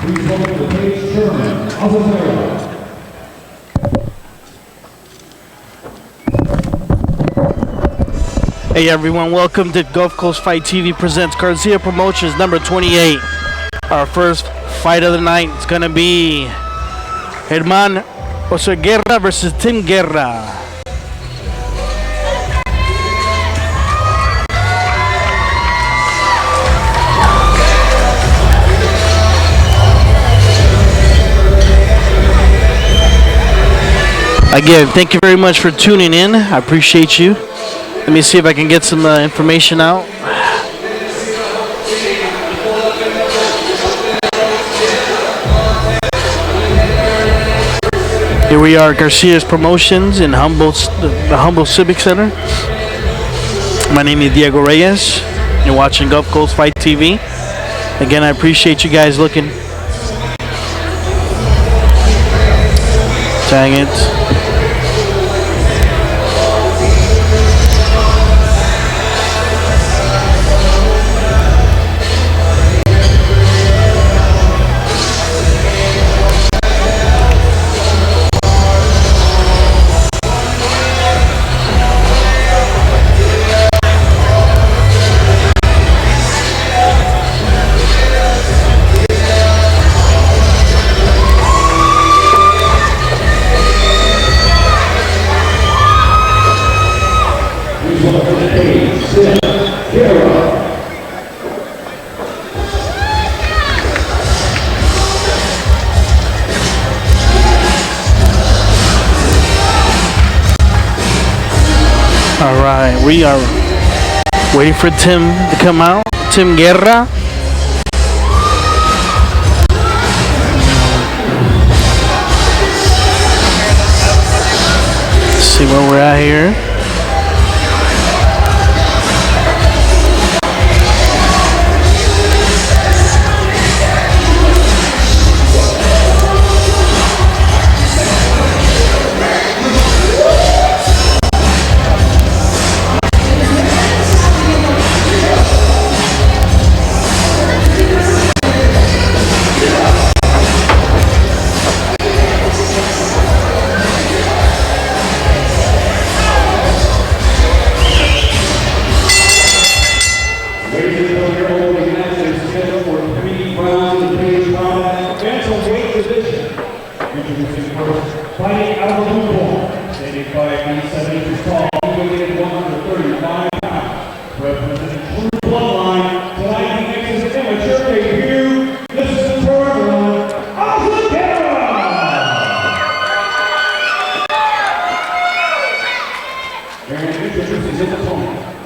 Hey everyone, welcome to Gulf Coast Fight TV presents Garcia Promotions number 28. Our first fight of the night is going to be Herman Jose Guerra versus Tim Guerra. Again, thank you very much for tuning in. I appreciate you. Let me see if I can get some information out. Here we are, Garcia's Promotions in the Humble Civic Center. My name is Diego Reyes. You're watching Gulf Coast Fight TV. Again, I appreciate you guys looking. Dang it. Alright, we are waiting for Tim to come out. Tim Guerra. Let's see where we're at here.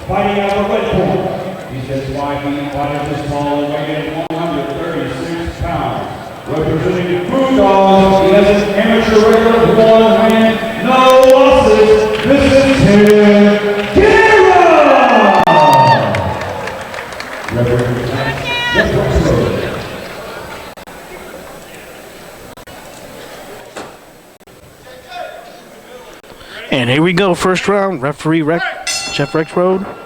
Fighting out of the red corner. He says why he fought this tall, weighing 136 pounds. Representing Food Dogs, he has an amateur record of 1 win, no losses. This is Tim Guerra! And here we go, first round, referee Jeff Rexroad.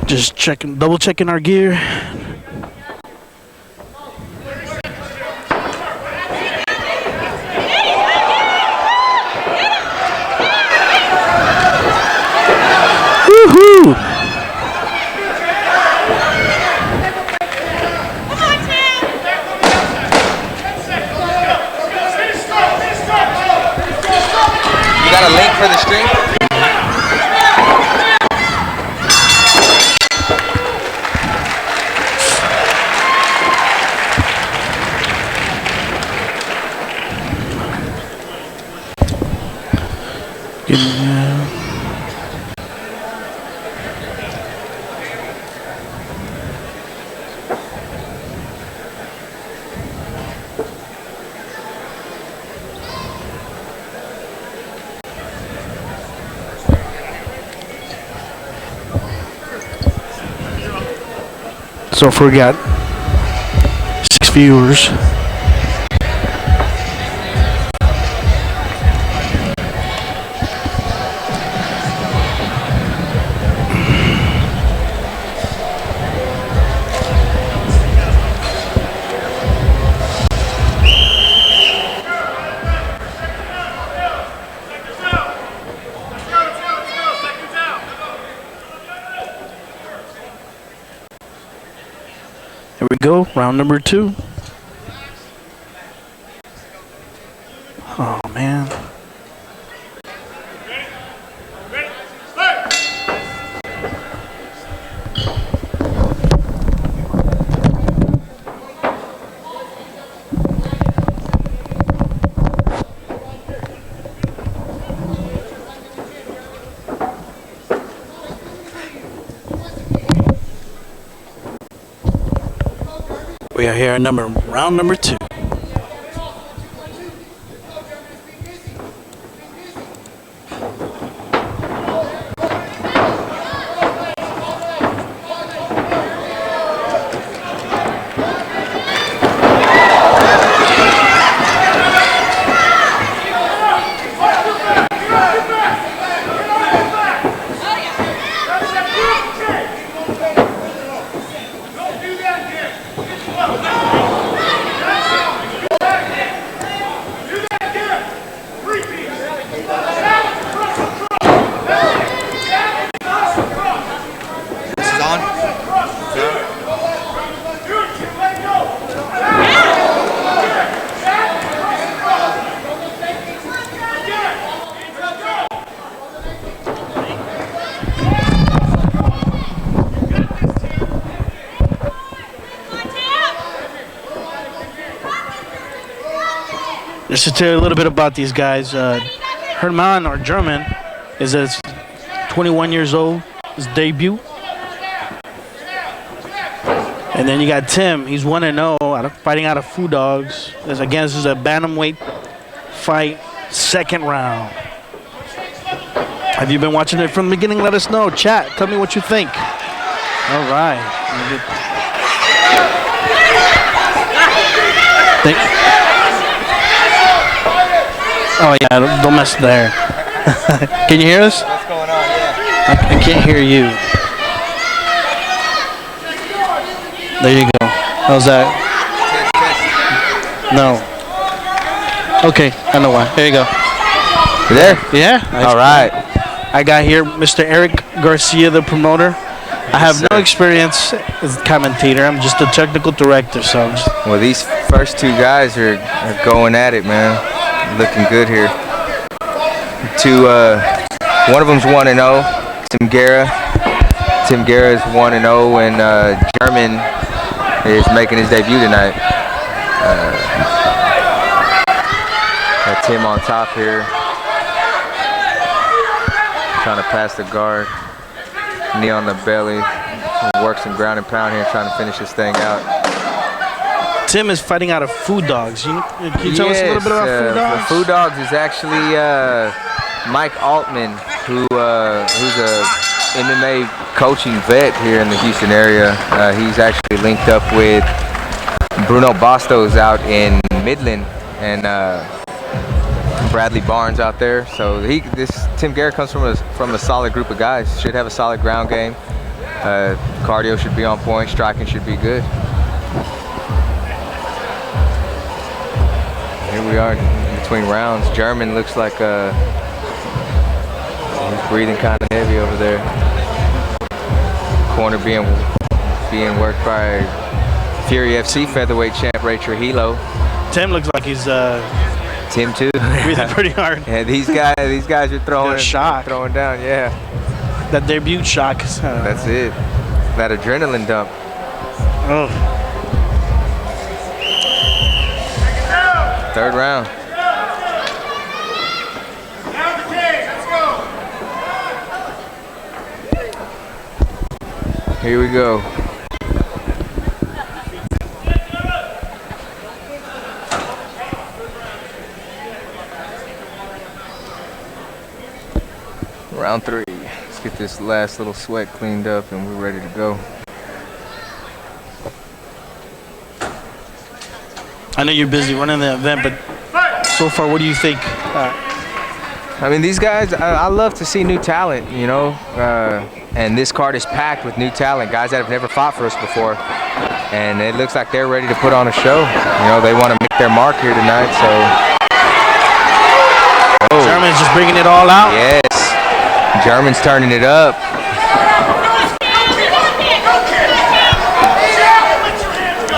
Just checking, double checking our gear. Woohoo! You got a link for the stream? So far, we got 6 viewers. Here we go, round number 2. Oh man. We are here at round number 2. Just to tell you a little bit about these guys, Herman, or German, is 21 years old, his debut. And then you got Tim, he's 1-0, fighting out of Foo Dogs. This is a Bantamweight fight, 2nd round. Have you been watching it from the beginning? Let us know. Chat, tell me what you think. All right. Oh yeah, don't mess there. Can you hear us? What's going on? Yeah. I can't hear you. There you go. How's that? No. Okay, I know why. There you go. You there? Yeah. All right. I got here Mr. Eric Garcia, the promoter. I have no experience as a commentator. I'm just a technical director, so I'm just Well, these first two guys are going at it, man. Looking good here. One of them's 1-0. Tim Guerra. Tim Guerra is 1-0, and German is making his debut tonight. Got Tim on top here. Trying to pass the guard. Knee on the belly. Work some ground and pound here, trying to finish this thing out. Tim is fighting out of Food Dogs. Can you tell us a little bit about Food Dogs? Food Dogs is actually Mike Altman, who's a MMA coaching vet here in the Houston area. He's actually linked up with Bruno Bastos out in Midland and Bradley Barnes out there. So Tim Guerra comes from a solid group of guys. Should have a solid ground game. Cardio should be on point. Striking should be good. Here we are in between rounds. German looks like he's breathing kind of heavy over there. Corner being worked by Fury FC featherweight champ Ray Trujillo. Tim looks like he's Tim too. breathing pretty hard. Yeah, these guys are throwing down. Yeah, that debut shock. That's it. That adrenaline dump. Oh. Third round. Here we go. Round 3. Let's get this last little sweat cleaned up and we're ready to go. I know you're busy running the event, but so far, what do you think? I mean, these guys, I love to see new talent, you know, and this card is packed with new talent, guys that have never fought for us before, and it looks like they're ready to put on a show. You know, they want to make their mark here tonight, so. Oh. German's just bringing it all out. Yes, German's turning it up.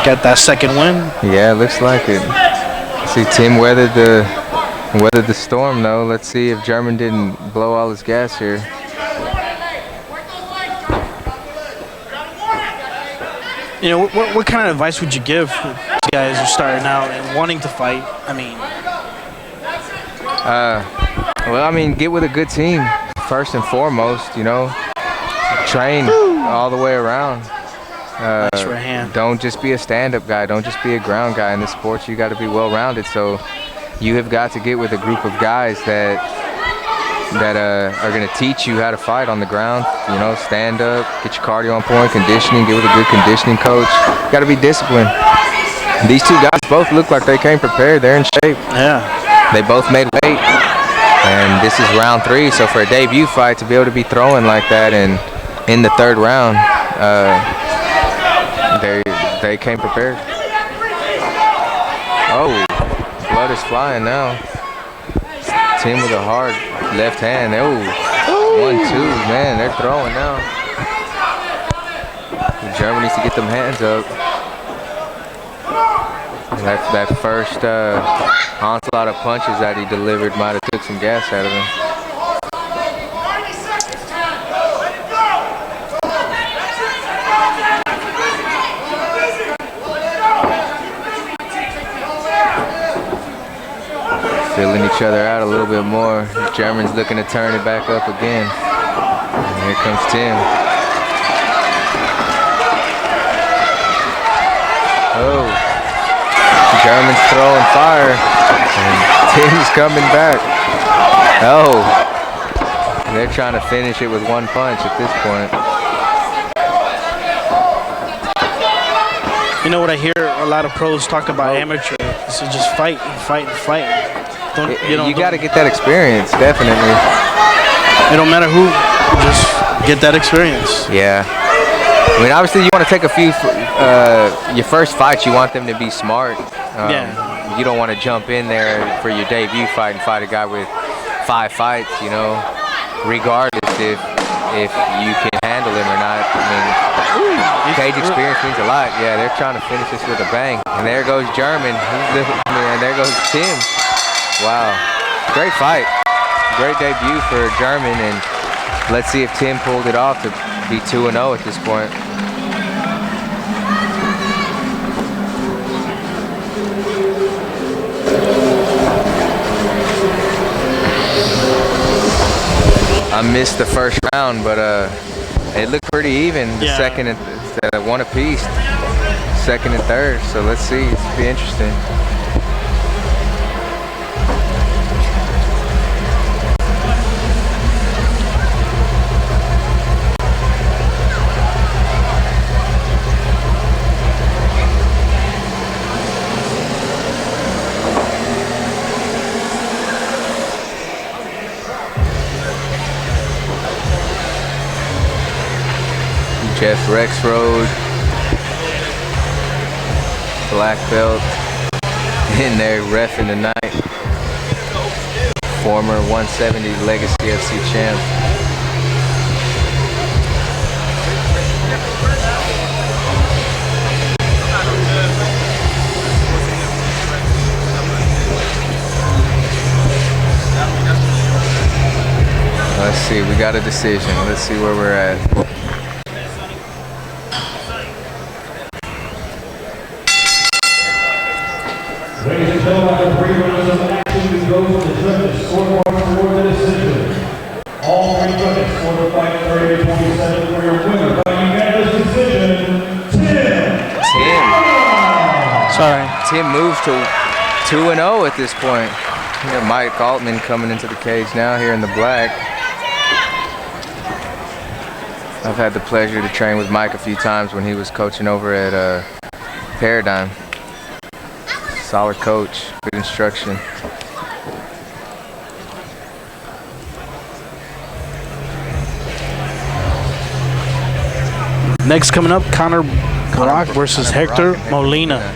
Got that second win. Yeah, looks like it. See, Tim weathered the storm, though. Let's see if German didn't blow all his gas here. You know, what kind of advice would you give to guys who are starting out and wanting to fight? I mean, well, I mean, get with a good team first and foremost. You know, train all the way around. nice right hand. Don't just be a stand-up guy. Don't just be a ground guy in this sport. You got to be well-rounded. So you have got to get with a group of guys that are going to teach you how to fight on the ground. You know, stand up, get your cardio on point, conditioning, get with a good conditioning coach. You got to be disciplined. These two guys both look like they came prepared. They're in shape. Yeah. They both made weight. And this is round 3. So for a debut fight to be able to be throwing like that and in the third round, they came prepared. Oh, blood is flying now. Tim with a hard left hand. Oh, 1-2, man, they're throwing now. Germany needs to get them hands up. That first onslaught of punches that he delivered might have took some gas out of him. Filling each other out a little bit more. German's looking to turn it back up again. And here comes Tim. Oh, German's throwing fire. And Tim's coming back. Oh, they're trying to finish it with one punch at this point. You know what I hear a lot of pros talk about amateur? This is just fight and fight and fight. You got to get that experience, definitely. It don't matter who, just get that experience. Yeah. I mean, obviously, you want to take a few, your first fights, you want them to be smart. Yeah. You don't want to jump in there for your debut fight and fight a guy with 5 fights, you know, regardless if if you can handle him or not. I mean, cage experience means a lot. Yeah, they're trying to finish this with a bang. And there goes German. And there goes Tim. Wow. Great fight. Great debut for German. And let's see if Tim pulled it off to be 2-0 at this point. I missed the first round, but it looked pretty even. The second and one apiece, second and third. So let's see. It'll be interesting. Jeff Rexroad, black belt, in there reffing tonight. Former 170 Legacy FC champ. Let's see, we got a decision. Let's see where we're at. Ladies and gentlemen, after 3 rounds of action, we go to the judges' scorecard for the decision. All 3 judges scored the fight 30-27 for your winner by unanimous decision, Tim. Sorry. Tim moves to 2-0 at this point. We got Mike Altman coming into the cage now here in the black. I've had the pleasure to train with Mike a few times when he was coaching over at Paradigm. Solid coach, good instruction. Next coming up, Connor Brock versus Hector Molina.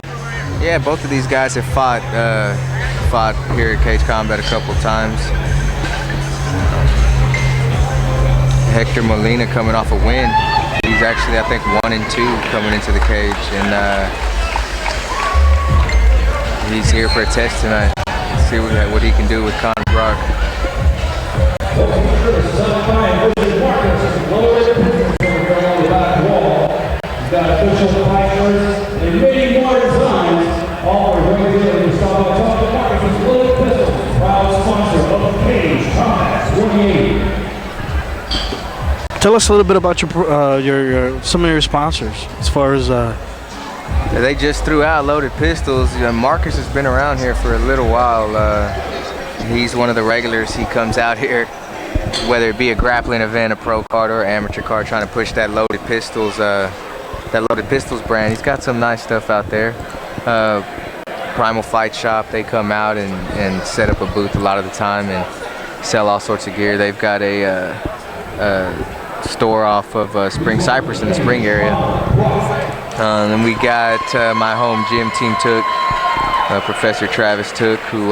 Yeah, both of these guys have fought here at Cage Combat a couple times. Hector Molina coming off a win. He's actually, I think, 1-2 coming into the cage, and he's here for a test tonight. Let's see what he can do with Connor Brock. Tell us a little bit about your some of your sponsors, as far as. They just threw out Loaded Pistols. Marcus has been around here for a little while. He's one of the regulars. He comes out here, whether it be a grappling event, a pro card, or amateur card, trying to push that Loaded Pistols brand. He's got some nice stuff out there. Primal Fight Shop, they come out and set up a booth a lot of the time and sell all sorts of gear. They've got a store off of Spring Cypress in the Spring area. And we got my home gym, Team Took, Professor Travis Took, who's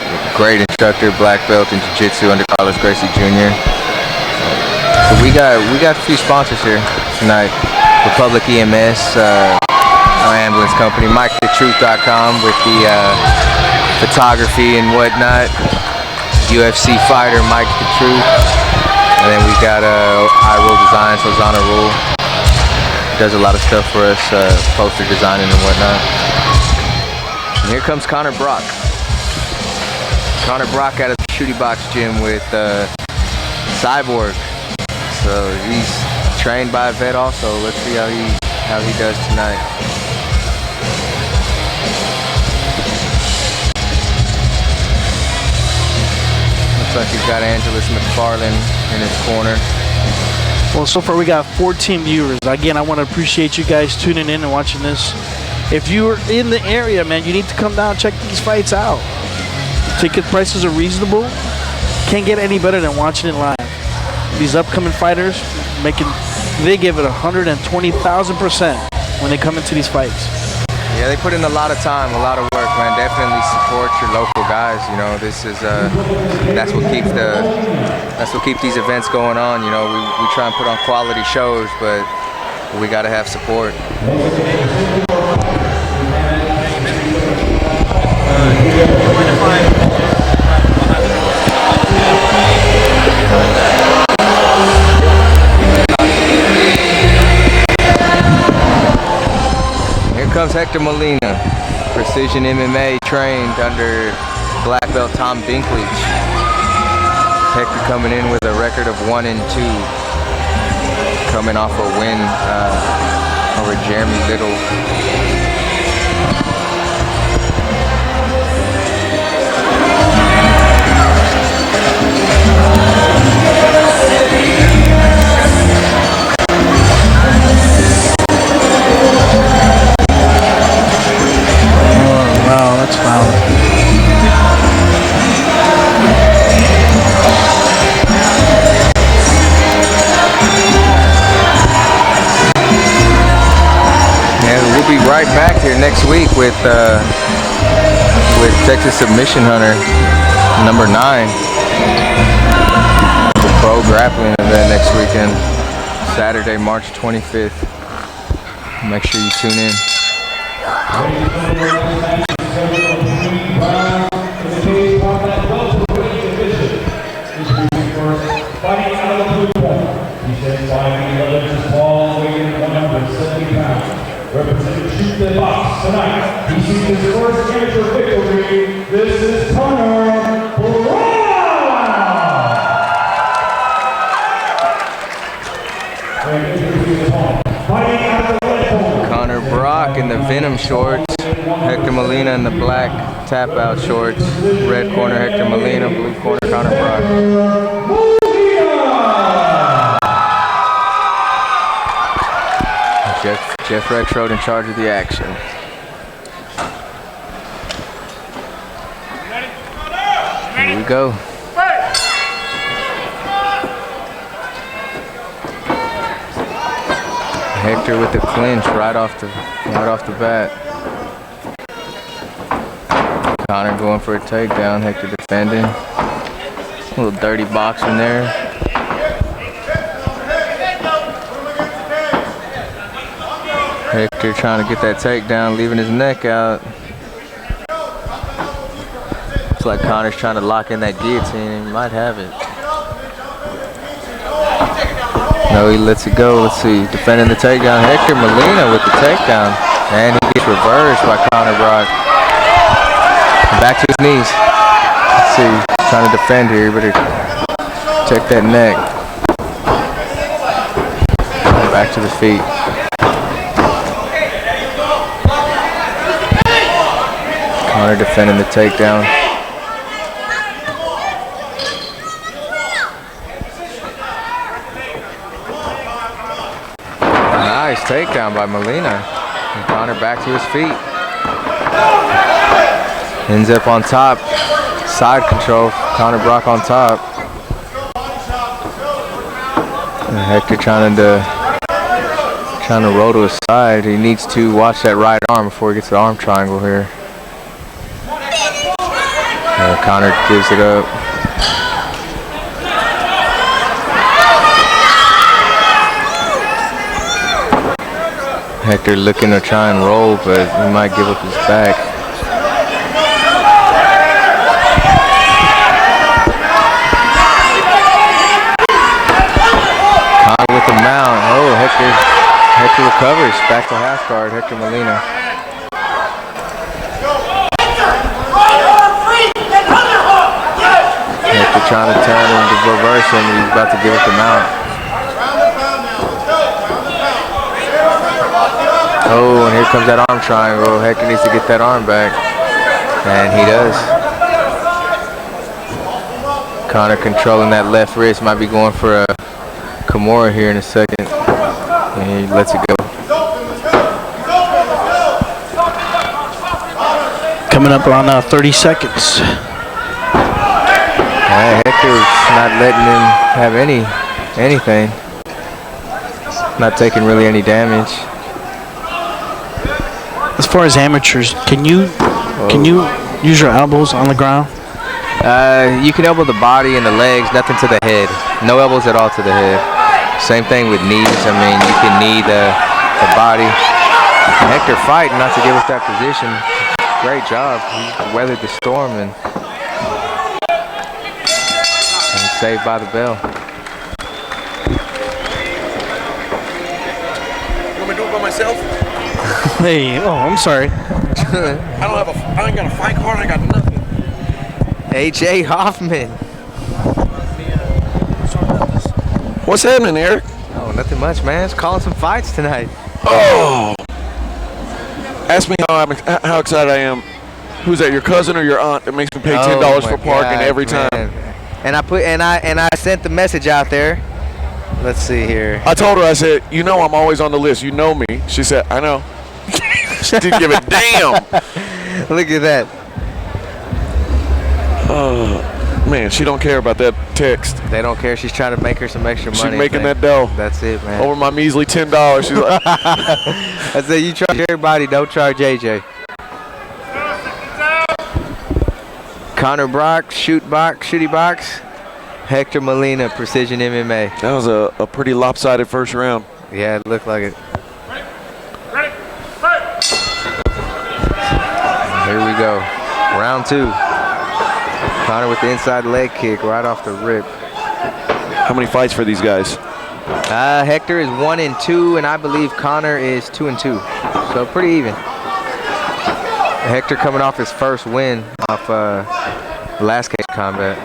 a great instructor, black belt in jiu-jitsu under Carlos Gracie Jr. So we got a few sponsors here tonight. Republic EMS, our ambulance company, MikeTheTruth.com with the photography and whatnot. UFC fighter, Mike the Truth. And then we got iRule Designs, Hosanna Rule. Does a lot of stuff for us, poster designing and whatnot. And here comes Connor Brock. Connor Brock out of the Shooty Box gym with Cyborg. So he's trained by a vet also. Let's see how he does tonight. Looks like he's got Angelus McFarland in his corner. Well, so far we got 14 viewers. Again, I want to appreciate you guys tuning in and watching this. If you're in the area, man, you need to come down and check these fights out. Ticket prices are reasonable. Can't get any better than watching it live. These upcoming fighters, they give it 120,000% when they come into these fights. Yeah, they put in a lot of time, a lot of work, man. Definitely support your local guys. You know, this is that's what keeps these events going on. You know, we try and put on quality shows, but we got to have support. Here comes Hector Molina, precision MMA trained under black belt Tom Dinklage. Hector coming in with a record of 1-2, coming off a win over Jeremy Little. Wow, that's foul. And we'll be right back here next week with Texas Submission Hunter number 9. The pro grappling event next weekend, Saturday, March 25th. Make sure you tune in. Fighting out of the blue corner, he stands by the 11th ball, weighing 170 pounds. Representing Shoot the Box tonight, he sees his first amateur victory. This is Connor Connor Brock in the Venom shorts, Hector Molina in the black tap-out shorts. Red corner Hector Molina, blue corner Connor Brock. Jeff Rexroad in charge of the action. Here we go. Hector with the clinch right off the bat. Connor going for a takedown. Hector defending. A little dirty boxing there. Hector trying to get that takedown, leaving his neck out. Looks like Connor's trying to lock in that guillotine and he might have it. No, he lets it go. Let's see. Defending the takedown. Hector Molina with the takedown. And he gets reversed by Connor Brock. Back to his knees. Let's see. Trying to defend here. Better check that neck. Back to the feet. Connor defending the takedown. Nice takedown by Molina. And Connor back to his feet. Ends up on top. Side control. Connor Brock on top. And Hector trying to roll to his side. He needs to watch that right arm before he gets the arm triangle here. Connor gives it up. Hector looking to try and roll, but he might give up his back. Connor with the mount. Oh, Hector recovers. Back to half guard, Hector Molina. Hector trying to turn him to reverse him. He's about to give up the mount. Oh, and here comes that arm triangle. Hector needs to get that arm back. And he does. Connor controlling that left wrist. Might be going for a Kimura here in a second. And he lets it go. Coming up on 30 seconds. Hector's not letting him have anything. Not taking really any damage. This far as amateurs, can you use your elbows on the ground? You can elbow the body and the legs, nothing to the head. No elbows at all to the head. Same thing with knees. I mean, you can knee the body. Hector fighting not to give up that position. Great job. He weathered the storm and saved by the bell. You want me to do it by myself? Hey, oh, I'm sorry. I ain't got a fight card, I ain't got nothing. A.J. Hoffman. What's happening, Eric? Oh, nothing much, man. Just calling some fights tonight. Oh! Ask me how excited I am. Who's that? Your cousin or your aunt that makes me pay $10 for parking every time? And I sent the message out there. Let's see here. I told her, I said, you know I'm always on the list. You know me. She said, I know. She didn't give a damn. Look at that. Man, she don't care about that text. They don't care. She's trying to make her some extra money. She's making that dough. That's it, man. Over my measly $10. She's like, I said, you charge everybody, don't charge AJ. Connor Brock, shooty box. Hector Molina, Precision MMA. that was a pretty lopsided first round. Yeah, it looked like it. Here we go. Round 2. Connor with the inside leg kick right off the rip. How many fights for these guys? Hector is 1-2, and I believe Connor is 2-2. So pretty even. Hector coming off his first win off last cage combat.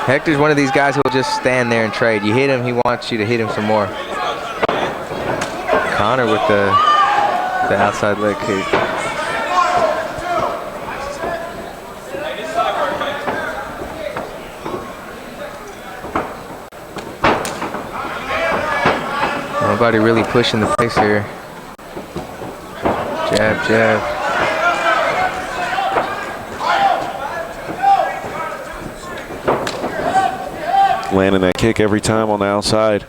Hector's one of these guys who will just stand there and trade. You hit him, he wants you to hit him some more. Connor with the outside leg kick. Nobody really pushing the pace here. Jab, jab. Landing that kick every time on the outside.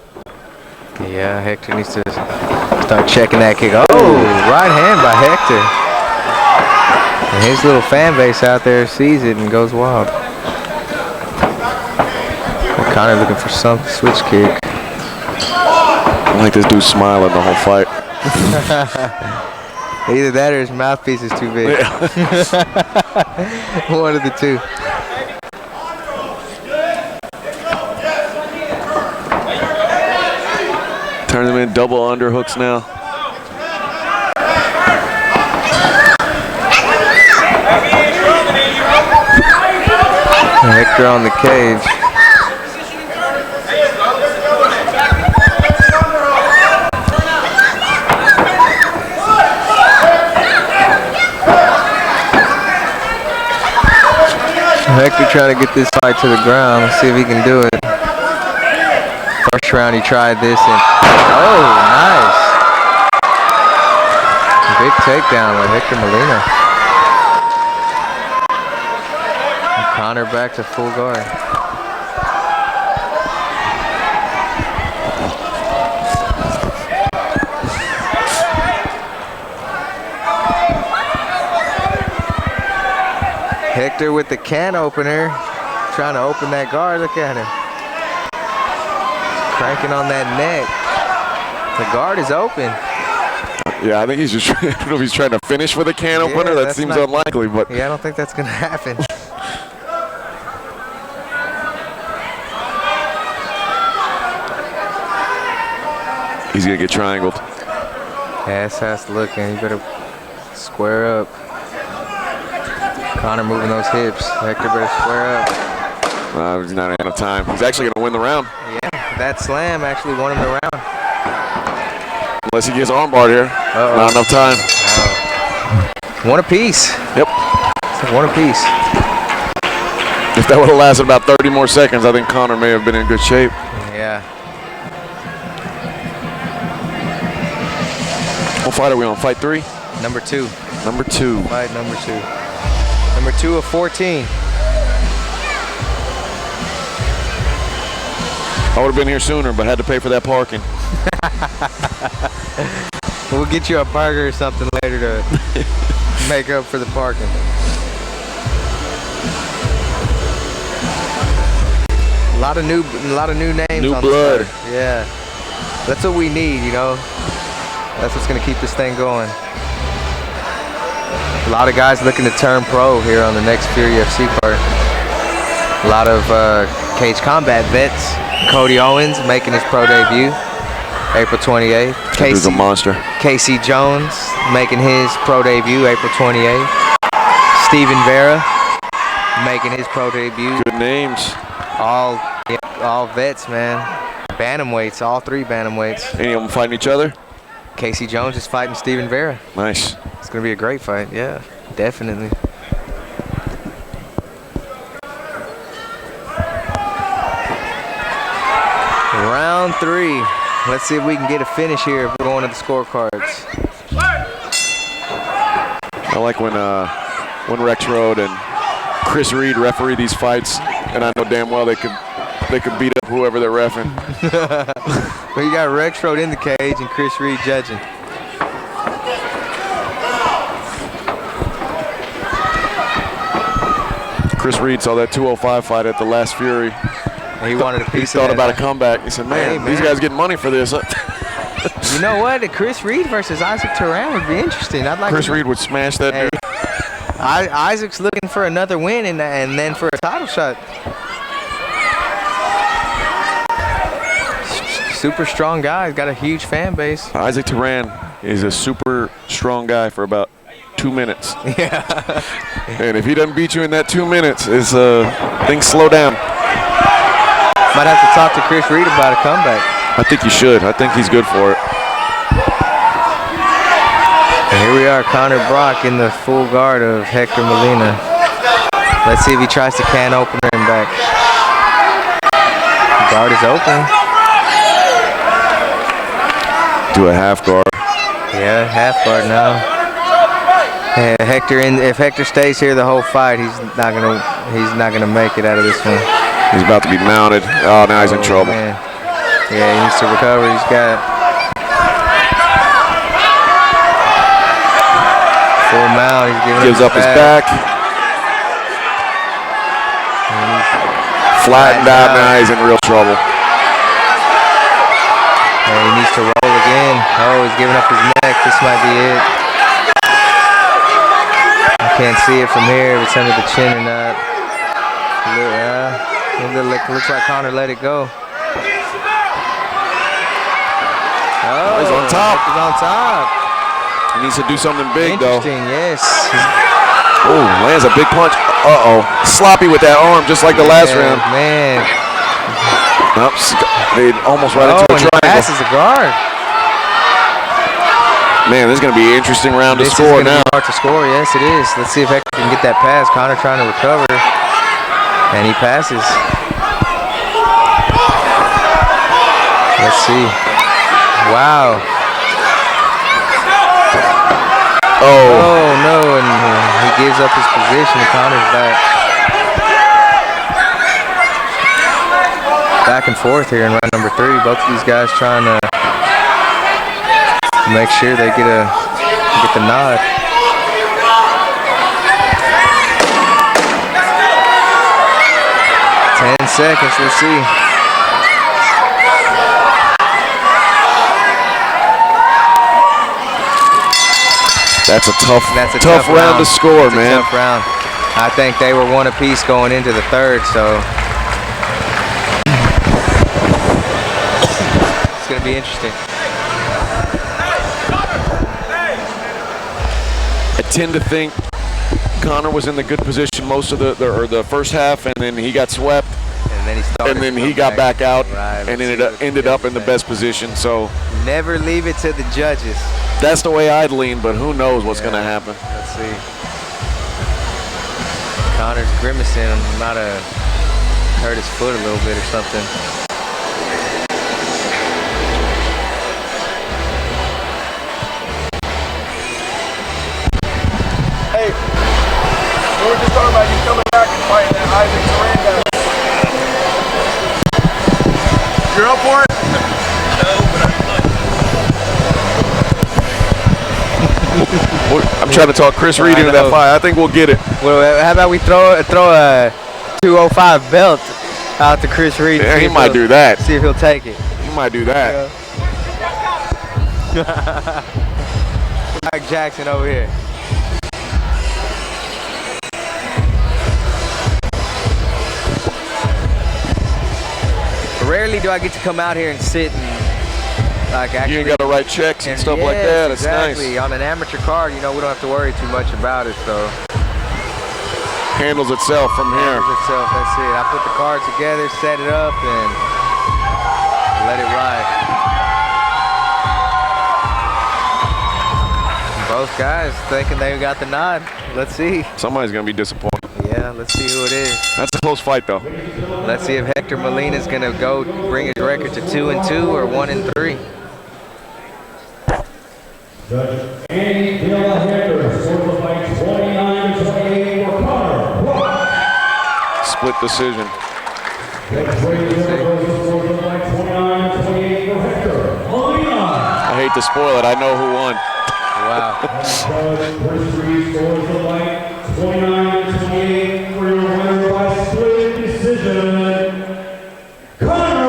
Yeah, Hector needs to start checking that kick. Oh, right hand by Hector. And his little fan base out there sees it and goes wild. Connor looking for some switch kick. I like this dude smiling the whole fight. Either that or his mouthpiece is too big. Yeah. One of the two. Turn them in double underhooks now. Hector on the cage. Hector trying to get this fight to the ground. Let's see if he can do it. First round he tried this and oh, nice. Big takedown by Hector Molina. And Connor back to full guard. Hector with the can opener, trying to open that guard. Look at him. Cranking on that neck. The guard is open. Yeah, I think he's just, I don't know if he's trying to finish with a can opener. That seems unlikely, but. Yeah, I don't think that's going to happen. He's going to get triangled. Ass looking. You better square up. Connor moving those hips. Hector better square up. He's not out of time. He's actually going to win the round. Yeah, that slam actually won him the round. Unless he gets armbarred here. Not enough time. One apiece. Yep. One apiece. If that would have lasted about 30 more seconds, I think Connor may have been in good shape. Yeah. What fight are we on? Fight 3? Number 2. Number 2. Fight number 2. Number 2 of 14. I would have been here sooner, but had to pay for that parking. We'll get you a burger or something later to make up for the parking. A lot of new names. New on blood. The card. Yeah, that's what we need. You know, that's what's gonna keep this thing going. A lot of guys looking to turn pro here on the next Fury UFC card. A lot of Cage Combat vets. Cody Owens making his pro debut, April 28th. He's a monster. Casey Jones making his pro debut, April 28th. Steven Vera making his pro debut. Good names. All vets, man. Bantamweights, all 3 bantamweights. Any of them fighting each other? Casey Jones is fighting Steven Vera. Nice. It's gonna be a great fight, yeah, definitely. Round 3. Let's see if we can get a finish here if we're going to the scorecards. I like when Rex Road and Chris Reed referee these fights, and I know damn well they could beat up whoever they're reffing. Well, you got Rex Road in the cage and Chris Reed judging. Chris Reed saw that 205 fight at the last Fury. He wanted a piece He of thought that. about a comeback. He said, man, these guys getting money for this. You know what? Chris Reed versus Isaac Turan would be interesting. I'd like Chris Reed would smash that dude. Isaac's looking for another win and then for a title shot. Super strong guy. He's got a huge fan base. Isaac Turan is a super strong guy for about 2 minutes. Yeah. And if he doesn't beat you in that 2 minutes, things slow down. Might have to talk to Chris Reed about a comeback. I think you should. I think he's good for it. And here we are, Connor Brock in the full guard of Hector Molina. Let's see if he tries to can opener him back. The guard is open. Do a half guard. Yeah, half guard now. Yeah, if Hector stays here the whole fight, he's not gonna make it out of this one. He's about to be mounted. Oh, now he's in trouble. Man. Yeah, he needs to recover. He's got full mount. He's gives up his back. Flattened out. Now he's in real trouble. And he needs to roll again. Oh, he's giving up his neck. This might be it. I can't see it from here if it's under the chin or not. Looks like Connor let it go. Oh, he's on top. He's on top. He needs to do something big, though. Interesting, yes. Oh, lands a big punch. Uh-oh. Sloppy with that arm, just like the last round. Man. Nope. They almost right into a triangle. He passes the guard. Man, this is going to be an interesting round to score now. This is going to be hard to score, yes, it is. Let's see if Hector can get that pass. Connor trying to recover. And he passes. Let's see. Wow. Oh, no, and he gives up his position. Connor's back. Back and forth here in round number 3. Both of these guys trying to make sure they get the nod. Seconds, let's see. That's a tough round to score, man. Tough round. I think they were one apiece going into the third, so it's going to be interesting. I tend to think Connor was in the good position most of the first half, and then he got swept. And then he got back out and ended up in the best position. So never leave it to the judges. That's the way I'd lean, but who knows what's going to happen. Let's see. Connor's grimacing. Might have hurt his foot a little bit or something. Hey, we were just talking about you coming back and fighting that Isaac Turan guy. You're up for it? No, but I'm I'm trying to talk Chris Reed into that fight. I think we'll get it. Well, how about we throw a 205 belt out to Chris Reed? Yeah, he might do that. See if he'll take it. He might do that. Mike Jackson over here. Rarely do I get to come out here and sit and like actually. You ain't got to write checks and stuff like that. It's exactly. nice. On an amateur card, you know, we don't have to worry too much about it. So handles itself from here. Handles itself. That's it. I put the cards together, set it up, and let it ride. Both guys thinking they got the nod. Let's see. Somebody's gonna be disappointed. Yeah, let's see who it is. That's a close fight, though. Let's see if Hector Molina's gonna go bring his record to 2-2 or 1-3. Judge Andy De La Hector scored the fight 29-28 for Connor. Split decision. Judge Brady scored the fight 29-28 for Hector Molina. I hate to spoil it. I know who won. Wow. Judge Chris Reed scores the fight 29-28 for your winner by split decision. Connor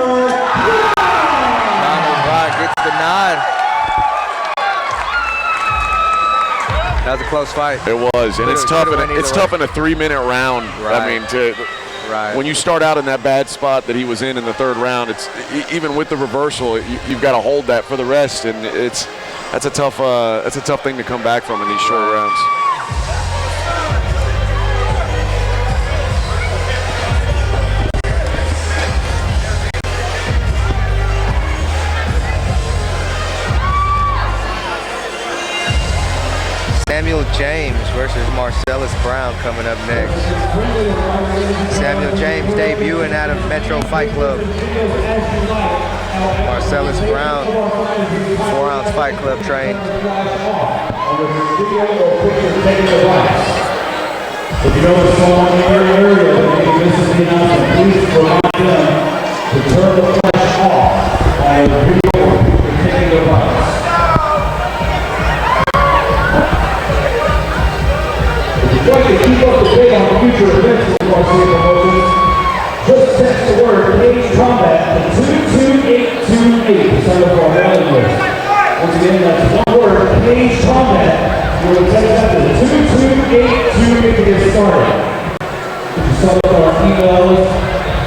gets the nod. That was a close fight. It was, and it's tough. It's tough in a 3-minute round. Right. I mean, when you start out in that bad spot that he was in the third round, it's even with the reversal, you've got to hold that for the rest, and that's a tough thing to come back from in these short rounds. Samuel James versus Marcellus Brown coming up next. Samuel James debuting out of Metro Fight Club. Marcellus Brown, 4-ounce Fight Club trained. If you know someone in your area that may be missing the announcement, please remind them to turn the flash off by video taking the device. If you'd like to keep up to date on future events with Garcia Promotions, just text the word Cage Combat to 22828 to sign up for our mailing list. Once again, that's one word, Cage Combat. We'll text that to 22828 to get started. You sign up for our email list,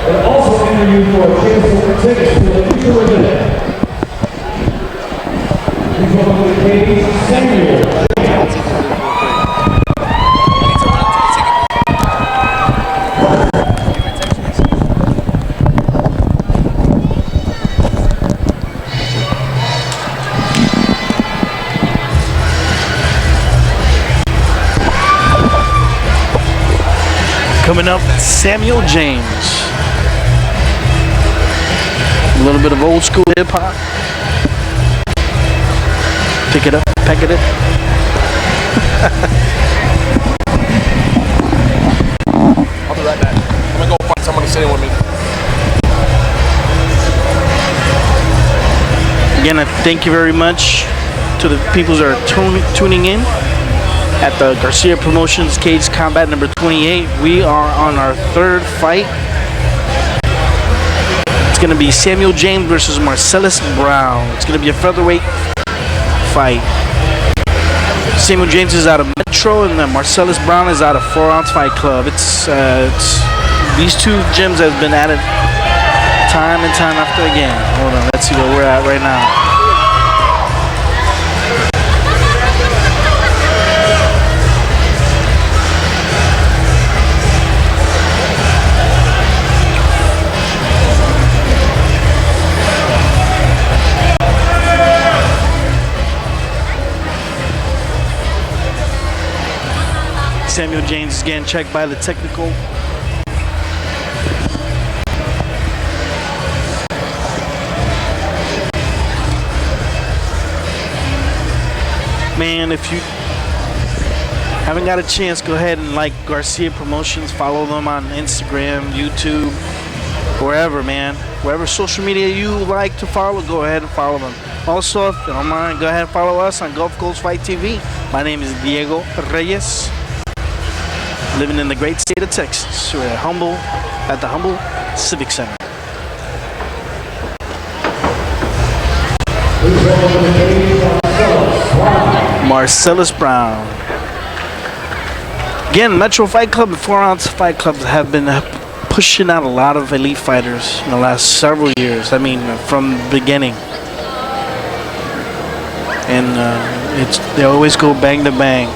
and also enter you for a chance to win tickets to the future event. Please welcome to the Cage, Samuel. Coming up, Samuel James. A little bit of old school hip hop. Pick it up, pack it up. I'll be right back. I'm gonna go find someone to sit in with me. Again, I thank you very much to the people that are tuning in at the Garcia Promotions Cage Combat number 28. We are on our third fight. It's going to be Samuel James versus Marcellus Brown. It's going to be a featherweight fight. Samuel James is out of Metro, and then Marcellus Brown is out of 4-ounce Fight Club. It's these two gyms have been at it time and time after again. Hold on, let's see where we're at right now. Samuel James is getting checked by the technical. Man, if you haven't got a chance, go ahead and like Garcia Promotions. Follow them on Instagram, YouTube, wherever, man. Wherever social media you like to follow, go ahead and follow them. Also, if you don't mind, go ahead and follow us on Gulf Coast Fight TV. My name is Diego Reyes, living in the great state of Texas. We're at the humble Civic Center. Marcellus Brown. Again, Metro Fight Club and 4-ounce fight clubs have been pushing out a lot of elite fighters in the last several years. I mean, from the beginning. And they always go bang to bang.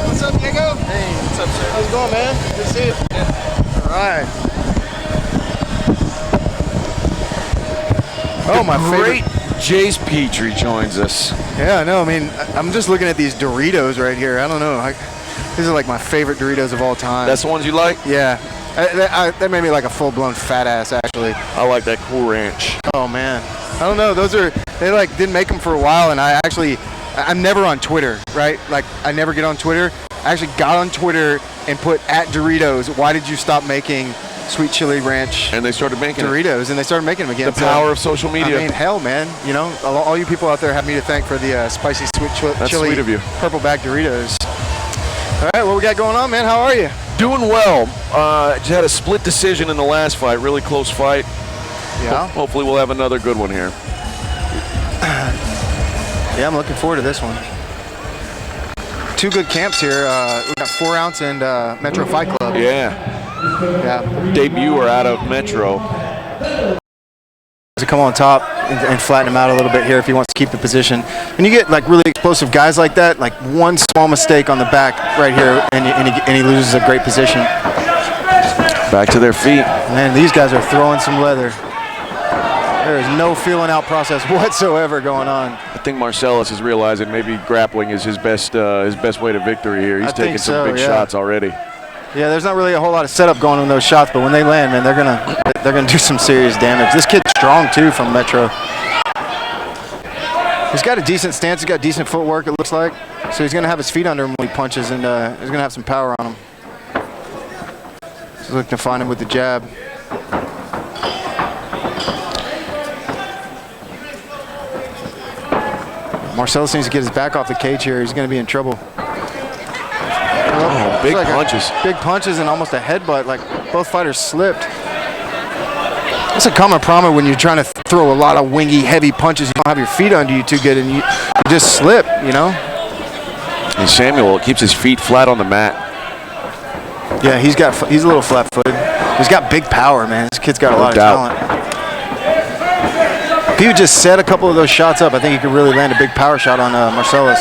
What's up, Diego? Hey, what's up, sir? How's it going, man? Good to see you. Yeah. All right. Oh, my Great. favorite. Jace Petrie joins us. Yeah, I know. I mean, I'm just looking at these Doritos right here. I don't know. These are like my favorite Doritos of all time. That's the ones you like? Yeah. They made me like a full-blown fat ass, actually. I like that Cool Ranch. Oh, man. I don't know. They like didn't make them for a while, and I'm never on Twitter, right? Like, I never get on Twitter. I actually got on Twitter and put @Doritos, why did you stop making sweet chili ranch and they started making Doritos, and they started making them again. The power of social media. I mean, hell, man. You know, all you people out there have me to thank for the spicy sweet That's chili sweet of you. purple bag Doritos. All right, what we got going on, man? How are you? Doing well. Just had a split decision in the last fight. Really close fight. Yeah. Hopefully we'll have another good one here. Yeah, I'm looking forward to this one. Two good camps here. We got 4-ounce and Metro Fight Club. Yeah. Debut out of Metro. To come on top and flatten him out a little bit here if he wants to keep the position. And you get like really explosive guys like that, like one small mistake on the back right here, and he loses a great position. Back to their feet. Man, these guys are throwing some leather. There is no feeling out process whatsoever going on. I think Marcellus is realizing maybe grappling is his best way to victory here. He's taking some big shots already. Yeah, there's not really a whole lot of setup going on those shots, but when they land, man, they're gonna do some serious damage. This kid's strong too from Metro. He's got a decent stance. He's got decent footwork, it looks like. So he's gonna have his feet under him when he punches, and he's gonna have some power on him. Just looking to find him with the jab. Marcellus needs to get his back off the cage here. He's gonna be in trouble. Oh, big punches. Big punches and almost a headbutt. Like both fighters slipped. That's a common problem when you're trying to throw a lot of wingy, heavy punches. You don't have your feet under you too good, and you just slip, you know? And Samuel keeps his feet flat on the mat. Yeah, he's a little flat-footed. He's got big power, man. This kid's got a lot of talent. If he would just set a couple of those shots up, I think he could really land a big power shot on Marcellus.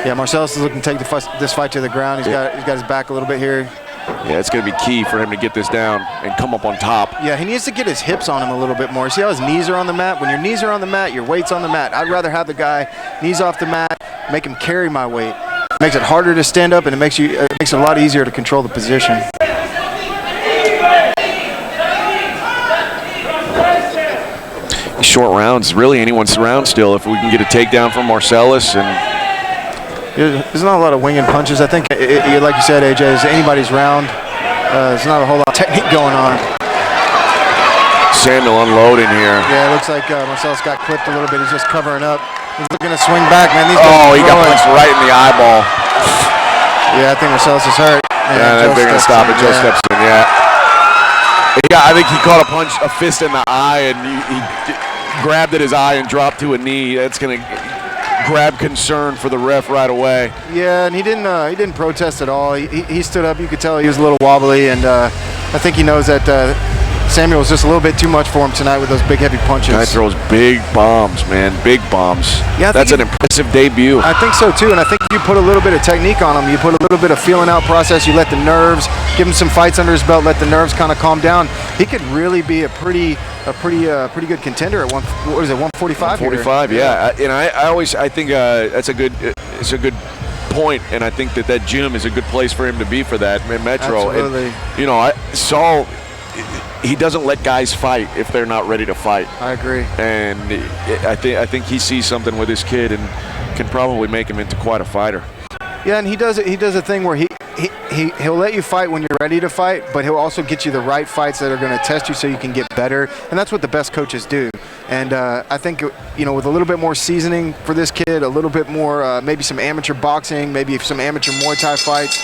Yeah, Marcellus is looking to take this fight to the ground. He's got his back a little bit here. Yeah, it's going to be key for him to get this down and come up on top. Yeah, he needs to get his hips on him a little bit more. See how his knees are on the mat? When your knees are on the mat, your weight's on the mat. I'd rather have the guy knees off the mat, make him carry my weight. It makes it harder to stand up, and it makes it a lot easier to control the position. Short rounds, really anyone's round still. If we can get a takedown from Marcellus and. There's not a lot of winging punches. I think, like you said, AJ, it's anybody's round. There's not a whole lot of technique going on. Samuel unloading here. Yeah, it looks like Marcellus got clipped a little bit. He's just covering up. He's looking to swing back, man. He got punched right in the eyeball. Yeah, I think Marcellus is hurt. Yeah, they're going to stop it. Joe steps in, yeah. I think he caught a fist in the eye, and he grabbed at his eye and dropped to a knee. That's going to grab concern for the ref right away. Yeah, and he didn't protest at all. He stood up. You could tell he was a little wobbly, and I think he knows that Samuel was just a little bit too much for him tonight with those big, heavy punches. Guy throws big bombs, man, big bombs. Yeah, that's an impressive debut. I think so too, and I think if you put a little bit of technique on him, you put a little bit of feeling out process, you let the nerves, give him some fights under his belt, let the nerves kind of calm down. He could really be a pretty good contender at 145. 145, yeah. And I think that's a good point, and I think that gym is a good place for him to be for that, Metro. Absolutely. And, I saw he doesn't let guys fight if they're not ready to fight. I agree. And I think he sees something with this kid and can probably make him into quite a fighter. Yeah, and he does a thing where he'll let you fight when you're ready to fight, but he'll also get you the right fights that are going to test you so you can get better. And that's what the best coaches do. And I think, you know, with a little bit more seasoning for this kid, a little bit more, maybe some amateur boxing, maybe some amateur Muay Thai fights,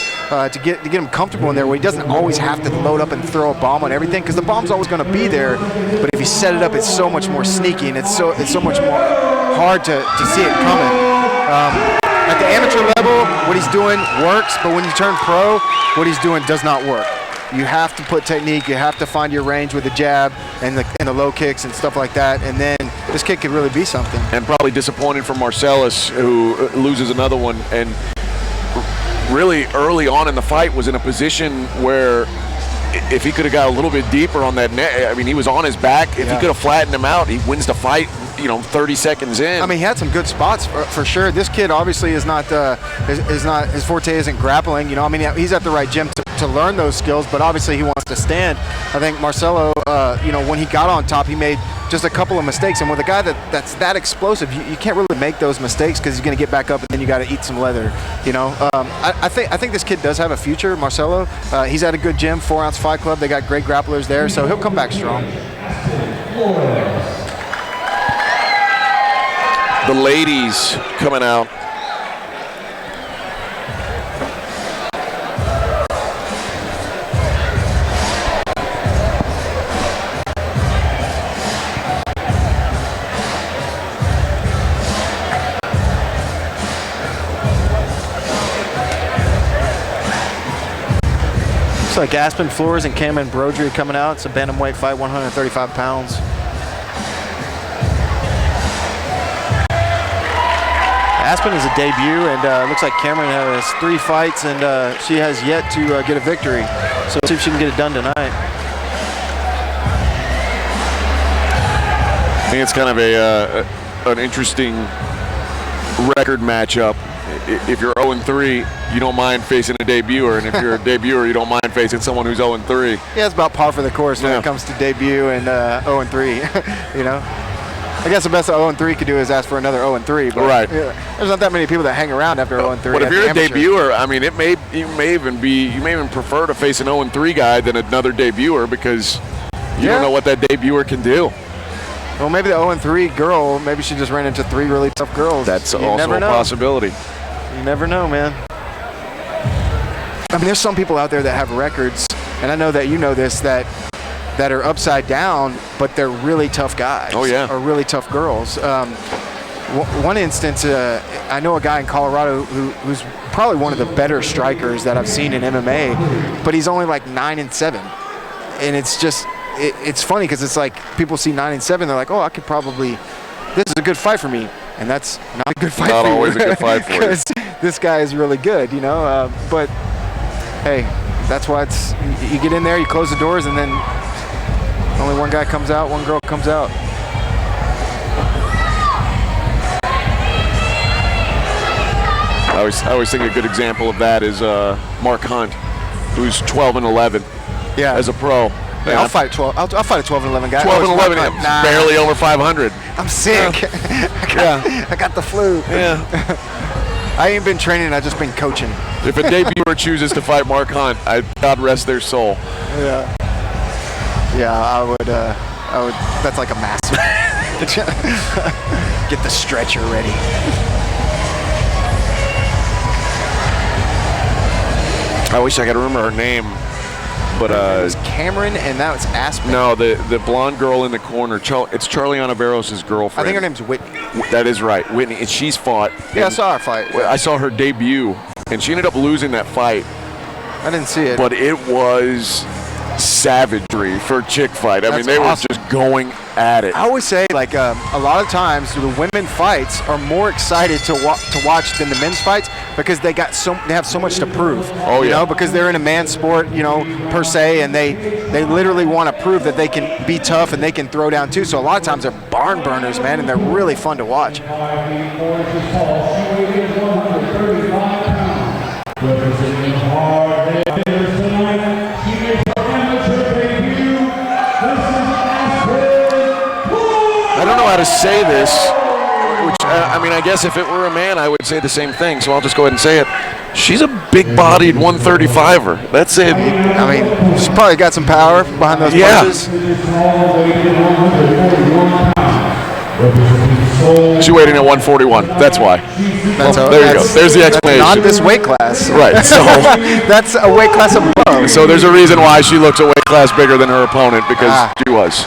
to get him comfortable in there where he doesn't always have to load up and throw a bomb on everything, because the bomb's always going to be there. But if you set it up, it's so much more sneaky, and it's so much more hard to see it coming. At the amateur level, what he's doing works, but when you turn pro, what he's doing does not work. You have to put technique, you have to find your range with the jab and the low kicks and stuff like that, and then this kid could really be something. And probably disappointed for Marcellus, who loses another one, and really early on in the fight was in a position where if he could have got a little bit deeper on that net, I mean, he was on his back. If he could have flattened him out, he wins the fight, you know, 30 seconds in. I mean, he had some good spots for sure. This kid obviously is not his forte isn't grappling. You know, I mean, he's at the right gym to learn those skills, but obviously he wants to stand. I think Marcelo, you know, when he got on top, he made just a couple of mistakes. And with a guy that's that explosive, you can't really make those mistakes because he's going to get back up and then you got to eat some leather. You know, I think this kid does have a future, Marcelo. He's at a good gym, 4 Ounce Fight Club. They got great grapplers there, so he'll come back strong. The ladies coming out. Looks like Aspen Flores and Cameron Brodry coming out. It's a bantamweight fight, 135 pounds. Aspen is a debut, and looks like Cameron has 3 fights, and she has yet to get a victory. So let's see if she can get it done tonight. I think it's kind of an interesting record matchup. If you're 0-3, you don't mind facing a debuter, and if you're a debuter, you don't mind facing someone who's 0-3. Yeah, it's about par for the course when it comes to debut and 0-3. You know, I guess the best that 0-3 could do is ask for another 0-3. But right. There's not that many people that hang around after 0-3. But if you're a debuter, I mean, you may even prefer to face an 0-3 guy than another debuter because you don't know what that debuter can do. Well, maybe the 0-3 girl, maybe she just ran into 3 really tough girls. That's also a possibility. You never know, man. I mean, there's some people out there that have records, and I know that you know this, that are upside down, but they're really tough guys. Oh, yeah. Or really tough girls. One instance, I know a guy in Colorado who's probably one of the better strikers that I've seen in MMA, but he's only like 9-7. And it's just, it's funny because it's like people see 9-7, they're like, oh, I could probably, this is a good fight for me. And that's not a good fight for you. Not always a good fight for you. This guy is really good, you know. But, hey, that's why it's, you get in there, you close the doors, and then only one guy comes out, one girl comes out. I always think a good example of that is Mark Hunt, who's 12-11 as a pro. Yeah, I'll fight 12. I'll fight a 12-11 guy. 12-11, barely over 500. I'm sick. I got the flu. Yeah. I ain't been training. I've just been coaching. If a debuter chooses to fight Mark Hunt, God rest their soul. Yeah. Yeah, I would. That's like a massive. Get the stretcher ready. I wish I could remember her name. But it was Cameron, and now it's Aspen. No, the blonde girl in the corner. It's Charlie Oliveros' girlfriend. I think her name's Whitney. That is right, Whitney. And she's fought. Yeah, I saw her fight. I saw her debut, and she ended up losing that fight. I didn't see it. But it was savagery for a chick fight. I mean, they were just going at it. I always say, like, a lot of times the women fights are more excited to watch than the men's fights because they have so much to prove. Oh, you know, because they're in a man's sport, you know, per se, and they literally want to prove that they can be tough and they can throw down too. So a lot of times they're barn burners, man, and they're really fun to watch. to say this, which, I mean, I guess if it were a man, I would say the same thing, so I'll just go ahead and say it. She's a big-bodied 135er. That's it. I mean, she's probably got some power behind those punches. She weighed in at 141. That's why. There you go. There's the explanation. Not this weight class. Right. So that's a weight class above. So there's a reason why she looks a weight class bigger than her opponent, because she was.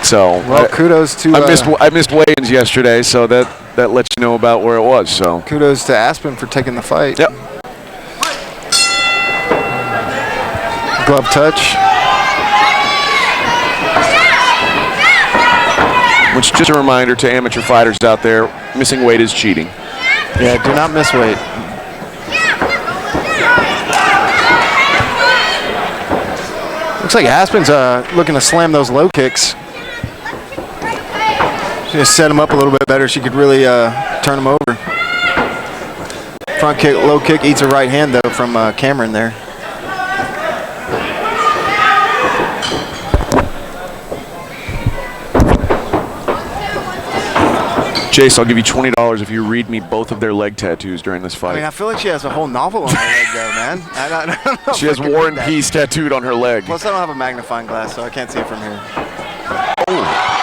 So well, kudos to. I missed weigh-ins yesterday, so that lets you know about where it was. So kudos to Aspen for taking the fight. Yep. Glove touch. Which, just a reminder to amateur fighters out there, missing weight is cheating. Yeah, do not miss weight. Looks like Aspen's looking to slam those low kicks. She just set him up a little bit better. She could really turn him over. Front kick, low kick, eats a right hand, though, from Cameron there. Jace, I'll give you $20 if you read me both of their leg tattoos during this fight. I mean, I feel like she has a whole novel on her leg, though, man. I don't know she has War and Peace tattooed on her leg. Plus, I don't have a magnifying glass, so I can't see it from here.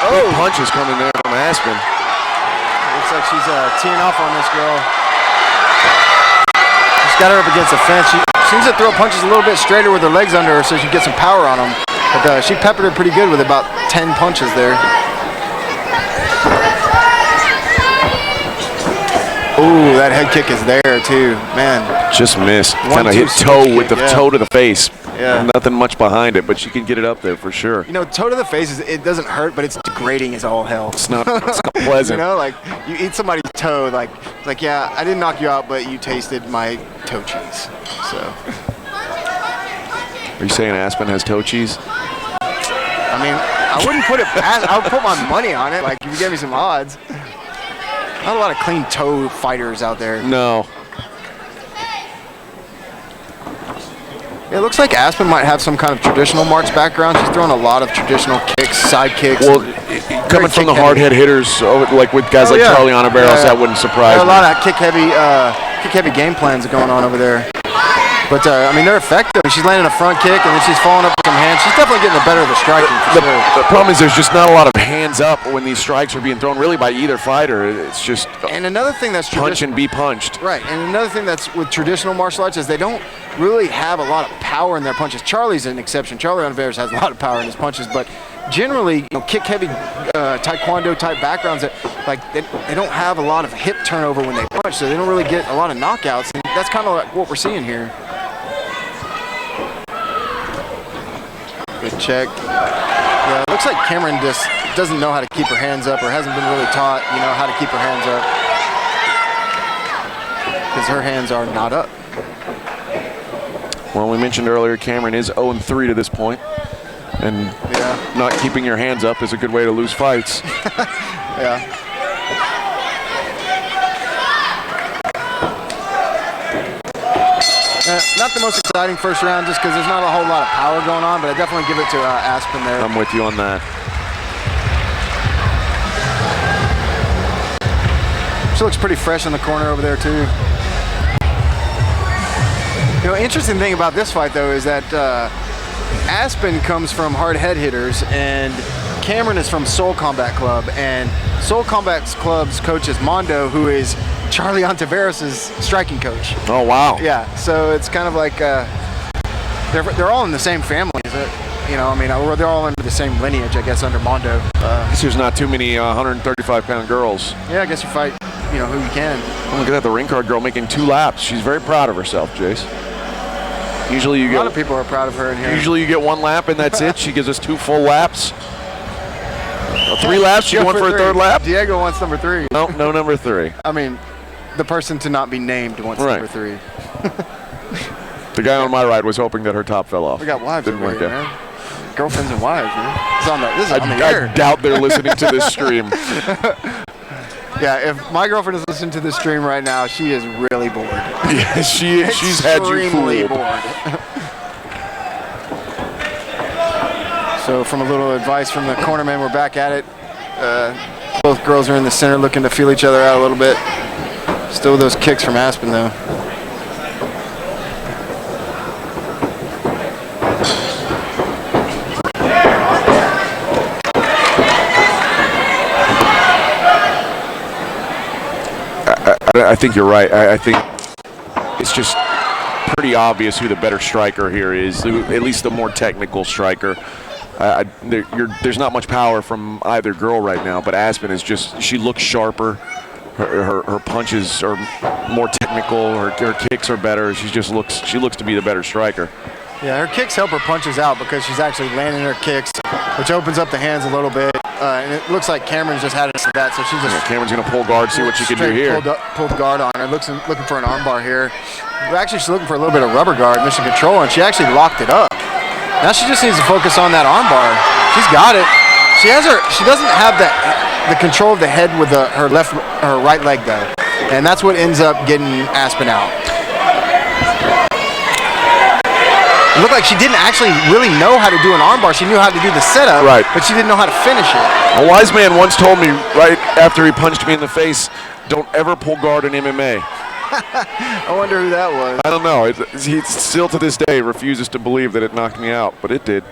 Oh, punches coming there from Aspen. Looks like she's teeing off on this girl. She's got her up against the fence. She seems to throw punches a little bit straighter with her legs under her so she can get some power on them. But she peppered her pretty good with about 10 punches there. Ooh, that head kick is there too, man. Just missed. Kind of hit toe with the toe to the face. Yeah. Nothing much behind it, but she can get it up there for sure. You know, toe to the face it doesn't hurt, but it's degrading as all hell. It's not pleasant. You know, like you eat somebody's toe, it's like, yeah, I didn't knock you out, but you tasted my toe cheese. So. Are you saying Aspen has toe cheese? I mean, I wouldn't put it past. I would put my money on it. Like, if you gave me some odds. Not a lot of clean toe fighters out there. No. It looks like Aspen might have some kind of traditional marks background. She's throwing a lot of traditional kicks, side kicks. Well, coming from the hard head hitters, like with guys like Charlie Ontiveros, that wouldn't surprise me. A lot of kick heavy game plans going on over there. But, I mean, they're effective. She's landing a front kick, and then she's following up with some hands. She's definitely getting the better of the striking, for sure. The problem is there's just not a lot of hands up when these strikes are being thrown really by either fighter. It's just and another thing that's punch and be punched. Right, and another thing that's with traditional martial arts is they don't really have a lot of power in their punches. Charlie's an exception. Charlie Ontiveros has a lot of power in his punches, but generally, kick-heavy Taekwondo-type backgrounds, that they don't have a lot of hip turnover when they punch, so they don't really get a lot of knockouts. And that's kind of like what we're seeing here. Good check. Yeah, it looks like Cameron just doesn't know how to keep her hands up, or hasn't been really taught, how to keep her hands up. Because her hands are not up. Well, we mentioned earlier, Cameron is 0-3 to this point, and not keeping your hands up is a good way to lose fights. Yeah. Not the most exciting first round, just because there's not a whole lot of power going on, but I definitely give it to Aspen there. I'm with you on that. She looks pretty fresh in the corner over there, too. Interesting thing about this fight, though, is that Aspen comes from hard head hitters, and Cameron is from Soul Combat Club, and Soul Combat Club's coach is Mondo, who is Charlie Ontiveros' striking coach. Oh, wow. Yeah, so it's kind of like they're all in the same family, is it? They're all under the same lineage, I guess, under Mondo. There's not too many 135-pound girls. Yeah, I guess you fight, who you can. Oh, look at that, the ring card girl making 2 laps. She's very proud of herself, Jace. Usually a lot of people are proud of her in here. Usually you get 1 lap and that's it. She gives us 2 full laps. 3 laps, she went for a 3rd lap. Diego wants number 3. No number 3. I mean, the person to not be named wants number 3. The guy on my right was hoping that her top fell off. We got wives over here, man. Girlfriends and wives, man. This is on the air. I doubt they're listening to this stream. Yeah, if my girlfriend is listening to this stream right now, she is really bored. Yeah, she's had you fooled. Bored. So from a little advice from the cornerman, we're back at it. Both girls are in the center looking to feel each other out a little bit. Still those kicks from Aspen, though. I think you're right. I think it's just pretty obvious who the better striker here is, at least the more technical striker. There's not much power from either girl right now, but Aspen is just, she looks sharper. Her punches are more technical. Her kicks are better. She looks to be the better striker. Yeah, her kicks help her punches out because she's actually landing her kicks, which opens up the hands a little bit. And it looks like Cameron's just had enough of that, so she's just... Yeah, Cameron's going to pull guard, see what she can do here. Pulled guard on her, looking for an armbar here. Actually, she's looking for a little bit of rubber guard, mission control, and she actually locked it up. Now she just needs to focus on that armbar. She's got it. She doesn't have the control of the head with her right leg, though. And that's what ends up getting Aspen out. It looked like she didn't actually really know how to do an armbar. She knew how to do the setup, right, but she didn't know how to finish it. A wise man once told me right after he punched me in the face, don't ever pull guard in MMA. I wonder who that was. I don't know. He still to this day refuses to believe that it knocked me out, but it did.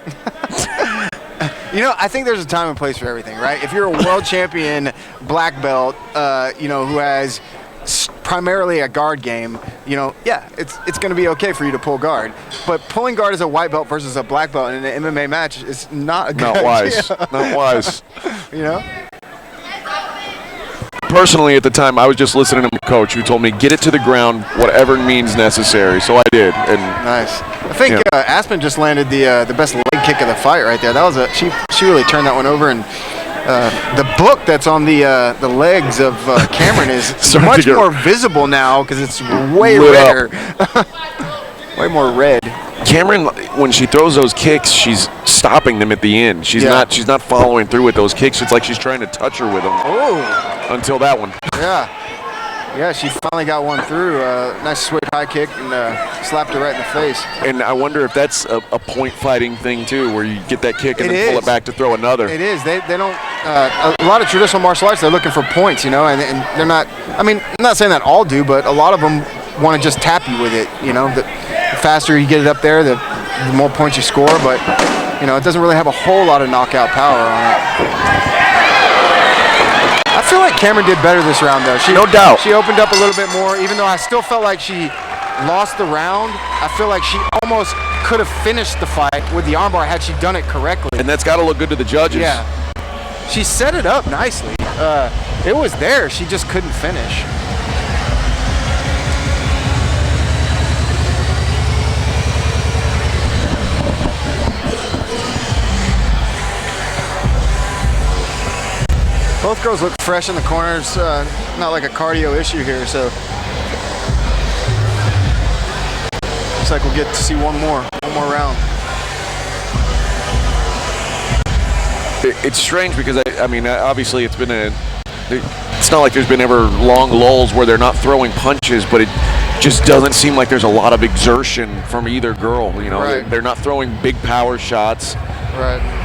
You know, I think there's a time and place for everything, right? If you're a world champion black belt, who has primarily a guard game, yeah, it's going to be okay for you to pull guard. But pulling guard as a white belt versus a black belt in an MMA match is not a good idea. Not wise. You know? Personally, at the time, I was just listening to my coach who told me, get it to the ground, whatever means necessary. So I did. And nice. I think Aspen just landed the best leg kick of the fight right there. That was she really turned that one over, and the book that's on the legs of Cameron is much more visible now because it's way redder. Way more red. Cameron, when she throws those kicks, she's stopping them at the end. She's not following through with those kicks. It's like she's trying to touch her with them. Oh. Until that one. Yeah, she finally got one through. Nice switch high kick and slapped her right in the face. And I wonder if that's a point fighting thing too, where you get that kick and then pull it back to throw another. It is. They don't. A lot of traditional martial arts, they're looking for points, and they're not. I mean, I'm not saying that all do, but a lot of them want to just tap you with it. The faster you get it up there, the more points you score. But it doesn't really have a whole lot of knockout power on it. I feel like Cameron did better this round, though. No doubt. She opened up a little bit more, even though I still felt like she lost the round. I feel like she almost could have finished the fight with the armbar had she done it correctly. And that's got to look good to the judges. Yeah. She set it up nicely. It was there. She just couldn't finish. Both girls look fresh in the corners. Not like a cardio issue here, so looks like we'll get to see one more round. It's strange because obviously it's not like there's been ever long lulls where they're not throwing punches, but it just doesn't seem like there's a lot of exertion from either girl. Right. They're not throwing big power shots. Right.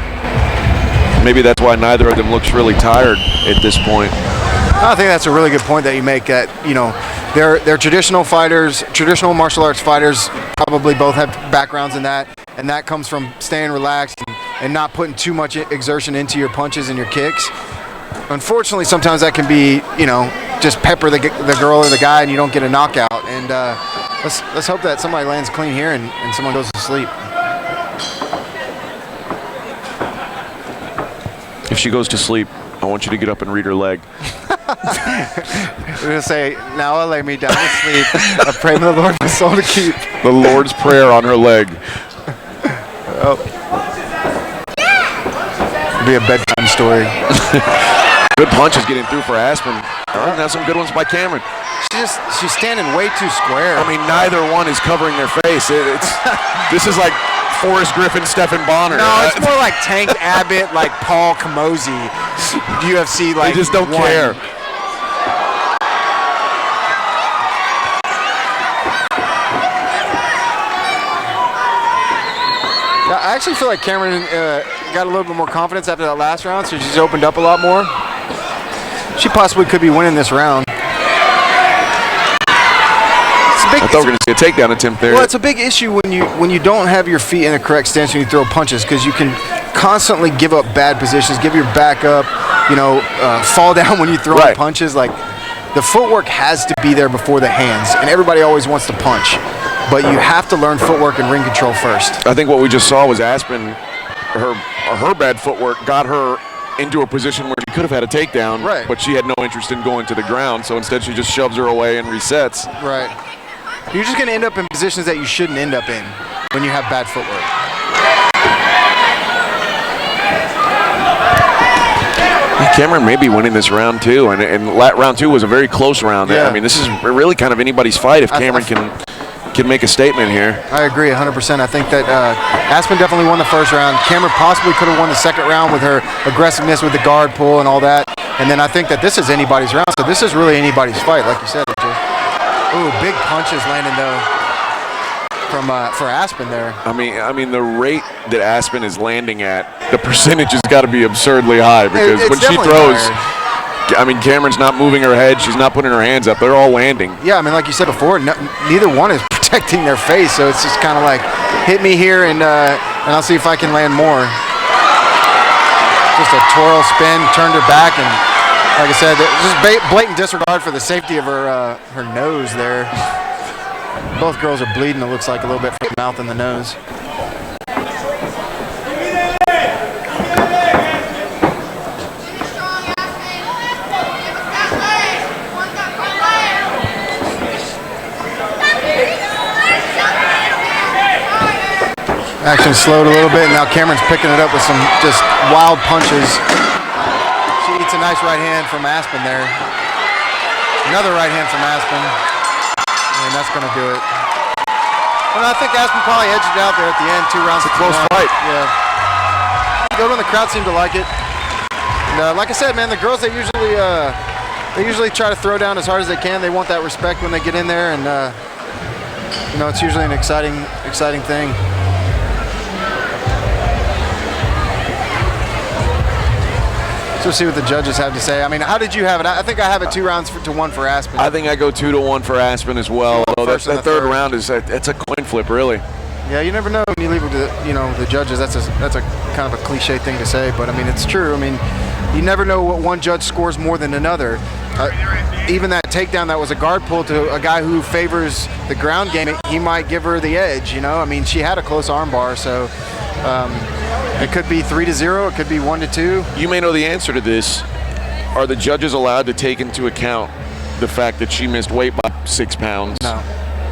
Maybe that's why neither of them looks really tired at this point. I think that's a really good point that you make, that they're traditional fighters, traditional martial arts fighters, probably both have backgrounds in that, and that comes from staying relaxed and not putting too much exertion into your punches and your kicks. Unfortunately, sometimes that can be, just pepper the girl or the guy and you don't get a knockout. And let's hope that somebody lands clean here and someone goes to sleep. If she goes to sleep, I want you to get up and read her leg. We're going to say, now I lay me down to sleep. I pray to the Lord my soul to keep. The Lord's Prayer on her leg. Oh. It'll be a bedtime story. Good punches getting through for Aspen. All right, now some good ones by Cameron. She's standing way too square. I mean, neither one is covering their face. This is like Forrest Griffin, Stephen Bonner. No, it's more like Tank Abbott, like Paul Camozzi, UFC. Like they just don't care. I actually feel like Cameron got a little bit more confidence after that last round, so she's opened up a lot more. she possibly could be winning this round. I thought we were going to see a takedown attempt there. Well, it's a big issue when you don't have your feet in the correct stance when you throw punches, because you can constantly give up bad positions, give your back up, fall down when you throw punches. Like, the footwork has to be there before the hands, and everybody always wants to punch, but you have to learn footwork and ring control first. I think what we just saw was Aspen, her bad footwork got her into a position where she could have had a takedown, but she had no interest in going to the ground, so instead she just shoves her away and resets. Right. You're just going to end up in positions that you shouldn't end up in when you have bad footwork. Cameron may be winning this round too, and round 2 was a very close round. Yeah. I mean, this is really kind of anybody's fight if Cameron can make a statement here. I agree 100%. I think that Aspen definitely won the first round. Cameron possibly could have won the second round with her aggressiveness with the guard pull and all that. And then I think that this is anybody's round, so this is really anybody's fight, like you said. Ooh, big punches landing though for Aspen there. I mean, the rate that Aspen is landing at, the percentage has got to be absurdly high, because when she throws, I mean, Cameron's not moving her head, she's not putting her hands up, they're all landing. Yeah, I mean, like you said before, neither one is protecting their face, so it's just kind of like, hit me here and I'll see if I can land more. Just a twirl spin, turned her back, and like I said, just blatant disregard for the safety of her nose there. Both girls are bleeding, it looks like, a little bit from the mouth and the nose. Action slowed a little bit, and now Cameron's picking it up with some just wild punches. She eats a nice right hand from Aspen there. Another right hand from Aspen. And that's going to do it. Well, I think Aspen probably edged it out there at the end, 2 rounds. It's a close fight. Yeah. Good one. The crowd seemed to like it. And like I said, man, the girls, they usually try to throw down as hard as they can. They want that respect when they get in there, and it's usually an exciting thing. So we'll see what the judges have to say. I mean, how did you have it? I think I have it 2-1 for Aspen. I think I go 2-1 for Aspen as well. Although that third round it's a coin flip, really. Yeah, you never know when you leave it to the judges. That's a kind of a cliche thing to say, but I mean it's true. I mean, you never know what one judge scores more than another. Even that takedown that was a guard pull to a guy who favors the ground game, he might give her the edge. I mean, she had a close armbar, so. It could be 3-0. It could be 1-2. You may know the answer to this. Are the judges allowed to take into account the fact that she missed weight by 6 pounds? No.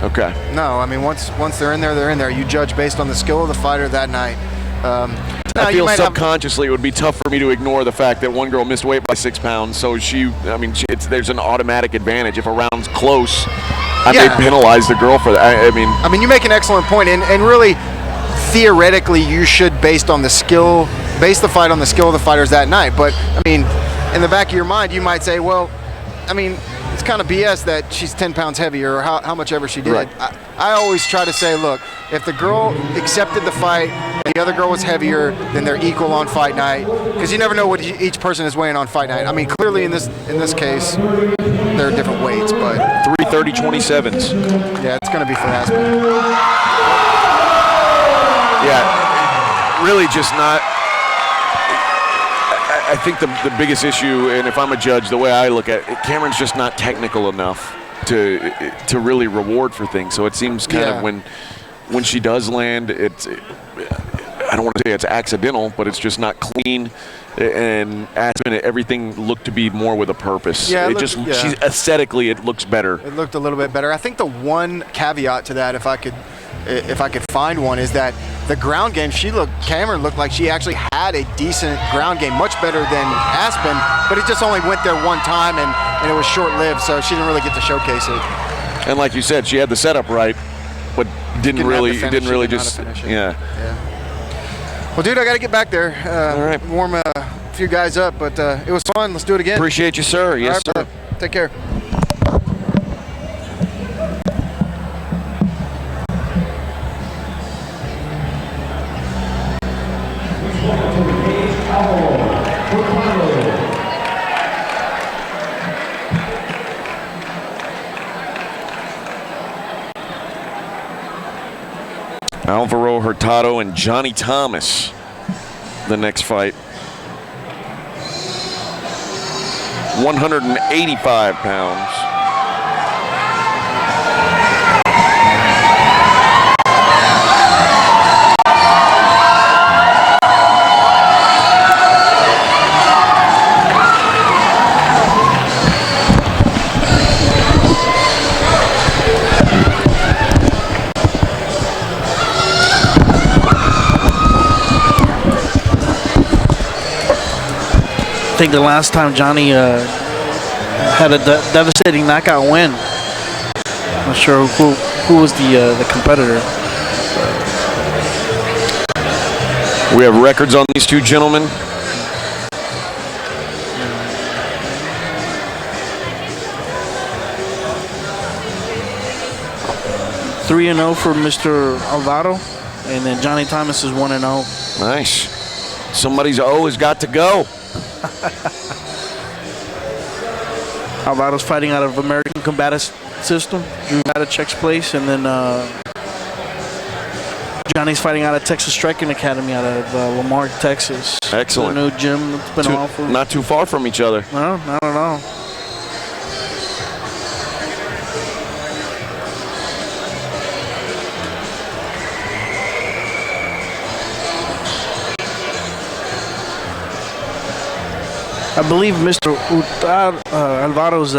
Okay. No, I mean once they're in there, they're in there. You judge based on the skill of the fighter that night. I feel subconsciously it would be tough for me to ignore the fact that one girl missed weight by 6 pounds. So there's an automatic advantage. If a round's close, I may penalize the girl for that. I mean, you make an excellent point, and really. Theoretically, you should base the fight on the skill of the fighters that night. But I mean, in the back of your mind, you might say, well, I mean, it's kind of BS that she's 10 pounds heavier or how much ever she did. Right. I always try to say, look, if the girl accepted the fight and the other girl was heavier, then they're equal on fight night, because you never know what each person is weighing on fight night. I mean, clearly in this case, they're different weights, but 330-27s. Yeah, it's going to be for Aspen. Yeah, really just not. I think the biggest issue, and if I'm a judge, the way I look at it, Cameron's just not technical enough to really reward for things. So it seems kind of when she does land, I don't want to say it's accidental, but it's just not clean. And Aspen, everything looked to be more with a purpose. Yeah, She's aesthetically, it looks better. It looked a little bit better. I think the one caveat to that, if I could find one, is that the ground game, Cameron looked like she actually had a decent ground game, much better than Aspen, but it just only went there one time and it was short-lived, so she didn't really get to showcase it. And like you said, she had the setup right, but didn't really just. Yeah. Well, dude, I got to get back there. All right. Warm a few guys up, but it was fun. Let's do it again. Appreciate you, sir. Yes, right, sir. brother. Take care. Alvaro Hurtado and Johnny Thomas, the next fight. 185 pounds. I think the last time Johnny had a devastating knockout win. I'm not sure who was the competitor. We have records on these two gentlemen. Three 3-0 for Mr. Alvaro, and then Johnny Thomas is 1-0. Nice. Somebody's always got to go. Alvaro's fighting out of American Combative System, Checks place, and then Johnny's fighting out of Texas Striking Academy out of Lamar, Texas. Excellent. The new gym that's been off for not too far from each other. No, not at all. I believe Mr. Alvaro's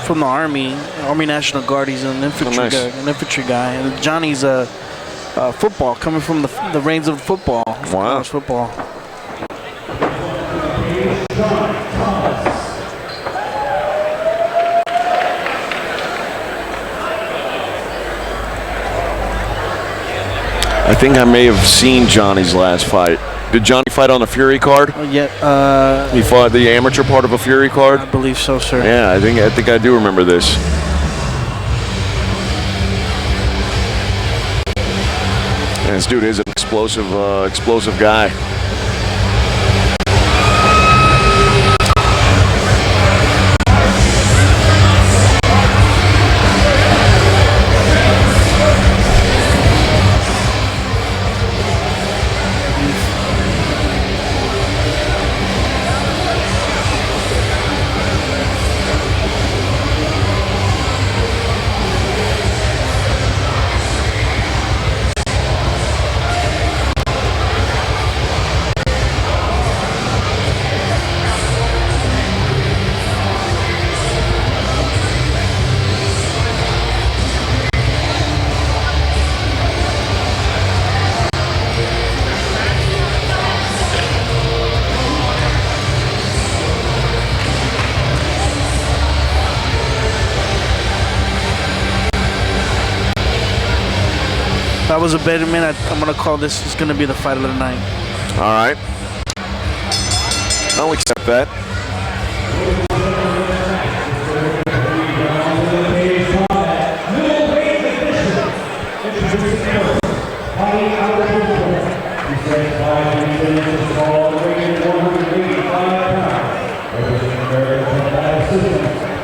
from the Army National Guard. He's an infantry guy. And Johnny's football, coming from the reins of football. Wow. Football. I think I may have seen Johnny's last fight. Did Johnny fight on the Fury card? Yeah. He fought the amateur part of a Fury card? I believe so, sir. Yeah, I think I do remember this. And this dude is an explosive guy. That was a better minute. I'm going to call this is going to be the fight of the night. All right. I'll accept that.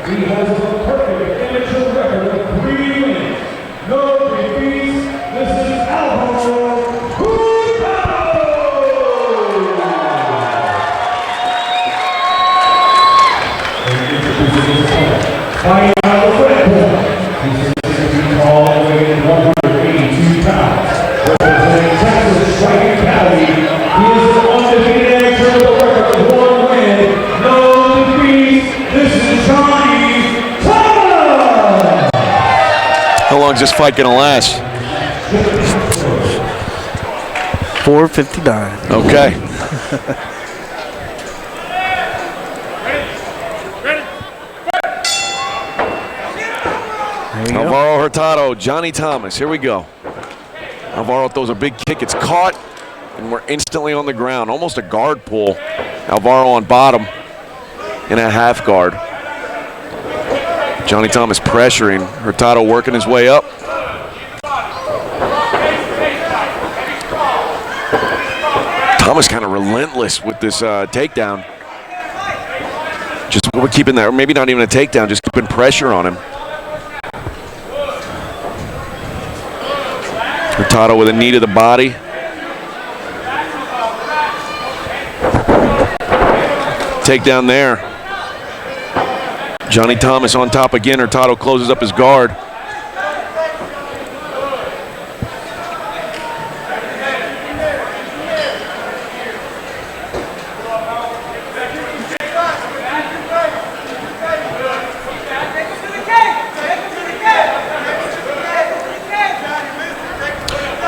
He has a perfect amateur record of 3 wins, no defeats. This is Alvaro Hurtado. Fighting out of the red corner, he's 6 feet tall and weighing 182 pounds. Representing Texas Striking Academy, he is an undefeated amateur with a record of 1 win, no defeats. This is Johnny Thomas. How long is this fight gonna last? 4:59. Okay. Alvaro Hurtado, Johnny Thomas. Here we go. Alvaro throws a big kick. It's caught, and we're instantly on the ground. Almost a guard pull. Alvaro on bottom in a half guard. Johnny Thomas pressuring. Hurtado working his way up. Thomas kind of relentless with this takedown. Just we're keeping that, or maybe not even a takedown, just keeping pressure on him. Hurtado with a knee to the body. Takedown there. Johnny Thomas on top again. Hurtado closes up his guard.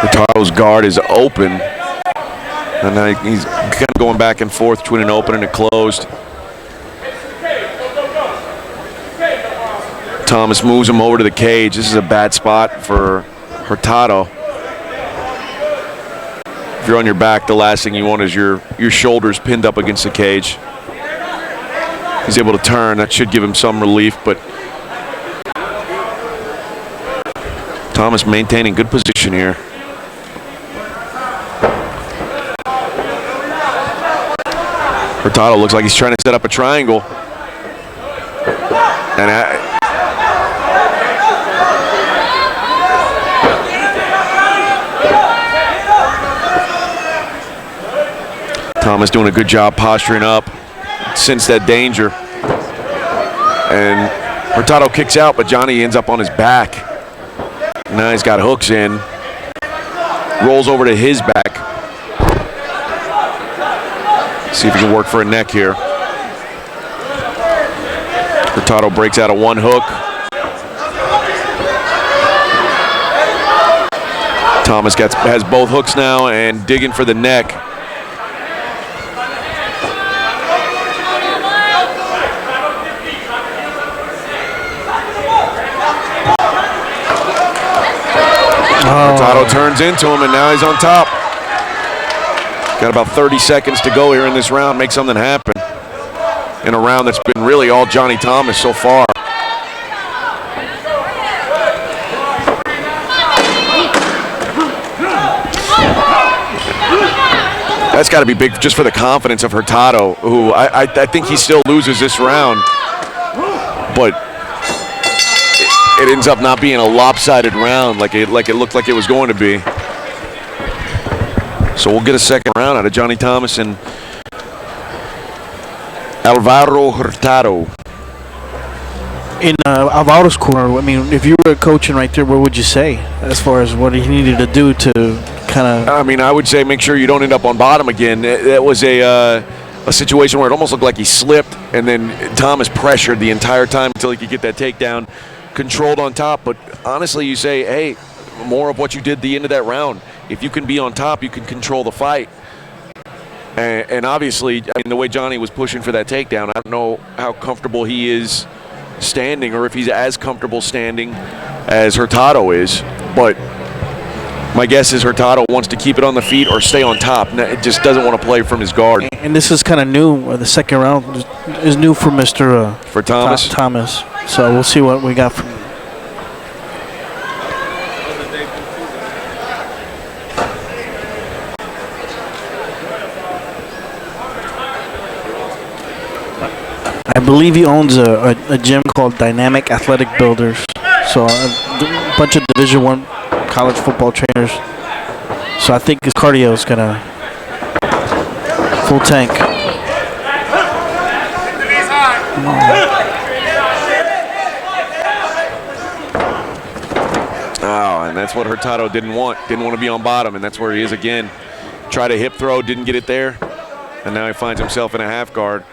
Hurtado's guard is open. And now he's kind of going back and forth between an open and a closed. Thomas moves him over to the cage. This is a bad spot for Hurtado. If you're on your back, the last thing you want is your shoulders pinned up against the cage. He's able to turn. That should give him some relief, but Thomas maintaining good position here. Hurtado looks like he's trying to set up a triangle. And Thomas doing a good job posturing up, sense that danger. And Hurtado kicks out, but Johnny ends up on his back. Now he's got hooks in, rolls over to his back. See if he can work for a neck here. Hurtado breaks out of one hook. Thomas has both hooks now and digging for the neck. Hurtado turns into him, and now he's on top. Got about 30 seconds to go here in this round. Make something happen in a round that's been really all Johnny Thomas so far. That's got to be big just for the confidence of Hurtado, who I think he still loses this round, but it ends up not being a lopsided round like it looked like it was going to be. So we'll get a second round out of Johnny Thomas and Alvaro Hurtado. In Alvaro's corner, I mean, if you were coaching right there, what would you say as far as what he needed to do to kind of? I mean, I would say make sure you don't end up on bottom again. That was a situation where it almost looked like he slipped, and then Thomas pressured the entire time until he could get that takedown controlled on top. But honestly, you say, hey, more of what you did the end of that round. If you can be on top, you can control the fight. And obviously, I mean, the way Johnny was pushing for that takedown, I don't know how comfortable he is standing or if he's as comfortable standing as Hurtado is. But my guess is Hurtado wants to keep it on the feet or stay on top. It just doesn't want to play from his guard. And this is kind of new. The second round is new for Mr. For Thomas? Thomas. So we'll see what we got from him. I believe he owns a gym called Dynamic Athletic Builders. So a bunch of Division I college football trainers. So I think his cardio is gonna full tank. Oh, and that's what Hurtado didn't want. Didn't want to be on bottom, and that's where he is again. Tried a hip throw, didn't get it there, and now he finds himself in a half guard.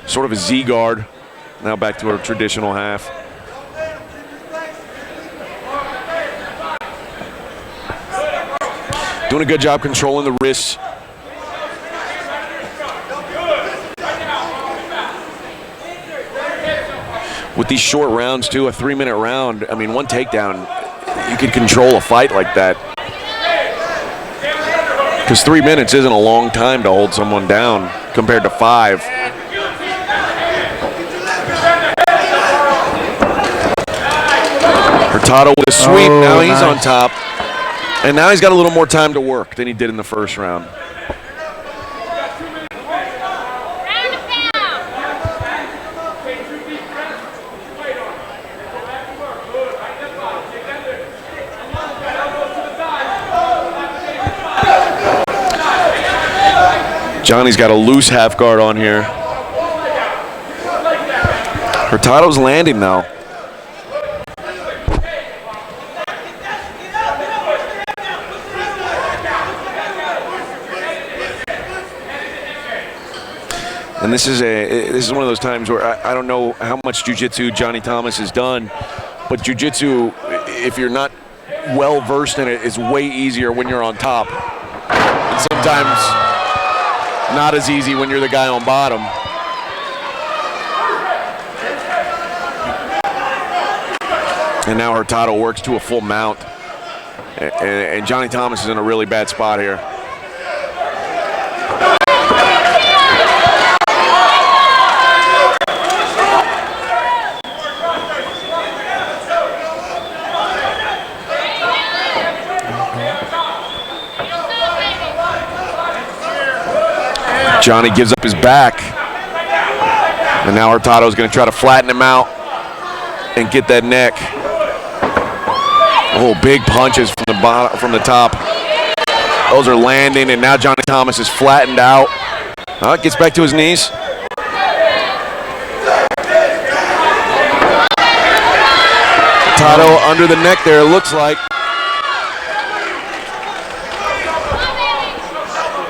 Sort of a Z guard, now back to a traditional half. Doing a good job controlling the wrists. With these short rounds too, a 3-minute round, I mean, one takedown, you could control a fight like that. Because 3 minutes isn't a long time to hold someone down compared to 5. Hurtado with a sweep. Now he's on top. And now he's got a little more time to work than he did in the first round. Johnny's got a loose half guard on here. Hurtado's landing now. And this is one of those times where I don't know how much jiu-jitsu Johnny Thomas has done, but jiu-jitsu, if you're not well versed in it, is way easier when you're on top. And sometimes not as easy when you're the guy on bottom. And now Hurtado works to a full mount. And Johnny Thomas is in a really bad spot here. Johnny gives up his back. And now Hurtado's going to try to flatten him out and get that neck. Oh, big punches from the bottom, from the top. Those are landing, and now Johnny Thomas is flattened out. Gets back to his knees. Hurtado under the neck there, it looks like.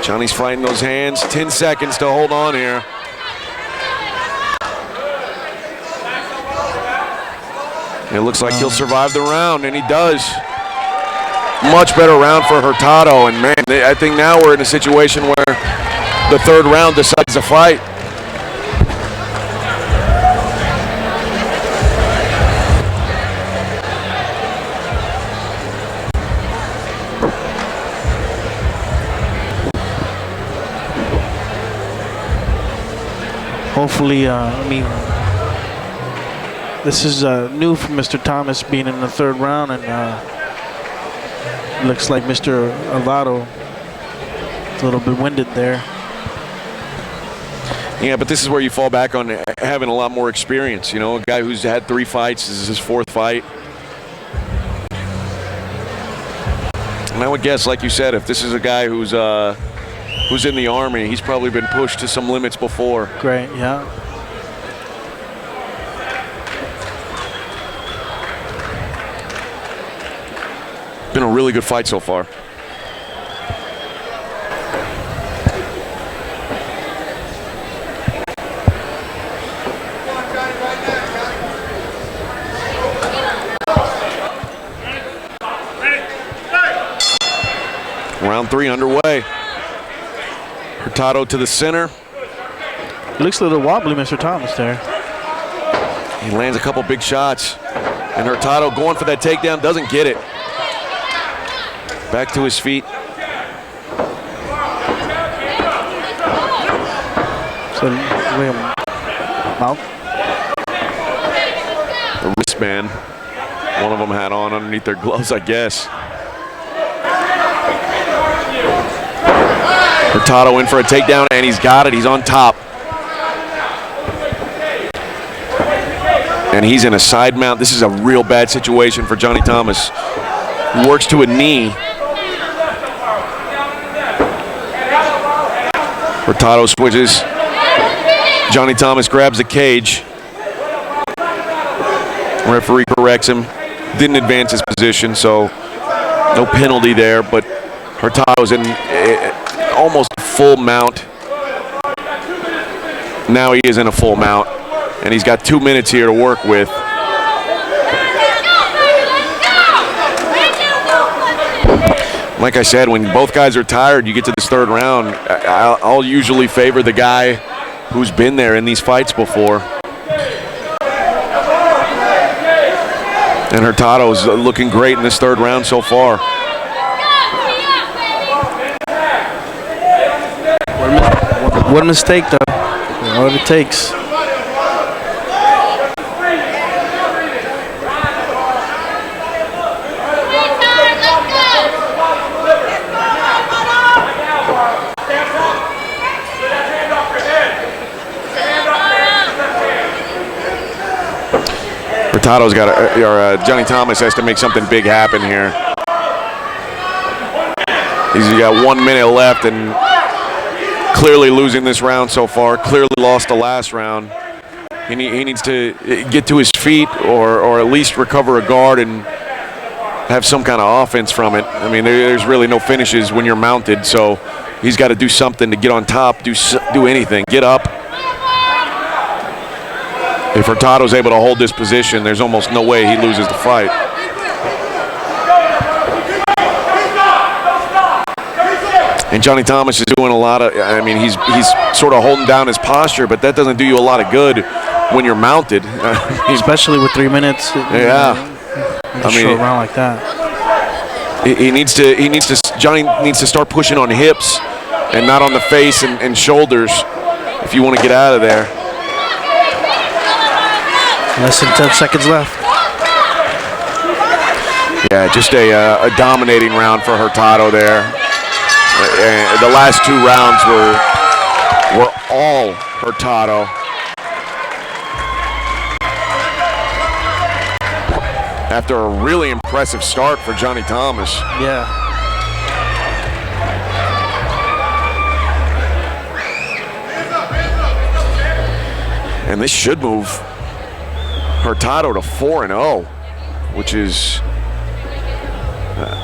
Johnny's fighting those hands. 10 seconds to hold on here. It looks like he'll survive the round, and he does. Much better round for Hurtado, and man, I think now we're in a situation where the third round decides the fight. Hopefully, this is new for Mr. Thomas being in the third round, and looks like Mr. Alvaro is a little bit winded there. Yeah, but this is where you fall back on having a lot more experience. You know, a guy who's had 3 fights, this is his 4th fight. And I would guess, like you said, if this is a guy who's in the Army, he's probably been pushed to some limits before. Great, yeah. Been a really good fight so far. Round 3 underway. Hurtado to the center. Looks a little wobbly, Mr. Thomas there. He lands a couple big shots. And Hurtado going for that takedown, doesn't get it. Back to his feet. So, mount. The wristband. One of them had on underneath their gloves, I guess. Hurtado in for a takedown, and he's got it. He's on top. And he's in a side mount. This is a real bad situation for Johnny Thomas. He works to a knee. Hurtado switches. Johnny Thomas grabs the cage. Referee corrects him. Didn't advance his position, so no penalty there, but Hurtado's in almost full mount. Now he is in a full mount, and he's got 2 minutes here to work with. Like I said, when both guys are tired, you get to this third round, I'll usually favor the guy who's been there in these fights before. And Hurtado's looking great in this third round so far. One mistake, though. All it takes. Hurtado's got Johnny Thomas has to make something big happen here. He's got 1 minute left, and clearly losing this round so far. Clearly lost the last round. He needs to get to his feet or at least recover a guard and have some kind of offense from it. I mean, there's really no finishes when you're mounted, so he's got to do something to get on top, do anything, get up. If Hurtado's able to hold this position, there's almost no way he loses the fight. And Johnny Thomas is doing a lot of, I mean, he's sort of holding down his posture, but that doesn't do you a lot of good when you're mounted. Especially with 3 minutes. Yeah. I mean, short round like that. Johnny needs to start pushing on hips and not on the face and shoulders if you want to get out of there. Less than 10 seconds left. Yeah, just a dominating round for Hurtado there. And the last 2 rounds were all Hurtado. After a really impressive start for Johnny Thomas. Yeah. And this should move Hurtado to 4-0, which is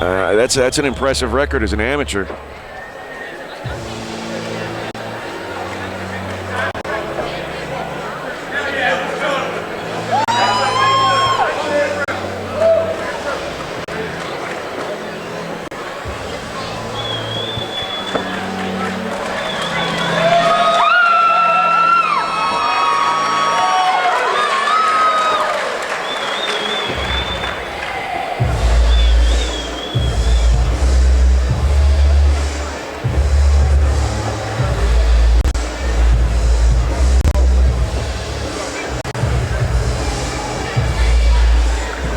that's an impressive record as an amateur.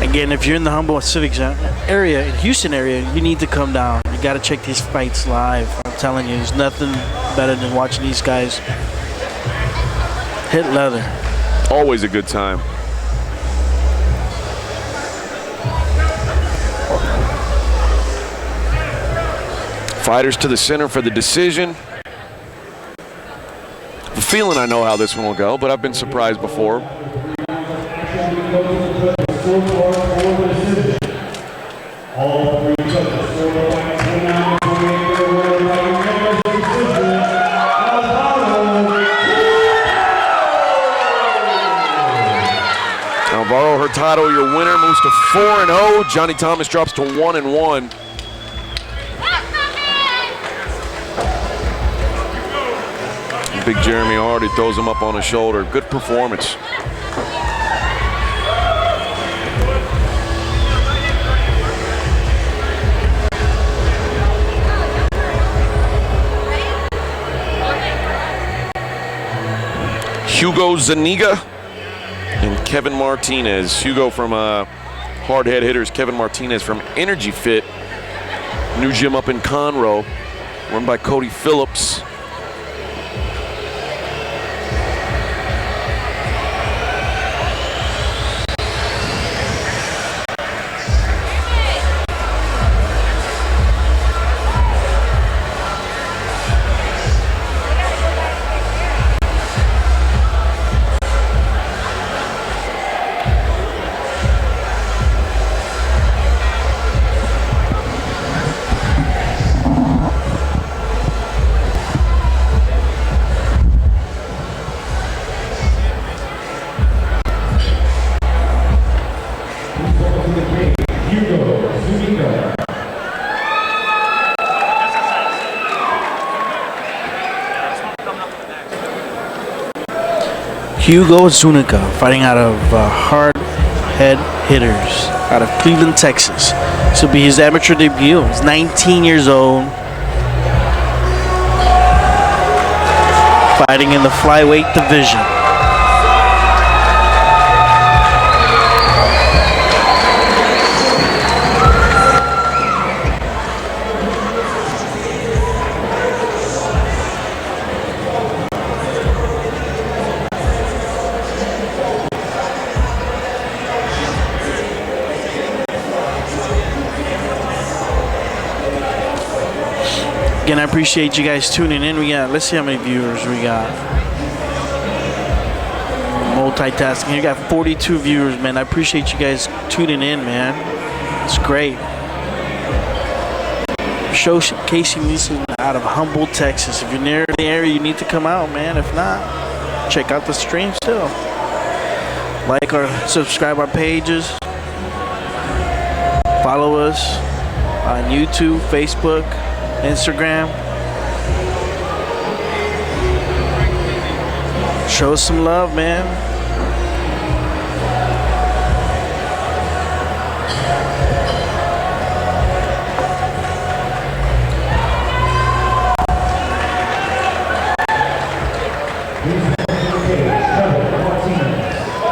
Again, if you're in the Humboldt Civic area, in Houston area, you need to come down. You got to check these fights live. I'm telling you, there's nothing better than watching these guys hit leather. Always a good time. Fighters to the center for the decision. The feeling I know how this one will go, but I've been surprised before. Alvaro Hurtado, your winner, moves to 4-0. Johnny Thomas drops to 1-1. Big Jeremy Hardy throws him up on his shoulder. Good performance. Hugo Zuniga and Kevin Martinez. Hugo from Hard Head Hitters, Kevin Martinez from Energy Fit. New gym up in Conroe, run by Cody Phillips. Hugo Zuniga, fighting out of Hard Head Hitters, out of Cleveland, Texas. This will be his amateur debut. He's 19 years old. Fighting in the flyweight division. Again, I appreciate you guys tuning in. Let's see how many viewers we got. Multitasking. You got 42 viewers, man. I appreciate you guys tuning in, man. It's great. Showcasing this out of Humboldt, Texas. If you're near the area, you need to come out, man. If not, check out the stream still. Like or subscribe our pages. Follow us on YouTube, Facebook, Instagram. Show us some love, man.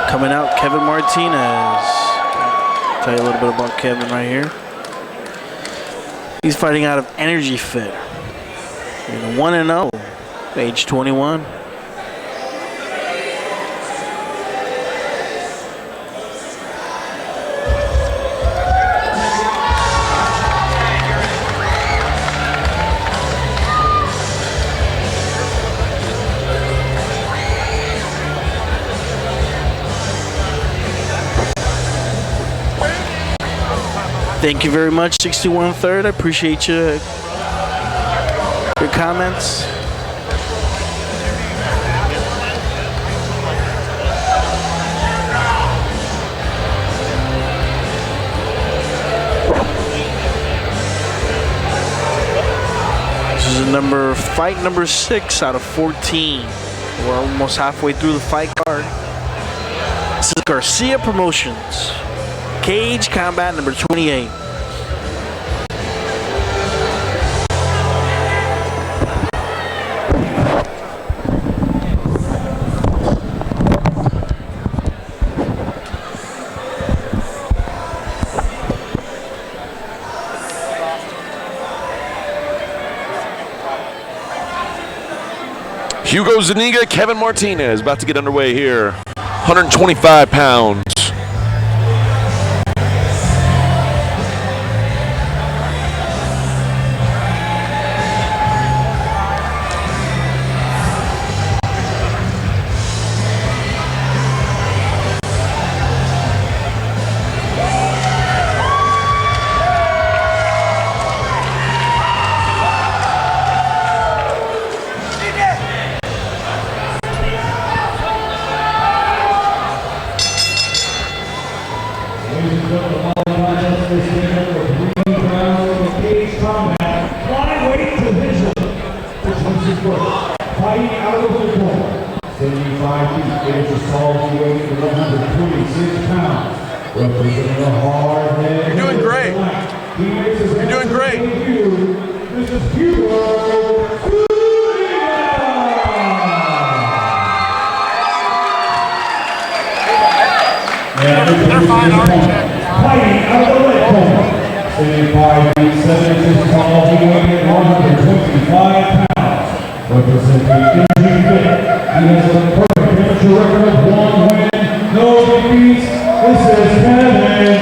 Coming out, Kevin Martinez. Tell you a little bit about Kevin right here. He's fighting out of Energy Fit. 1-0, age 21. Thank you very much, 61 Third. I appreciate your comments. This is fight number 6 out of 14. We're almost halfway through the fight card. This is Garcia Promotions. Cage Combat number 28. Hugo Zuniga, Kevin Martinez, about to get underway here. 125 pounds. Fighting out of the corner, 75 feet, inches tall, weighing 126 pounds. Representing the hard head. You're doing great. You're doing great. This is Hugo Zuniga. They're fine, already. Fighting out of the red corner, 75 feet, 7 inches tall, weighing 125 pounds. Representing Energy Fit, he has a perfect amateur record of 1 win, no defeats. This is Kevin Martinez.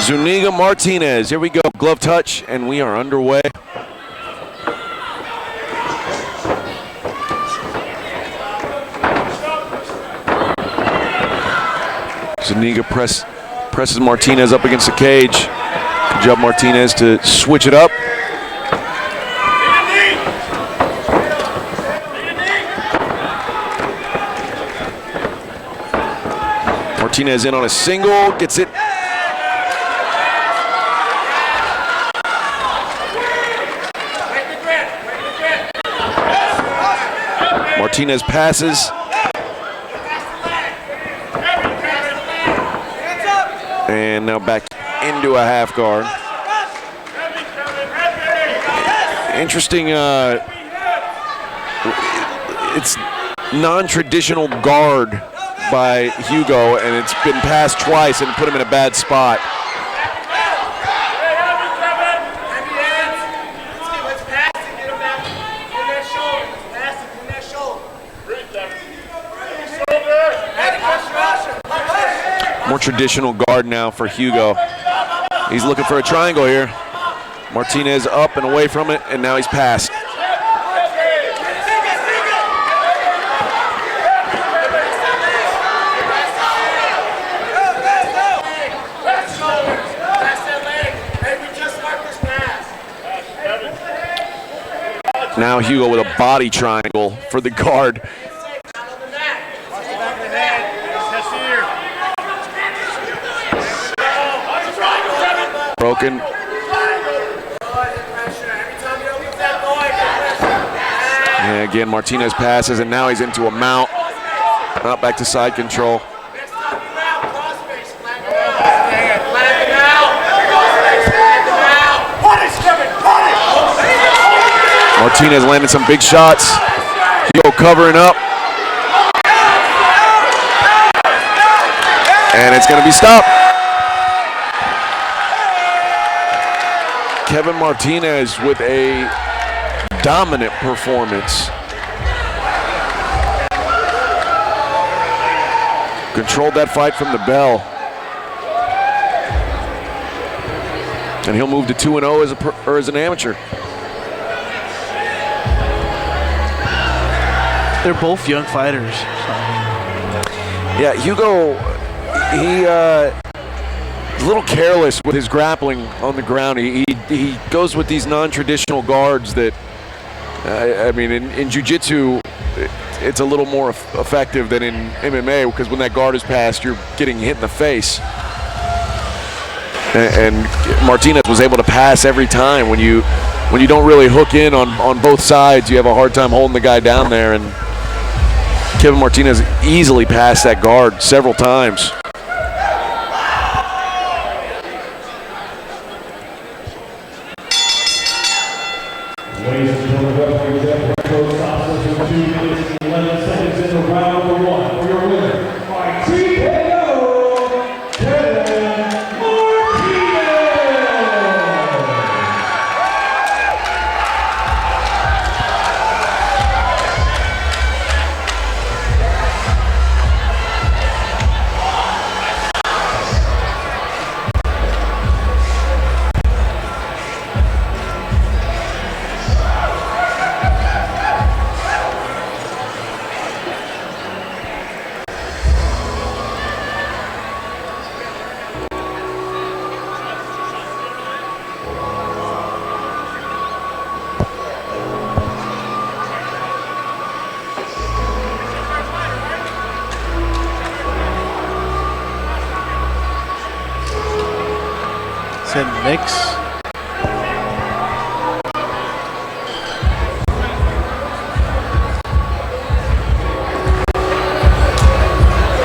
Zuniga Martinez. Here we go. Glove touch, and we are underway. Zuniga presses Martinez up against the cage. Good job, Martinez, to switch it up. Martinez in on a single, gets it. Martinez passes. And now back into a half guard. Interesting, it's non-traditional guard by Hugo, and it's been passed twice and put him in a bad spot. more traditional guard now for Hugo. He's looking for a triangle here. Martinez up and away from it, and now he's passed. Now Hugo with a body triangle for the guard. Broken. And again, Martinez passes, and now he's into a mount. Up back to side control. Martinez landed some big shots. Hugo covering up. And it's going to be stopped. Kevin Martinez with a dominant performance. Controlled that fight from the bell. And he'll move to 2-0 as an amateur. They're both young fighters. So. Yeah, Hugo, he's a little careless with his grappling on the ground. He goes with these non-traditional guards that, I mean, in jiu-jitsu, it's a little more effective than in MMA, because when that guard is passed, you're getting hit in the face. And Martinez was able to pass every time. When you don't really hook in on both sides, you have a hard time holding the guy down there. And Kevin Martinez easily passed that guard several times. Ladies and gentlemen, referee Jeff Franco stops us for 2 minutes and 11 seconds in the round number 1. For your winner, by TKO, Kevin Martinez. Said mix.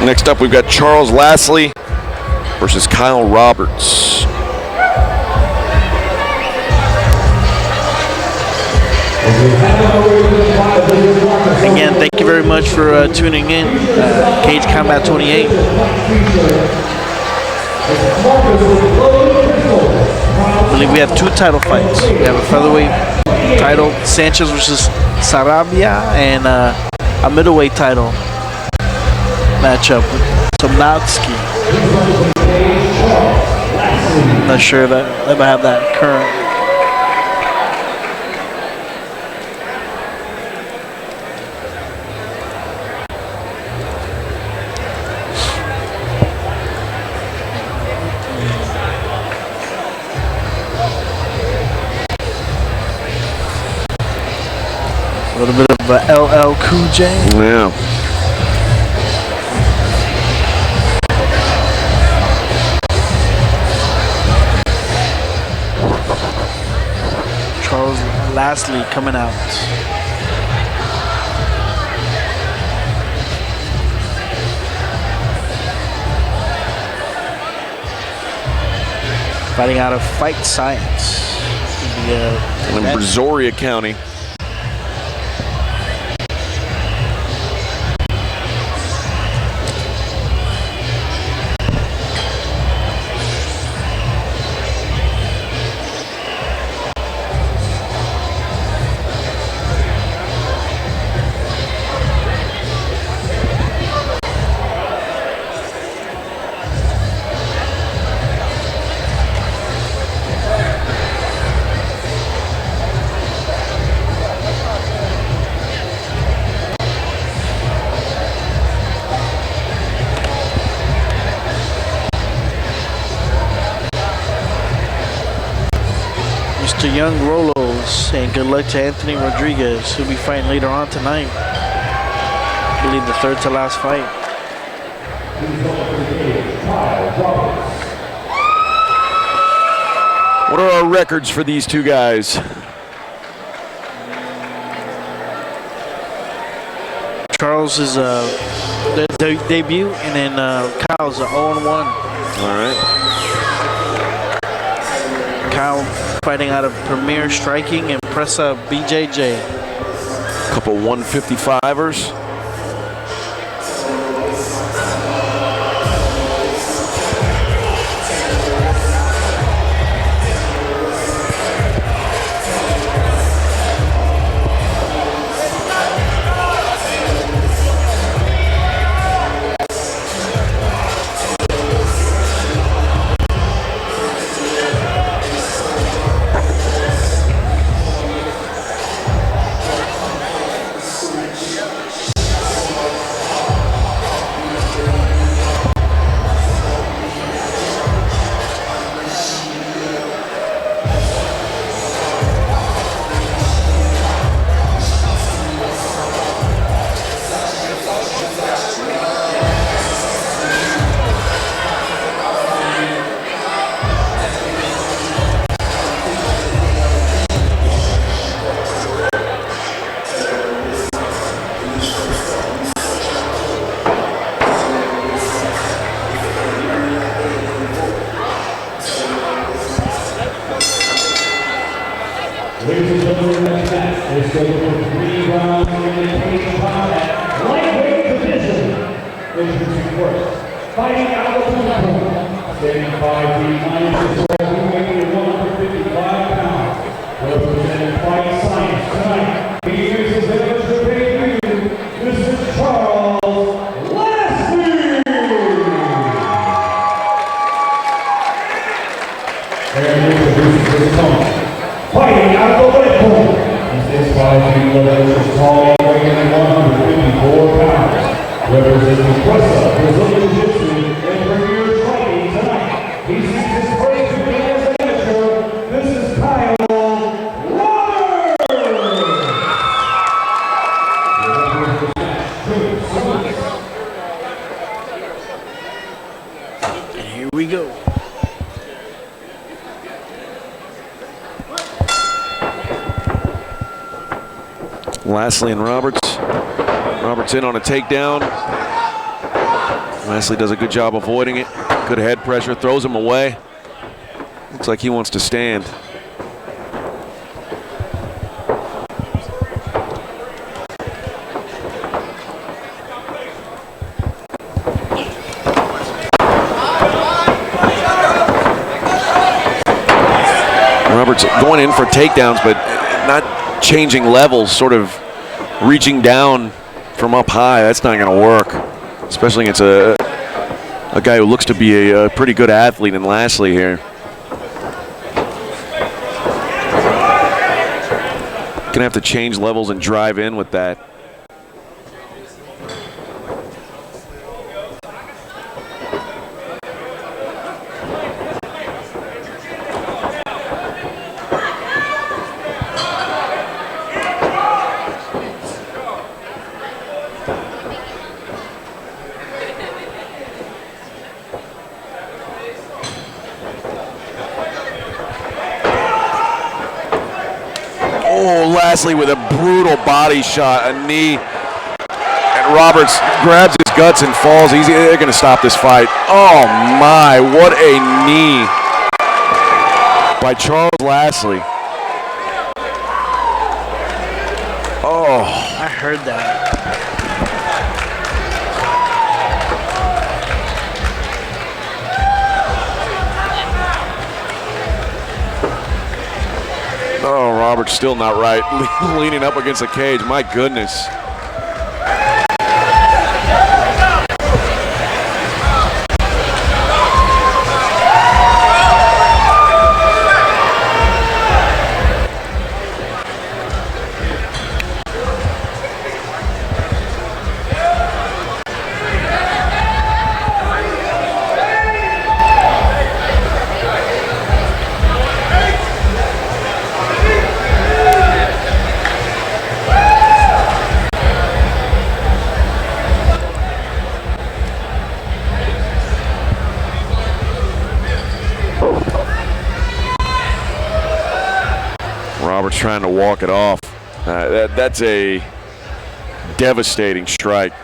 Next up, we've got Charles Lashley versus Kyle Roberts. Again, thank you very much for tuning in. Cage Combat 28. I believe we have 2 title fights. We have a featherweight title, Sanchez versus Sarabia, and a middleweight title matchup with Somnatsky. I'm not sure that I have that current. A little bit of LL Cool J. Yeah. Charles Lashley coming out. Fighting out of Fight Science. In Brazoria County. to Young Rolos, and good luck to Anthony Rodriguez, who'll be fighting later on tonight. I believe the third to last fight. What are our records for these two guys? Charles is the debut, and then Kyle's 0-1. All right. Kyle fighting out of Premier Striking and Pressa BJJ. Couple 155ers. Ladies and gentlemen, next match is scheduled for 3 rounds elimination combat at lightweight division. Introducing first, fighting out of the platform, standing 5 feet 9 inches tall, weighing 155 pounds. Representing Fight Science tonight, he is his amateur debut. This is Charles Lashley. And introducing his opponent. Fighting out of the red corner, he's 6'5" feet 11 inches tall, weighing 154 pounds. Representing Pressa Brazilian Jiu-Jitsu and Premier Striking tonight, he seeks his first win as an amateur. This is Kyle Roberts. And here we go. Lashley and Roberts. Roberts in on a takedown. Lashley does a good job avoiding it. Good head pressure, throws him away. Looks like he wants to stand. Roberts going in for takedowns, but not changing levels, sort of reaching down from up high. That's not going to work, especially against a guy who looks to be a pretty good athlete in Lashley here. Gonna have to change levels and drive in with that. Oh, Lashley with a brutal body shot, a knee, and Roberts grabs his guts and falls. They're going to stop this fight. Oh my, what a knee by Charles Lashley. Oh. I heard that. Oh, Roberts still not right. Leaning up against the cage. My goodness. Roberts trying to walk it off. That's a devastating strike.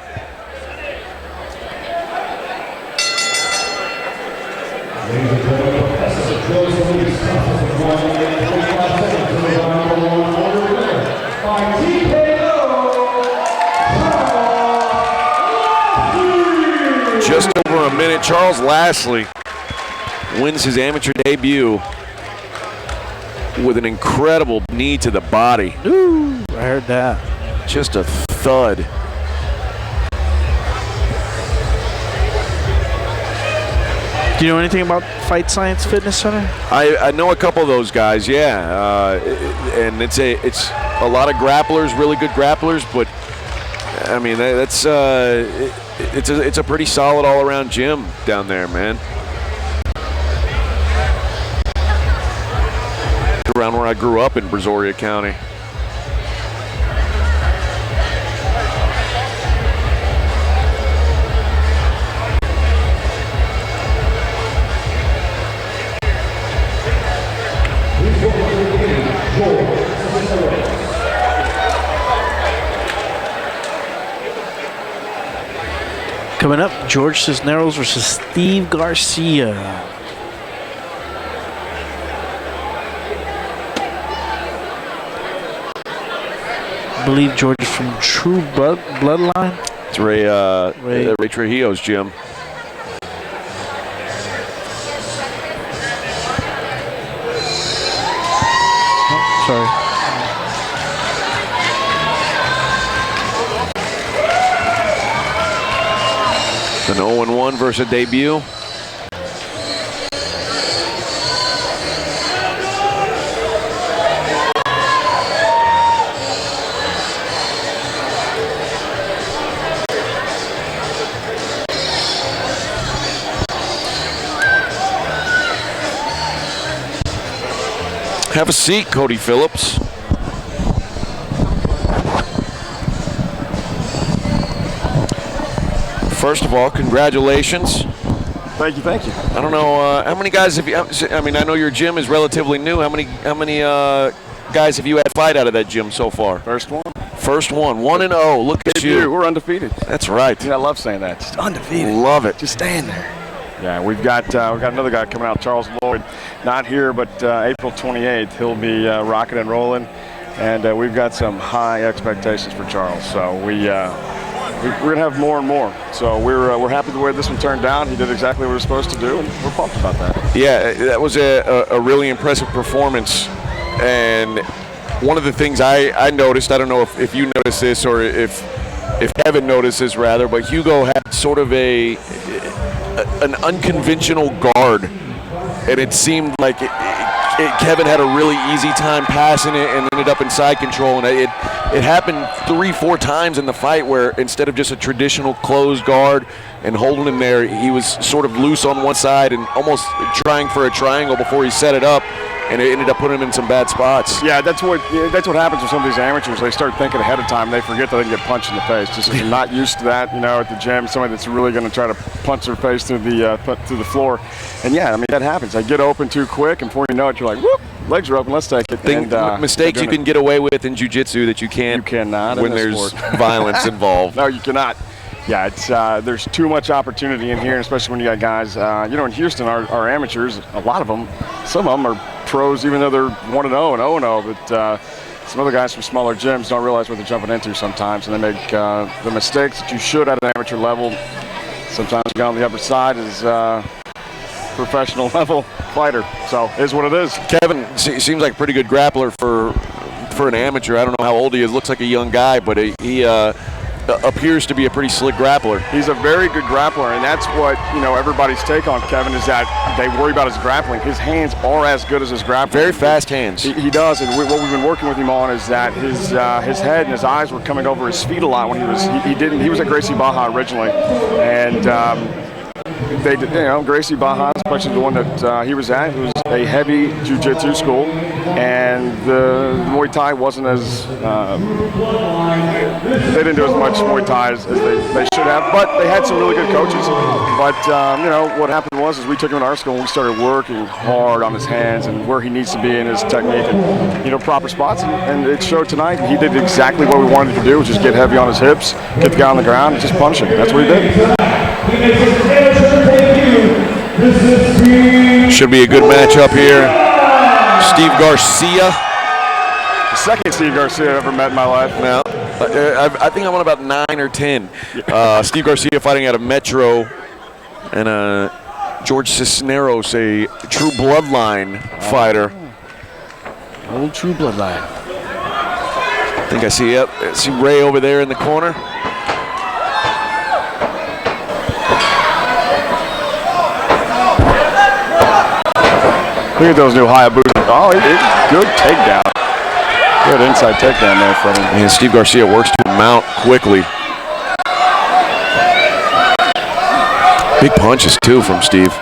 Just over a minute, Charles Lashley wins his amateur debut with an incredible knee to the body. Ooh, I heard that. Just a thud. Do you know anything about Fight Science Fitness Center? I know a couple of those guys, yeah. And it's a lot of grapplers, really good grapplers, but I mean it's a pretty solid all-around gym down there, man. Around where I grew up in Brazoria County. Coming up, George Cisneros versus Steve Garcia. I believe George is from True Bloodline. It's Ray Trujillo's gym. Oh, sorry. An 0-1 versus a debut. Have a seat, Cody Phillips. First of all, congratulations. Thank you, thank you. I don't know how many guys have you. I mean, I know your gym is relatively new. How many guys have you had fight out of that gym so far? First one. First one, 1-0. Look at you. We're undefeated. That's right. Yeah, I love saying that. Just undefeated. Love it. Just staying there. Yeah, we've got another guy coming out, Charles Lloyd. Not here, but April 28th, he'll be rocking and rolling, and we've got some high expectations for Charles. So we're gonna have more and more. So we're happy with the way this one turned out. He did exactly what he was supposed to do, and we're pumped about that. Yeah, that was a really impressive performance, and one of the things I noticed, I don't know if you noticed this or if Kevin noticed this rather, but Hugo had sort of an unconventional guard, and it seemed like Kevin had a really easy time passing it and ended up in side control, and it happened 3-4 times in the fight where instead of just a traditional closed guard and holding him there, he was sort of loose on one side and almost trying for a triangle before he set it up, and it ended up putting him in some bad spots. Yeah, that's what happens with some of these amateurs. They start thinking ahead of time. They forget that they can get punched in the face. Just if you're not used to that, at the gym, somebody that's really going to try to punch their face through the floor. And yeah, I mean, that happens. They get open too quick, and before you know it, you're like, whoop, legs are open, let's take it. Mistakes you can get away with in jiu-jitu that you cannot when there's violence involved. No, you cannot. Yeah, it's there's too much opportunity in here, and especially when you got guys, in Houston, our amateurs, a lot of them, some of them are pros, even though they're 1-0 and 0-0, but some other guys from smaller gyms don't realize what they're jumping into sometimes, and they make the mistakes that you should at an amateur level. Sometimes you go on the upper side as professional level fighter, so it is what it is. Kevin seems like a pretty good grappler for an amateur. I don't know how old he is. Looks like a young guy, but he appears to be a pretty slick grappler. He's a very good grappler, and that's what everybody's take on Kevin is that they worry about his grappling. His hands are as good as his grappling. Very fast hands. He does, and what we've been working with him on is that his head and his eyes were coming over his feet a lot when he was at Gracie Baja originally, and they did, Gracie Bajas, especially the one that he was at, it was a heavy jiu-jitsu school, and the Muay Thai wasn't as, they didn't do as much Muay Thai as they should have, but they had some really good coaches. But, what happened was we took him to our school and we started working hard on his hands and where he needs to be in his technique and, proper spots, and it showed tonight. He did exactly what we wanted to do, which is get heavy on his hips, get the guy on the ground, and just punish him. That's what he did. Should be a good matchup here. Steve Garcia. The second Steve Garcia I've ever met in my life. Now, I think I'm on about 9 or 10. Steve Garcia fighting out of Metro, and George Cisneros, a true bloodline fighter. Old true bloodline. I think I see Ray over there in the corner. Look at those new Hayabusa. Oh, good takedown. Good inside takedown there from him. And Steve Garcia works to mount quickly. Big punches, too, from Steve.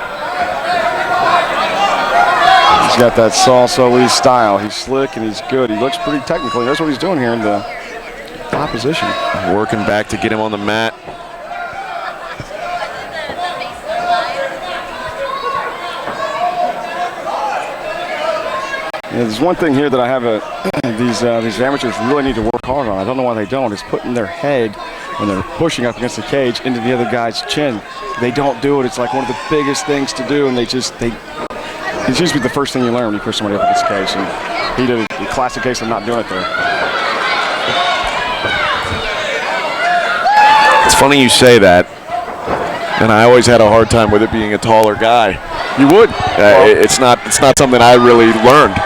He's got that Salsa Lee style. He's slick and he's good. He looks pretty technical. That's what he's doing here in the opposition. Working back to get him on the mat. Yeah, there's one thing here that I have these amateurs really need to work hard on. I don't know why they don't. Is putting their head when they're pushing up against the cage into the other guy's chin. They don't do it. It's like one of the biggest things to do, and it's usually the first thing you learn when you push somebody up against the cage. And he did a classic case of not doing it there. It's funny you say that, and I always had a hard time with it being a taller guy. You would. It's not something I really learned.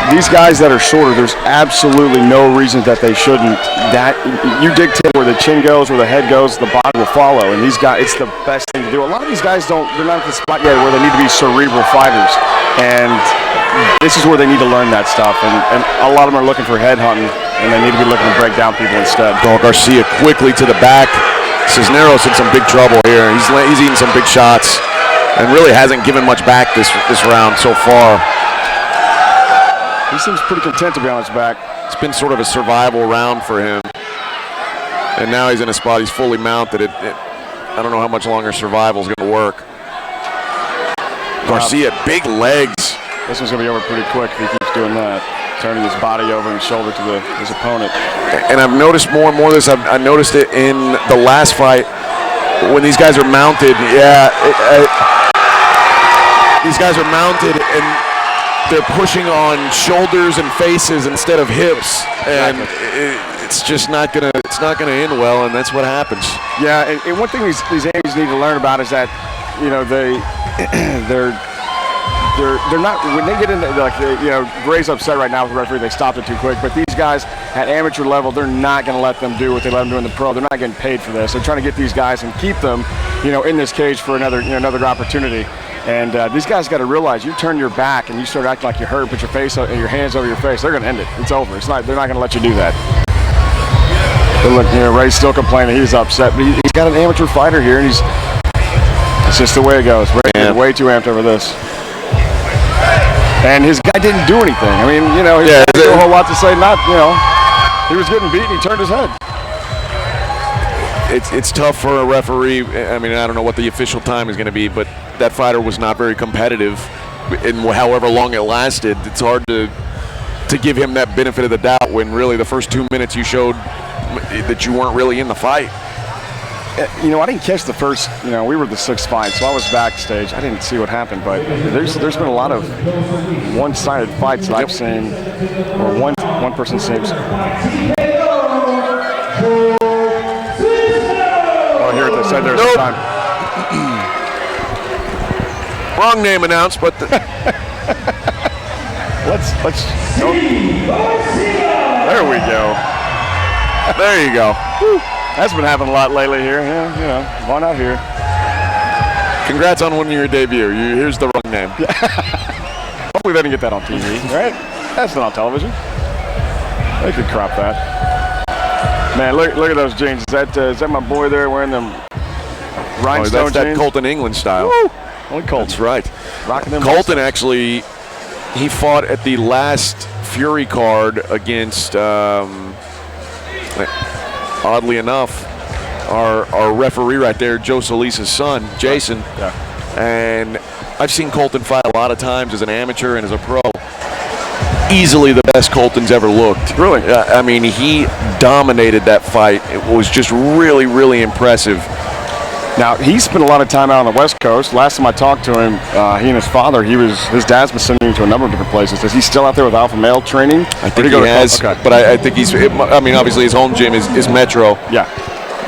These guys that are shorter, there's absolutely no reason that they shouldn't. That you dictate where the chin goes, where the head goes, the body will follow. And these guys, it's the best thing to do. A lot of these guys they're not at the spot yet where they need to be cerebral fighters. And this is where they need to learn that stuff. And a lot of them are looking for head hunting, and they need to be looking to break down people instead. Garcia quickly to the back. Cisneros in some big trouble here. He's eating some big shots and really hasn't given much back this round so far. He seems pretty content to be on his back. It's been sort of a survival round for him. And now he's in a spot he's fully mounted. I don't know how much longer survival is going to work. Garcia, big legs. This one's going to be over pretty quick if he keeps doing that. Turning his body over and shoulder to his opponent. And I've noticed more and more of this. I noticed it in the last fight when these guys are mounted. Yeah, these guys are mounted and they're pushing on shoulders and faces instead of hips, and it's just not gonna end well, and that's what happens. Yeah, and one thing these Amies need to learn about is that they're not, when they get into, Gray's upset right now with the referee. They stopped it too quick, but these guys at amateur level, they're not going to let them do what they let them do in the pro. They're not getting paid for this. They're trying to get these guys and keep them, in this cage for another opportunity. And these guys got to realize, you turn your back and you start acting like you're hurt, put your hands over your face, they're going to end it. It's over. They're not going to let you do that. But look, Ray's still complaining. He's upset, but he's got an amateur fighter here, and it's just the way it goes. Ray's way too amped over this. And his guy didn't do anything. I mean, he didn't do a whole lot to say. He was getting beat and he turned his head. It's tough for a referee. I mean, I don't know what the official time is going to be, but that fighter was not very competitive in however long it lasted. It's hard to give him that benefit of the doubt when really the first 2 minutes you showed that you weren't really in the fight. I didn't catch the first, we were the sixth fight, so I was backstage. I didn't see what happened, but there's been a lot of one-sided fights that I've seen, or one person seems. Oh, here they said there's time. Wrong name announced, but let's go. There we go. There you go. Whew. That's been happening a lot lately here. Yeah, why not here? Congrats on winning your debut. Here's the wrong name. Hopefully they didn't get that on TV, right? That's not on television. They could crop that. Man, look at those jeans. Is that my boy there wearing them Rhinestone that jeans. Colton England style. Woo! Only Colton. That's right. Rocking them. Colton actually, he fought at the last Fury card against, oddly enough, our referee right there, Joe Solis's son, Jason. Yeah. And I've seen Colton fight a lot of times as an amateur and as a pro. Easily the best Colton's ever looked. Really? I mean, he dominated that fight. It was just really, really impressive. Now, he spent a lot of time out on the West Coast. Last time I talked to him, he and his father, his dad's been sending him to a number of different places. Is he still out there with Alpha Male training? I think he has, okay. but I think I mean, obviously his home gym is Metro. Yeah.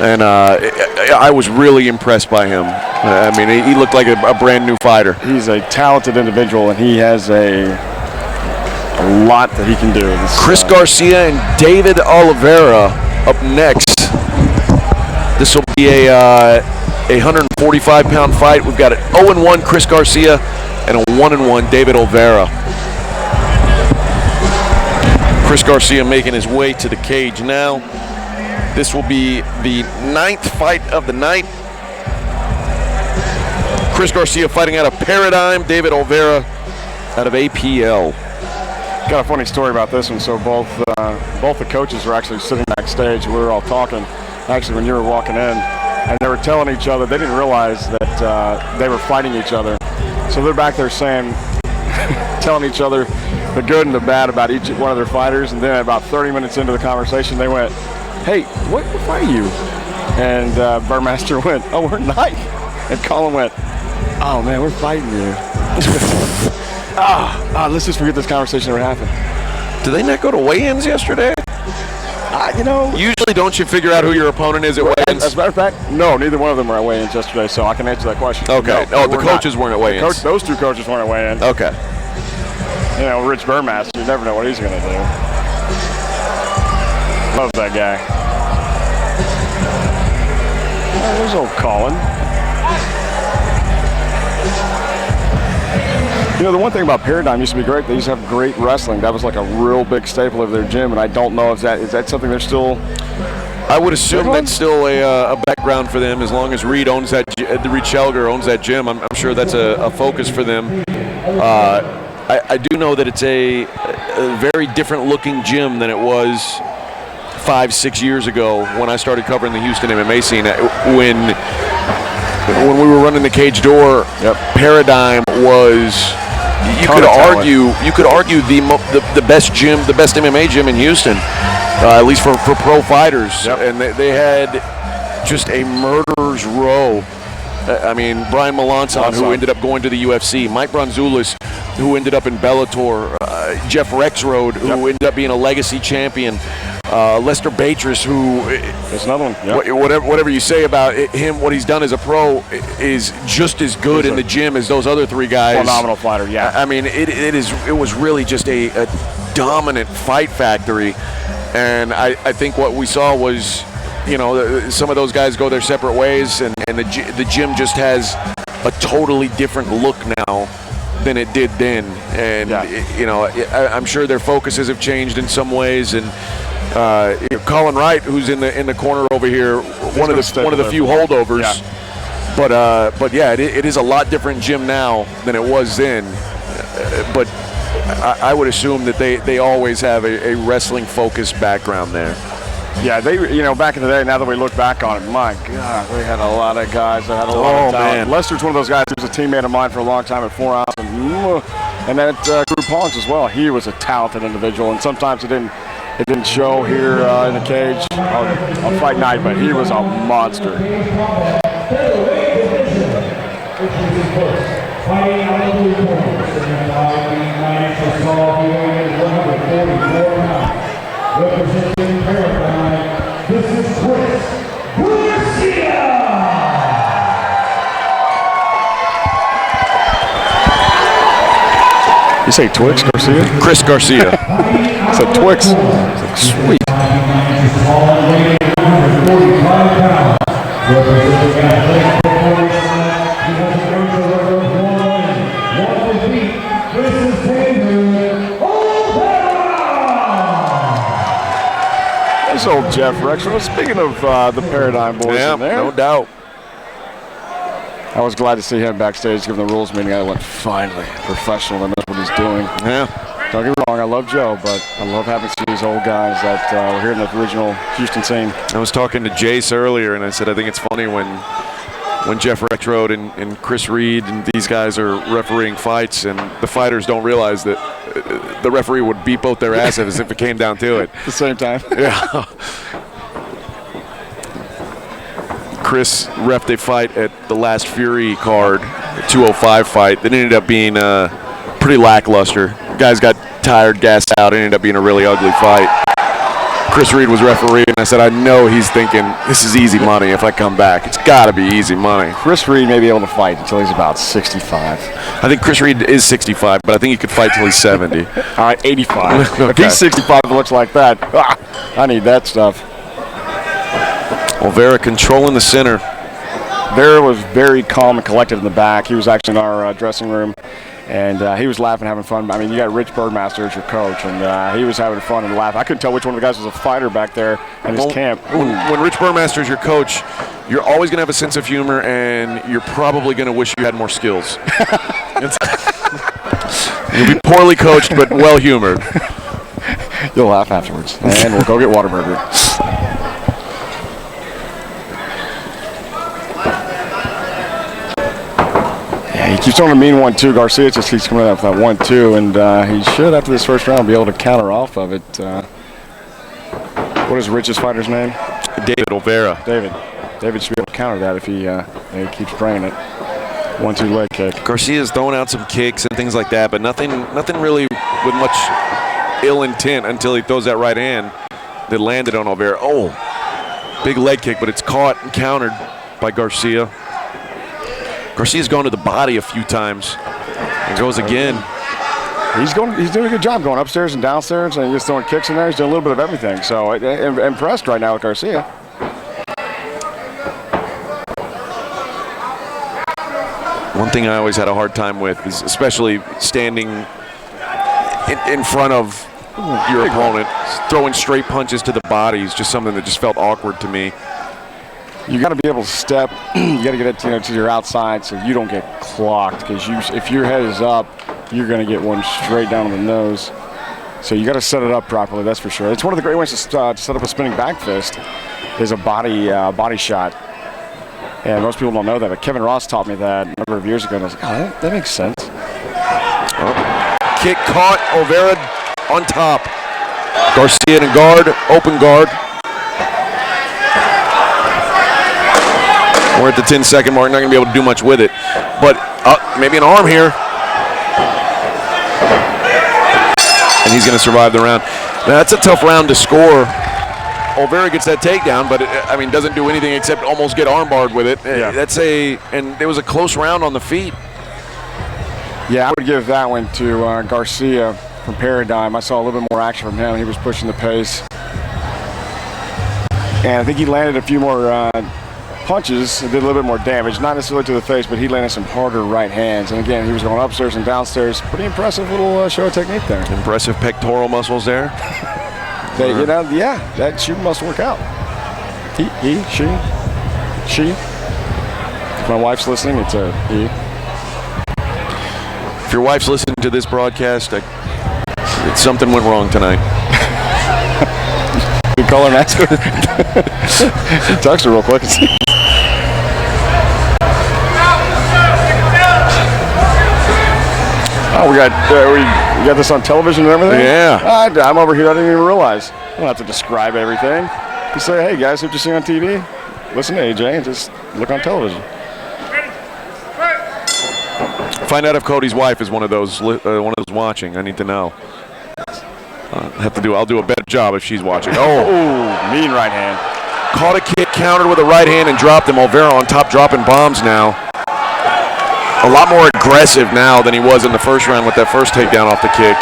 And I was really impressed by him. I mean, he looked like a brand new fighter. He's a talented individual, and he has a lot that he can do. Chris Garcia and David Oliveira up next. This will be a 145-pound fight. We've got an 0-1 Chris Garcia and a 1-1 David Oliveira. Chris Garcia making his way to the cage now. This will be the 9th fight of the night. Chris Garcia fighting out of Paradigm, David Oliveira out of APL. Got a funny story about this one. So both the coaches were actually sitting backstage. We were all talking, actually, when you were walking in, and they were telling each other, they didn't realize that they were fighting each other. So they're back there saying, telling each other the good and the bad about each one of their fighters, and then about 30 minutes into the conversation, they went, "Hey, what fight are you?" And Burmaster went, "Oh, we're ninth." And Colin went, "Oh man, we're fighting you." Let's just forget this conversation ever happened. Did they not go to weigh-ins yesterday? Usually don't you figure out who your opponent is at weigh-ins? As a matter of fact, no, neither one of them were at weigh-ins yesterday, so I can answer that question. Okay. No, the coaches weren't at weigh-ins. Those two coaches weren't at weigh-ins. Okay. Rich Burmaster, you never know what he's going to do. Love that guy. Oh, there's old Colin. The one thing about Paradigm used to be great. They used to have great wrestling. That was like a real big staple of their gym, and I don't know if is that something they're still. I would assume that's still a background for them, as long as Reed owns that. Reed Shelger owns that gym. I'm sure that's a focus for them. I do know that it's a very different looking gym than it was 5-6 years ago when I started covering the Houston MMA scene. When we were running the Cage Door, Paradigm was. You could argue the best gym, the best MMA gym in Houston, at least for pro fighters. Yep. And they had just a murderer's row. I mean, Brian Melanson, who ended up going to the UFC, Mike Bronzoulis, who ended up in Bellator, Jeff Rexroad, who ended up being a legacy champion, Lester Beatrice, who there's another one. Whatever you say about him, what he's done as a pro is just as good in the gym as those other three guys. Phenomenal fighter, yeah. I mean, it was really just a dominant fight factory, and I think what we saw was, some of those guys go their separate ways, and the gym just has a totally different look now than it did then. And I'm sure their focuses have changed in some ways. And Colin Wright, who's in the corner over here, one of the few holdovers. Yeah. But yeah, it is a lot different gym now than it was then. But I would assume that they always have a wrestling focused background there. Yeah, they back in the day, now that we look back on it, my God, they had a lot of guys that had a lot of talent. Man. Lester's one of those guys who was a teammate of mine for a long time at 4 Ounce, and then at Drew Pongs as well. He was a talented individual, and sometimes it didn't show here in the cage on fight night, but he was a monster. Fighting out of the corner, representing Paradigm, this is Chris Garcia! You say Twix Garcia? Chris Garcia. I said Twix. I was like, sweet. There's old Jeff Rexroad. Speaking of the Paradigm boys in there. No doubt. I was glad to see him backstage giving the rules meeting. I went, finally, professional that knows what he's doing. Yeah. Don't get me wrong, I love Joe, but I love having some of these old guys that were here in the original Houston scene. I was talking to Jace earlier, and I said I think it's funny when Jeff Rexroad and Chris Reed and these guys are refereeing fights, and the fighters don't realize that the referee would beat both their asses if it came down to it. At the same time. Yeah. Chris reffed a fight at the last Fury card, the 205 fight. That ended up being pretty lackluster. Guys got tired, gassed out. It ended up being a really ugly fight. Chris Reed was referee, and I said, I know he's thinking, this is easy money if I come back. It's got to be easy money. Chris Reed may be able to fight until he's about 65. I think Chris Reed is 65, but I think he could fight till he's 70. All right, 85. Okay. If he's 65 and looks like that, I need that stuff. Vera controlling the center. Vera was very calm and collected in the back. He was actually in our dressing room, and he was laughing, having fun. I mean, you got Rich Bergmaster as your coach, and he was having fun and laughing. I couldn't tell which one of the guys was a fighter back there in his camp. When Rich Bergmaster is your coach, you're always going to have a sense of humor, and you're probably going to wish you had more skills. You'll be poorly coached, but well-humored. You'll laugh afterwards, and we'll go get Whataburger. He keeps on a mean 1-2. Garcia just keeps coming up with that 1-2, and he should, after this first round, be able to counter off of it. What is Rich's fighter's name? David Olvera. David should be able to counter that if he keeps bringing it. 1-2 leg kick. Garcia's throwing out some kicks and things like that, but nothing really with much ill intent until he throws that right hand that landed on Olvera. Oh, big leg kick, but it's caught and countered by Garcia. Garcia's gone to the body a few times and goes again. He's doing a good job going upstairs and downstairs, and he's throwing kicks in there. He's doing a little bit of everything. So impressed right now with Garcia. One thing I always had a hard time with is especially standing in front of your opponent, throwing straight punches to the body is just something that just felt awkward to me. You got to be able to step. You got to get it to your outside so you don't get clocked. Because if your head is up, you're going to get one straight down on the nose. So you got to set it up properly. That's for sure. It's one of the great ways to set up a spinning back fist is a body shot. And most people don't know that, but Kevin Ross taught me that a number of years ago. And I was like, oh, that makes sense. Kick caught. Olvera on top. Garcia in a guard, open guard. We're at the 10-second mark, not going to be able to do much with it. But maybe an arm here. And he's going to survive the round. Now, that's a tough round to score. Olvera gets that takedown, but doesn't do anything except almost get armbarred with it. Yeah. And it was a close round on the feet. Yeah, I would give that one to Garcia from Paradigm. I saw a little bit more action from him. He was pushing the pace. And I think he landed a few more punches and did a little bit more damage, not necessarily to the face, but he landed some harder right hands. And again, he was going upstairs and downstairs. Pretty impressive little show of technique there. Impressive pectoral muscles there. That shooting must work out. She. If my wife's listening, it's a he. If your wife's listening to this broadcast, something went wrong tonight. You call her and ask her. Text her real quick. Oh, we got this on television and everything? Yeah. I'm over here. I didn't even realize. I don't have to describe everything. You say, hey, guys, what you see on TV? Listen to AJ and just look on television. Find out if Cody's wife is one of those watching. I need to know. I'll do a better job if she's watching. Oh, mean right hand. Caught a kick, countered with a right hand, and dropped him. Olvera on top, dropping bombs now. A lot more aggressive now than he was in the first round with that first takedown off the kick.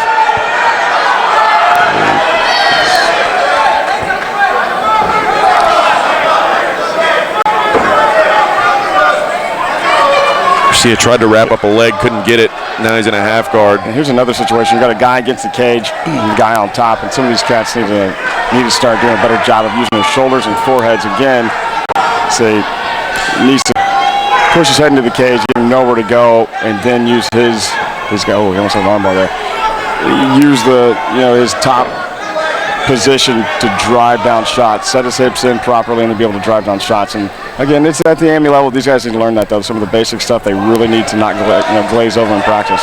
Garcia tried to wrap up a leg, couldn't get it. Now he's in a half guard. And here's another situation. You got a guy against the cage, the guy on top, and some of these cats need to start doing a better job of using their shoulders and foreheads again. So he needs to push his head into the cage, give him nowhere to go, and then use his guy. Oh, he almost had an armbar there. Use his top position to drive down shots, set his hips in properly, and to be able to drive down shots. And again, it's at the AMI level. These guys need to learn that, though. Some of the basic stuff they really need to not glaze over in practice.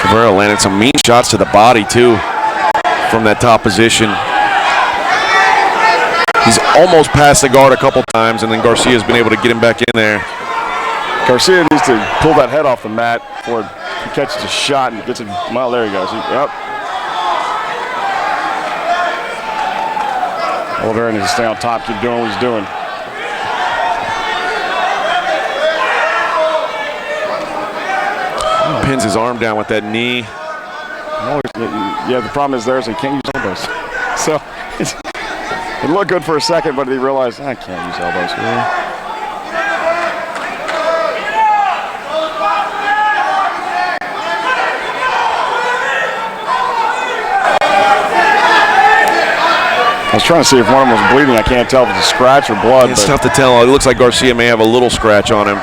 Cabrera landed some mean shots to the body, too, from that top position. He's almost passed the guard a couple times, and then Garcia's been able to get him back in there. Garcia needs to pull that head off the mat before he catches a shot and gets it. Well, there he goes. Yep. Oliveira needs to stay on top, keep doing what he's doing. Pins his arm down with that knee. Yeah, the problem is he can't use elbows. So it looked good for a second, but he realized, I can't use elbows here. I was trying to see if one of them was bleeding. I can't tell if it's a scratch or blood. It's tough to tell. It looks like Garcia may have a little scratch on him.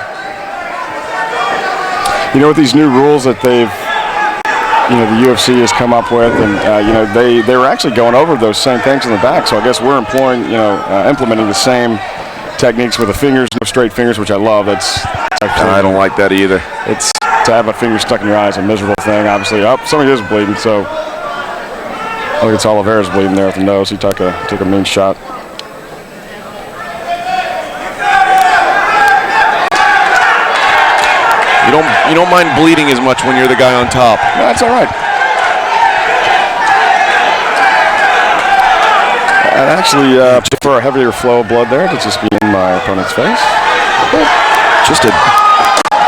You know, with these new rules that the UFC has come up with, and they were actually going over those same things in the back. So I guess we're implementing the same techniques with the fingers, no straight fingers, which I love. I don't like that either. It's to have a finger stuck in your eye is a miserable thing. Obviously, somebody is bleeding. So I think it's Oliveira's bleeding there at the nose. He took a mean shot. You don't mind bleeding as much when you're the guy on top. No, that's all right. I actually prefer a heavier flow of blood there to just be in my opponent's face.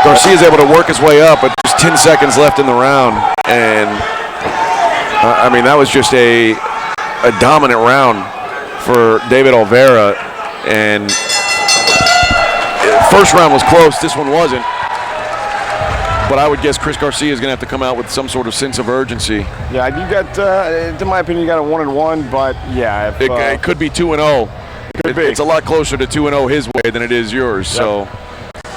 Garcia's able to work his way up, but there's 10 seconds left in the round, and I mean that was just a dominant round for David Oliveira. And first round was close. This one wasn't. But I would guess Chris Garcia is going to have to come out with some sort of sense of urgency. Yeah, you got, in my opinion, you got a 1-1, but yeah. It could be 2-0. It's a lot closer to 2-0 his way than it is yours. Yep. So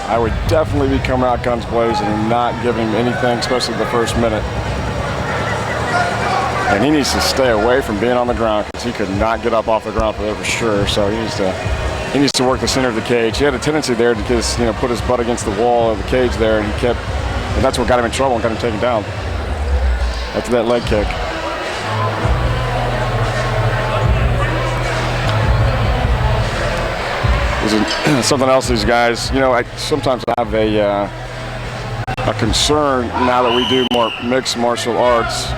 I would definitely be coming out guns blazing and not giving him anything, especially the first minute. And he needs to stay away from being on the ground because he could not get up off the ground for sure. So he needs to work the center of the cage. He had a tendency there to just, put his butt against the wall of the cage there, and he kept. And that's what got him in trouble and got him taken down after that leg kick. Something else, these guys, I sometimes have a concern now that we do more mixed martial arts,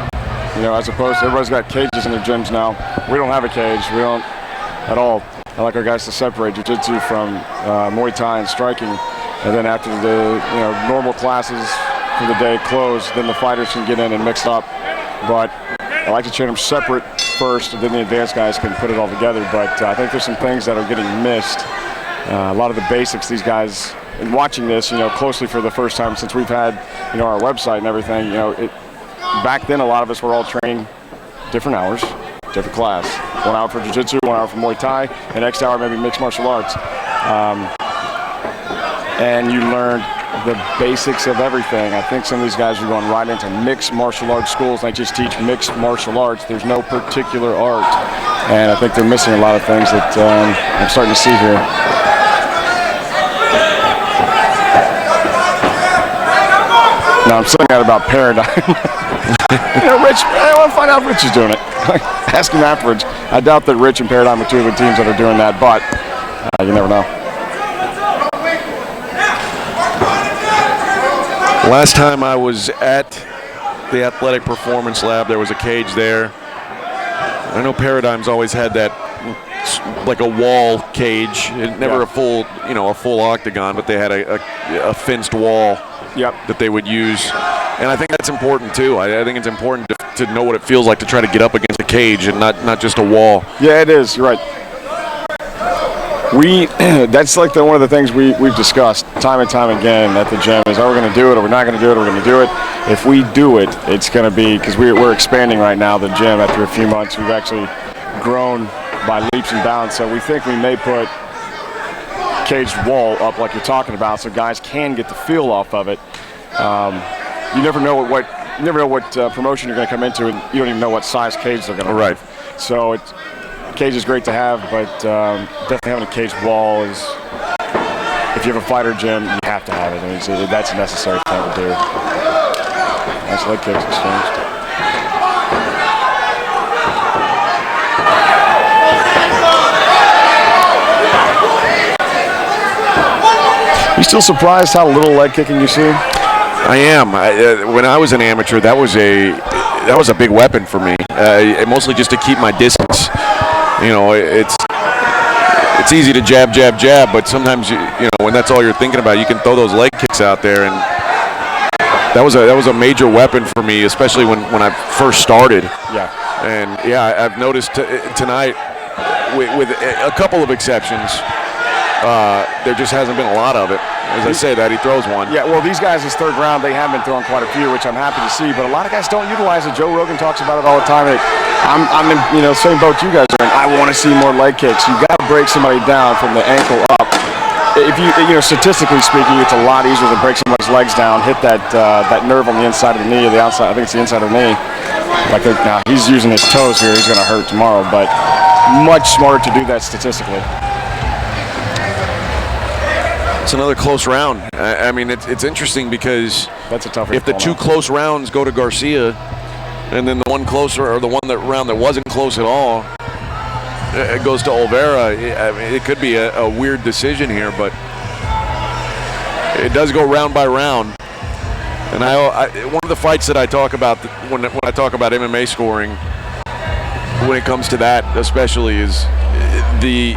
as opposed to everybody's got cages in their gyms now. We don't have a cage. We don't at all. I like our guys to separate jiu-jitsu from Muay Thai and striking. And then after the normal classes for the day close, then the fighters can get in and mix up. But I like to train them separate first, and then the advanced guys can put it all together. But I think there's some things that are getting missed. A lot of the basics, these guys, and watching this, closely for the first time since we've had, our website and everything, back then a lot of us were all training different hours, different class. 1 hour for jiu-jitsu, 1 hour for Muay Thai, and next hour maybe mixed martial arts. And you learned the basics of everything. I think some of these guys are going right into mixed martial arts schools. They just teach mixed martial arts. There's no particular art. And I think they're missing a lot of things that I'm starting to see here. Now I'm saying that about Paradigm. Rich, I want to find out if Rich is doing it. Ask him afterwards. I doubt that Rich and Paradigm are two of the teams that are doing that, but you never know. Last time I was at the Athletic Performance Lab, there was a cage there. I know Paradigm's always had that, like a wall cage. Never a full, a full octagon, but they had a fenced wall that they would use. And I think that's important too. I think it's important to know what it feels like to try to get up against a cage and not just a wall. Yeah, it is. You're right. That's like one of the things we've discussed time and time again at the gym is, are we going to do it? Are we not going to do it? Are we going to do it? If we do it, it's going to be, because we're expanding right now, the gym, after a few months. We've actually grown by leaps and bounds. So we think we may put caged wall up like you're talking about, so guys can get the feel off of it. You never know what promotion you're going to come into, and you don't even know what size cage they're going to have. So cage is great to have, but definitely having a caged wall is, if you have a fighter gym, you have to have it. I mean, that's a necessary thing to do. Nice leg kicks exchanged. You still surprised how little leg kicking you see? I am. When I was an amateur, that was a big weapon for me. Mostly just to keep my distance. You know, it's easy to jab, but sometimes you know, when that's all you're thinking about, you can throw those leg kicks out there, and that was a major weapon for me, especially when I first started. Yeah. And yeah, I've noticed tonight, with a couple of exceptions, there just hasn't been a lot of it. As I say that, he throws one. Yeah, well, these guys, this third round, they have been throwing quite a few, which I'm happy to see. But a lot of guys don't utilize it. Joe Rogan talks about it all the time. I'm in, same boat you guys are in. I want to see more leg kicks. You got to break somebody down from the ankle up. If statistically speaking, it's a lot easier to break somebody's legs down, hit that nerve on the inside of the knee or the outside. I think it's the inside of the knee. Now he's using his toes here. He's going to hurt tomorrow, but much smarter to do that statistically. It's another close round. I mean, it's interesting because that's a tough. If the two close rounds go to Garcia, and then the one closer or the one round that wasn't close at all, it goes to Oliveira. I mean, it could be a weird decision here, but it does go round by round. And one of the fights that I talk about when I talk about MMA scoring, when it comes to that especially, is the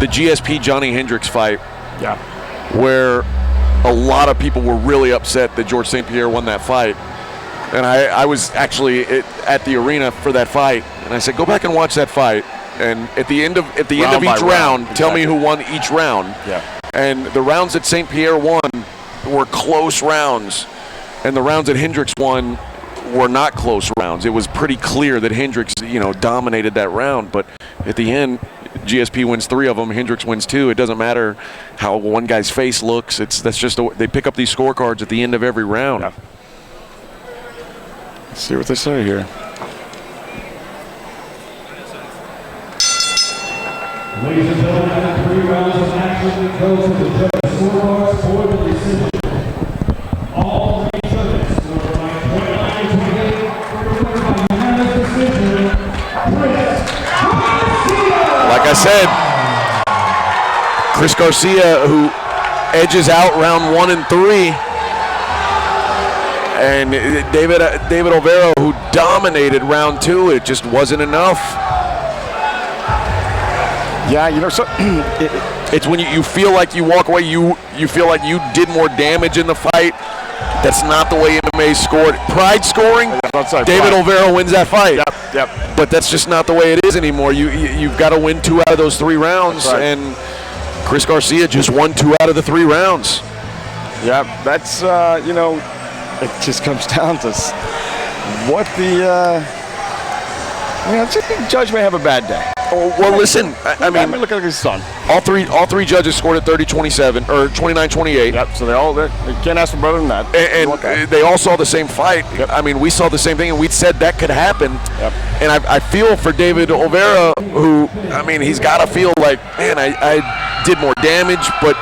GSP Johnny Hendricks fight. Yeah. Where a lot of people were really upset that George St. Pierre won that fight. And I was actually at the arena for that fight, and I said, go back and watch that fight. And at the end of each round, tell me who won each round. Yeah. And the rounds that St. Pierre won were close rounds, and the rounds that Hendricks won were not close rounds. It was pretty clear that Hendricks, dominated that round. But at the end, GSP wins 3 of them. Hendricks wins 2. It doesn't matter how one guy's face looks. They pick up these scorecards at the end of every round. Yeah. Let's see what they say here. Ladies and gentlemen, after 3 rounds of action, it goes to the judges' scorecards for the decision. All 3 judges scored by 29-28 for by unanimous decision. Like I said, Chris Garcia, who edges out round 1 and 3, and David Oliveira, who dominated round 2. It just wasn't enough. Yeah, it's when you feel like you walk away, you feel like you did more damage in the fight. That's not the way MMA scored. Pride scoring, David Oliveira wins that fight. Yep. But that's just not the way it is anymore. You've got to win 2 out of those 3 rounds, and Chris Garcia just won 2 out of the 3 rounds. Yeah, that's it just comes down to what the judge may have a bad day. Well, listen, I mean, look at his son. All three judges scored at 30-27 or 29-28. Yep. So they can't ask for better than that. And they all saw the same fight. Yep. I mean, we saw the same thing, and we said that could happen. Yep. And I feel for David Oliveira, who, I mean, he's got to feel like, man, I did more damage, but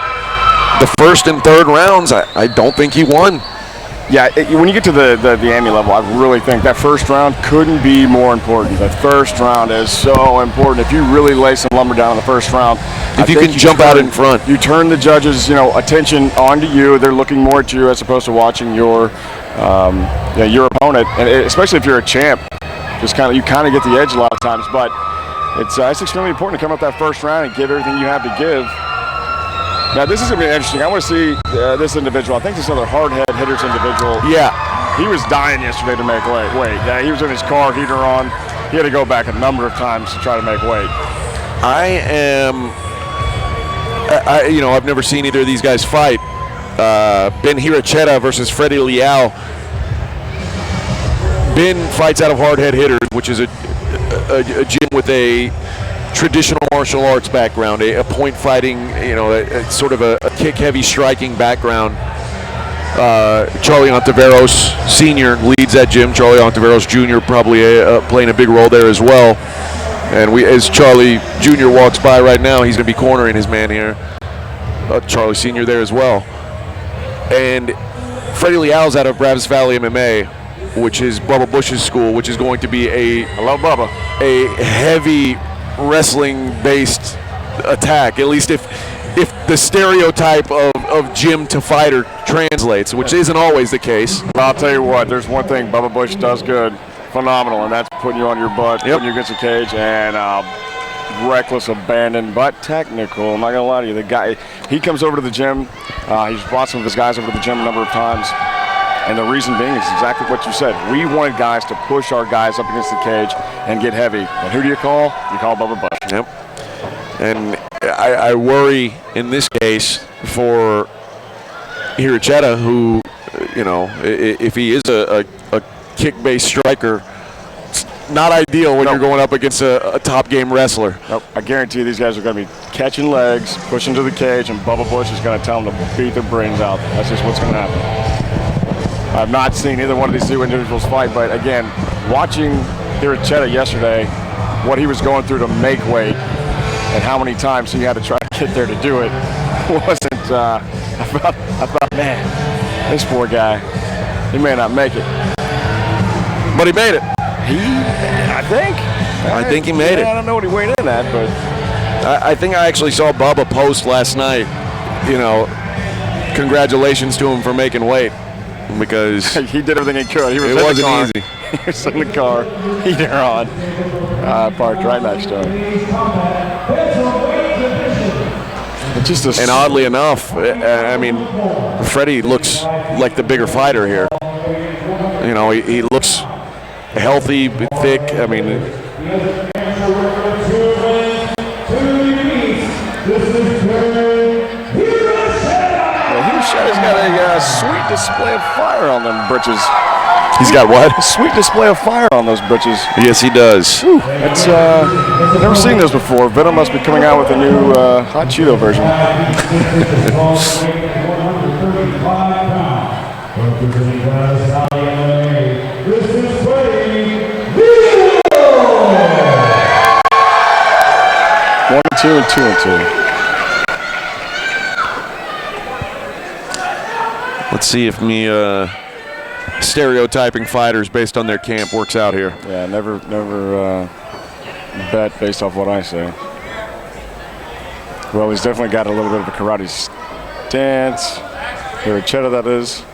the first and third rounds, I don't think he won. Yeah, when you get to the AMI level, I really think that first round couldn't be more important. The first round is so important. If you really lay some lumber down in the first round, if you can jump out in front, you turn the judges' attention onto you. They're looking more at you as opposed to watching your opponent, and especially if you're a champ, you kind of get the edge a lot of times. But it's extremely important to come up that first round and give everything you have to give. Now, this is going to be interesting. I want to see this individual. I think this is another hard head hitters individual. Yeah. He was dying yesterday to make weight. Yeah, he was in his car, heater on. He had to go back a number of times to try to make weight. I've never seen either of these guys fight. Ben Hiracheta versus Freddie Leal. Ben fights out of Hard Head Hitters, which is a gym with a traditional martial arts background, a point fighting, sort of a kick-heavy striking background. Charlie Ontiveros Sr. leads that gym. Charlie Ontiveros Jr. probably playing a big role there as well. And as Charlie Jr. walks by right now, he's going to be cornering his man here. Charlie Sr. there as well. And Freddie Leal's out of Brazos Valley MMA, which is Bubba Bush's school, which is going to be a heavy wrestling-based attack, at least if the stereotype of gym to fighter translates, which isn't always the case. I'll tell you what, there's one thing Bubba Bush does good, phenomenal, and that's putting you on your butt, putting you against the cage, and reckless abandon, but technical. I'm not going to lie to you. The guy, he comes over to the gym. He's brought some of his guys over to the gym a number of times. And the reason being is exactly what you said. We wanted guys to push our guys up against the cage and get heavy. And who do you call? You call Bubba Bush. Yep. And I worry in this case for Hiracheta, who, if he is a kick-based striker, it's not ideal when you're going up against a top-game wrestler. Nope. I guarantee you these guys are going to be catching legs, pushing to the cage, and Bubba Bush is going to tell them to beat their brains out. That's just what's going to happen. I've not seen either one of these two individuals fight, but again, watching Hiracheta yesterday, what he was going through to make weight and how many times he had to try to get there to do it wasn't, I thought, man, this poor guy, he may not make it. But he made it. I think he made it. I don't know what he weighed in at, but I think I actually saw Bubba post last night, congratulations to him for making weight. Because he did everything he could. It wasn't easy. He was in the car, heater on, parked right next to him. And oddly enough, I mean, Freddie looks like the bigger fighter here. He looks healthy, thick. I mean, Hiracheta's got a sweet display of fire on them britches. He's got what? A sweet display of fire on those britches. Yes, he does. Whew. It's I've never seen those before. Venom must be coming out with a new hot Cheeto version. One and two and 2 and 2. Let's see if me stereotyping fighters based on their camp works out here. Yeah, never bet based off what I say. Well, he's definitely got a little bit of a karate stance. Hiracheta, that is.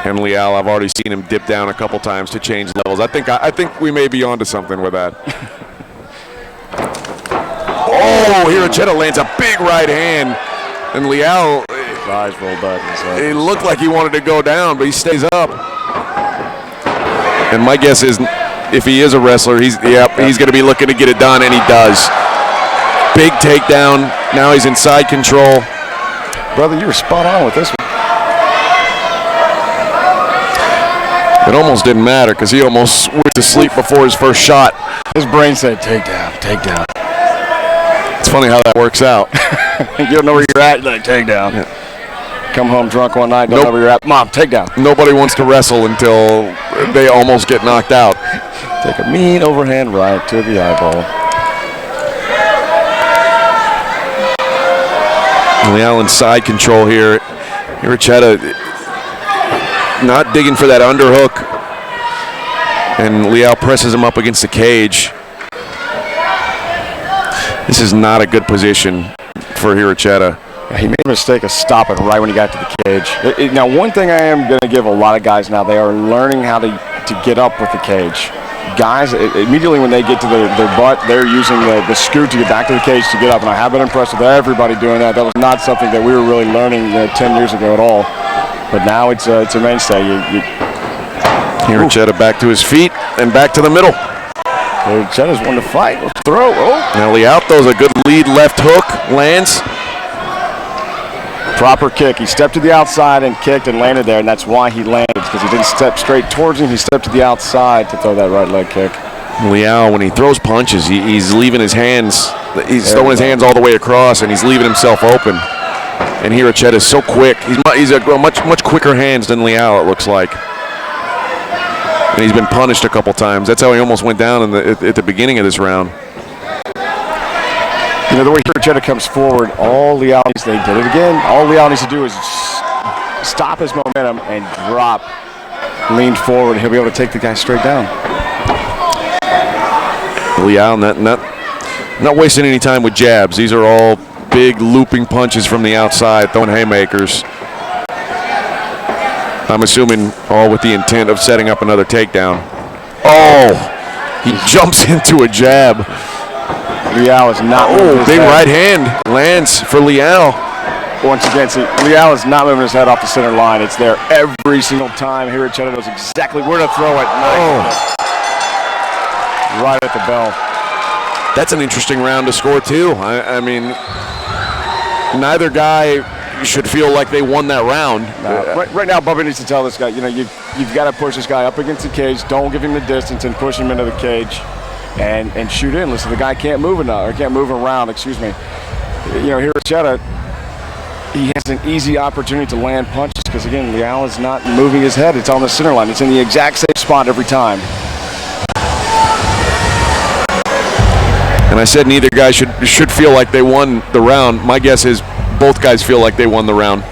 And Leal, I've already seen him dip down a couple times to change levels. I think we may be onto something with that. Oh, Hiracheta lands a big right hand, and Leal, his eyes rolled back. It looked like he wanted to go down, but he stays up. And my guess is, if he is a wrestler, he's going to be looking to get it done, and he does. Big takedown. Now he's in side control. Brother, you were spot on with this one. It almost didn't matter because he almost went to sleep before his first shot. His brain said, takedown, takedown. It's funny how that works out. You don't know where you're at, you're like, takedown. Yeah. Come home drunk one night, don't know where you're at. Mom, takedown. Nobody wants to wrestle until they almost get knocked out. Take a mean overhand right to the eyeball. Leal in side control here. Hiracheta not digging for that underhook. And Leal presses him up against the cage. This is not a good position for Hiracheta. He made a mistake of stopping right when he got to the cage. Now, one thing I am going to give a lot of guys now, they are learning how to get up with the cage. Guys, immediately when they get to their butt, they're using the scoot to get back to the cage to get up. And I have been impressed with everybody doing that. That was not something that we were really learning 10 years ago at all. But now it's a mainstay. Hiracheta back to his feet and back to the middle. Hiracheta's one to fight. Let's throw. Oh. Now Leal throws a good lead left hook. Lands. Proper kick. He stepped to the outside and kicked and landed there, and that's why he landed, because he didn't step straight towards him. He stepped to the outside to throw that right leg kick. Liao, when he throws punches, he's leaving his hands, he's throwing his hands all the way across, and he's leaving himself open. And Hiracheta is so quick. He's a much quicker hands than Liao, it looks like. And he's been punished a couple times. That's how he almost went down at the beginning of this round. You know, the way Hiracheta comes forward, all Liao needs, they did it again, all Liao needs to do is stop his momentum and drop, lean forward. He'll be able to take the guy straight down. Liao not wasting any time with jabs. These are all big looping punches from the outside, throwing haymakers. I'm assuming all with the intent of setting up another takedown. Oh, he jumps into a jab. Liao is not moving his big head. right hand lands for Liao. Once again, see, Liao is not moving his head off the center line. It's there every single time. Hiracheta knows exactly where to throw it. Right at the bell. That's an interesting round to score too. I mean, neither guy should feel like they won that round. Right now, Bubba needs to tell this guy, you know, you've got to push this guy up against the cage. Don't give him the distance and push him into the cage and shoot in. Listen, the guy can't move enough, or can't move around, excuse me. You know, Hiracheta, he has an easy opportunity to land punches because, again, Liao is not moving his head. It's on the center line. It's in the exact same spot every time. And I said neither guy should feel like they won the round. My guess is both guys feel like they won the round.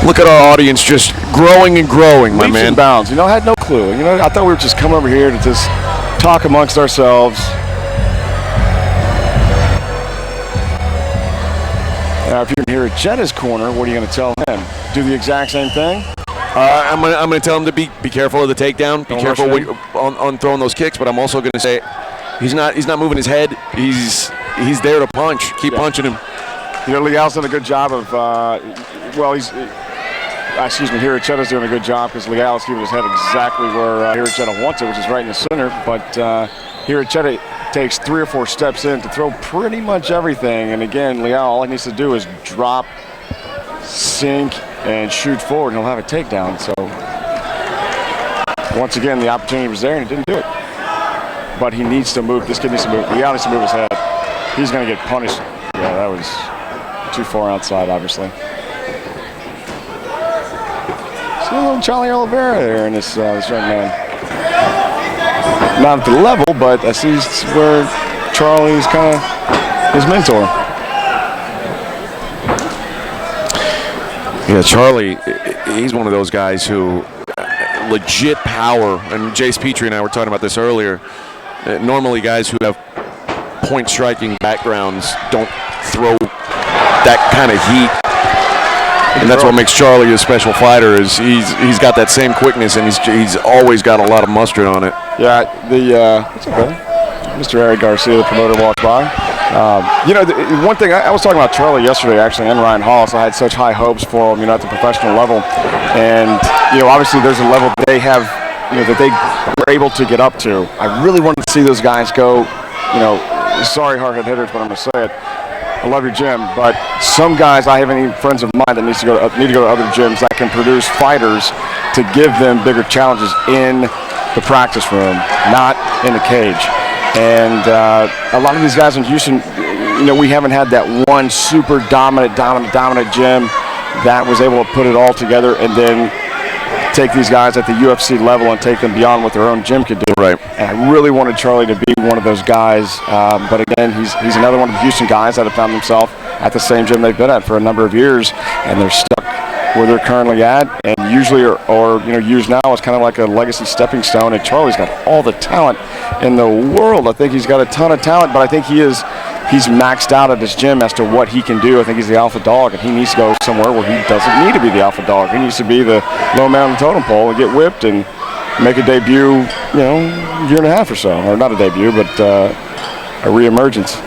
Look at our audience just growing and growing, my Leaps man. and bounds. You know, I had no clue. You know, I thought we were just coming over here to just talk amongst ourselves. Now, if you're in Hiracheta's corner, what are you going to tell him? Do the exact same thing? I'm gonna tell him to be careful of the takedown. Be careful on throwing those kicks. But I'm also gonna say he's not moving his head. He's there to punch. Keep punching him. You know, Liao's done a good job of. Hiracheta's doing a good job because Liao's keeping his head exactly where Hiracheta wants it, which is right in the center. But Hiracheta takes 3 or 4 steps in to throw pretty much everything. And again, Liao, all he needs to do is drop, sink, and shoot forward, and he'll have a takedown. So once again, the opportunity was there, and he didn't do it. But he needs to move. This kid needs to move. Liao needs to move his head. He's going to get punished. Yeah, that was too far outside, obviously. See a little Charlie Oliveira there in this young man. Not at the level, but I see where Charlie's kind of his mentor. Yeah, Charlie, he's one of those guys who legit power, and Jace Petrie and I were talking about this earlier. Normally guys who have point striking backgrounds don't throw that kind of heat. And that's what makes Charlie a special fighter, is he's got that same quickness, and he's always got a lot of mustard on it. Yeah, what's up, brother? Mr. Harry Garcia, the promoter, walked by. You know, one thing, I was talking about Charlie yesterday, actually, and Ryan Hollis. I had such high hopes for him, you know, at the professional level. And, you know, obviously there's a level they have, you know, that they were able to get up to. I really wanted to see those guys go, you know, sorry, hard-hit hitters, but I'm going to say it. I love your gym, but some guys, I have any friends of mine that need to go to other gyms that can produce fighters to give them bigger challenges in the practice room, not in the cage. And a lot of these guys in Houston, you know, we haven't had that one super dominant gym that was able to put it all together and then take these guys at the UFC level and take them beyond what their own gym could do. Right. And I really wanted Charlie to be one of those guys. But again, he's another one of the Houston guys that have found themselves at the same gym they've been at for a number of years, and they're stuck where they're currently at, and usually or you know, used now as kind of like a legacy stepping stone. And Charlie's got all the talent in the world. I think he's got a ton of talent, but I think he's maxed out at his gym as to what he can do. I think he's the alpha dog, and he needs to go somewhere where he doesn't need to be the alpha dog. He needs to be the low man on the totem pole and get whipped and make a debut, you know, year and a half or so, or not a debut, but a reemergence.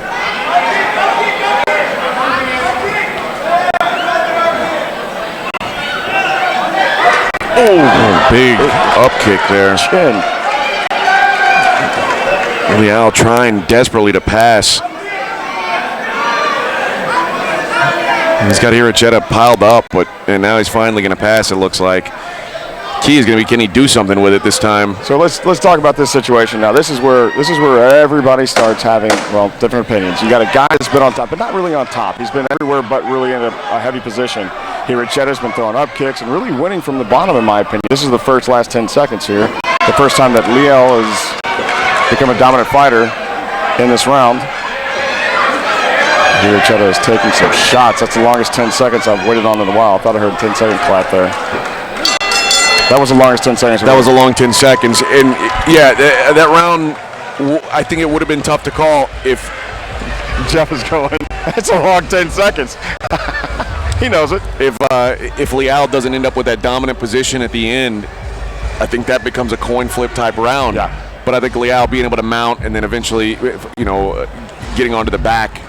Oh, big up kick there. Chin. Liao trying desperately to pass. He's got Hiracheta piled up, and now he's finally going to pass, it looks like. key is going to be, can he do something with it this time? So let's talk about this situation now. This is where everybody starts having, well, different opinions. You got a guy that's been on top, but not really on top. He's been everywhere but really in a heavy position. Hirocheta's been throwing up kicks and really winning from the bottom, in my opinion. This is the last 10 seconds here. The first time that Liel has become a dominant fighter in this round. Hirocheta is taking some shots. That's the longest 10 seconds I've waited on in a while. I thought I heard a 10-second clap there. That was the longest 10 seconds. That was a long 10 seconds. And, yeah, that round, I think it would have been tough to call if Jeff is going, that's a long 10 seconds. He knows it. If Liel doesn't end up with that dominant position at the end, I think that becomes a coin flip type round. Yeah. But I think Liel being able to mount and then eventually, getting onto the back,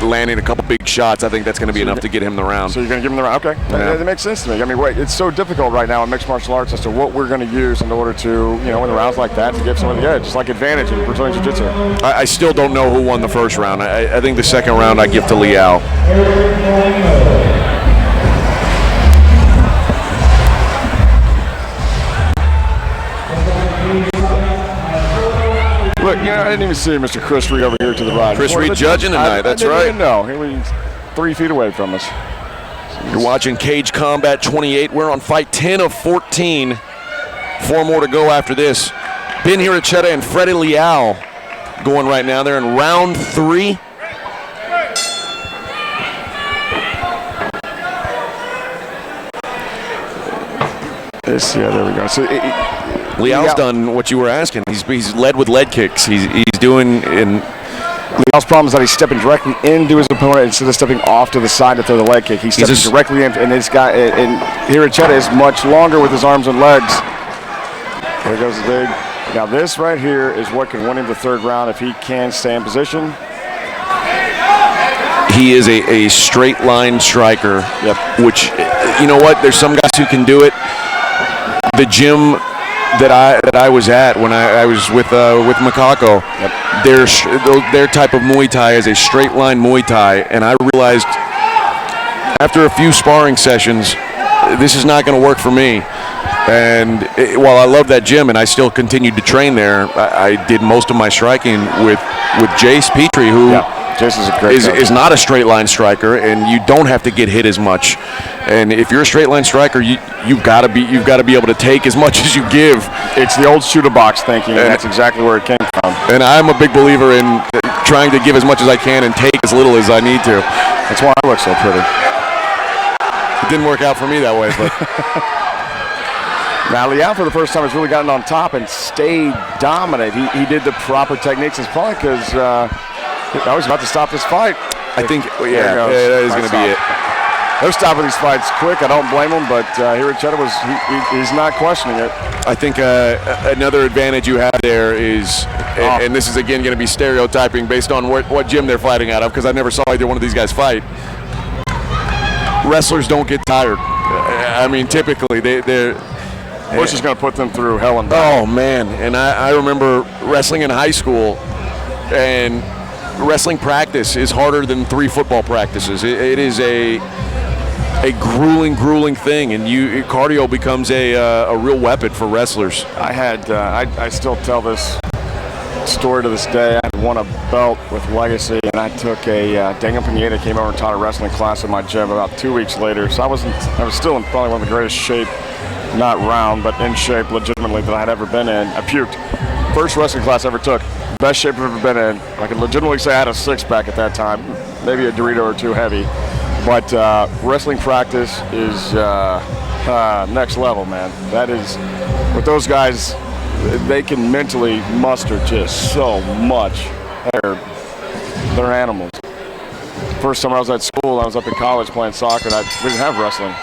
landing a couple big shots, I think that's going to be enough to get him the round. So you're going to give him the round? Okay. Yeah. That makes sense to me. I mean, it's so difficult right now in mixed martial arts as to what we're going to use in order to, win the rounds like that to give someone the edge. Just like advantage in Brazilian Jiu-Jitsu. I still don't know who won the first round. I think the second round I give to Liel. Look, I didn't even see Mr. Chris Reed over here to the right. Chris Reed judging tonight, that's right. No, he was 3 feet away from us. You're watching Cage Combat 28. We're on fight 10 of 14. 4 more to go after this. Ben Hirocheta and Freddie Liel going right now. They're in round 3. There we go. So Liel's done what you were asking. He's led with lead kicks. He's doing in. Liel's problem is that he's stepping directly into his opponent instead of stepping off to the side to throw the leg kick. He's stepping directly in, and this guy, and Hirocheta is much longer with his arms and legs. There goes the big. Now this right here is what can win him the third round if he can stay in position. He is a straight line striker. Yep. Which, you know what? There's some guys who can do it. The gym that I was at when I was with Makako, yep. their type of Muay Thai is a straight line Muay Thai, and I realized after a few sparring sessions, this is not going to work for me. And while I love that gym and I still continued to train there, I did most of my striking with Jace Petrie, who Jace is a great is not a straight line striker, and you don't have to get hit as much. And if you're a straight line striker, you've got to be able to take as much as you give. It's the old shooter box thinking, and that's exactly where it came from. And I'm a big believer in trying to give as much as I can and take as little as I need to. That's why I look so pretty. It didn't work out for me that way, but. Now, Liel, for the first time, has really gotten on top and stayed dominant. He did the proper techniques. It's probably because I was about to stop this fight. I think, that is going to be it. They're stopping these fights quick. I don't blame them, but Hirocheta he's not questioning it. I think another advantage you have there is, and this is again going to be stereotyping based on what gym they're fighting out of, because I never saw either one of these guys fight. Wrestlers don't get tired. I mean, typically they're. Bush is going to put them through hell and back. Oh, man. And I remember wrestling in high school, and wrestling practice is harder than 3 football practices. It is a grueling thing, and cardio becomes a real weapon for wrestlers. I still tell this story to this day. I won a belt with Legacy, and I took Daniel Pineda came over and taught a wrestling class in my gym about 2 weeks later. So I was still in probably one of the greatest shape. Not round, but in shape legitimately that I had ever been in. I puked. First wrestling class I ever took. Best shape I've ever been in. I can legitimately say I had a 6-pack at that time. Maybe a Dorito or 2 heavy. But wrestling practice is next level, man. That is, with those guys, they can mentally muster just so much. They're animals. First time I was at school, I was up in college playing soccer, and we didn't have wrestling.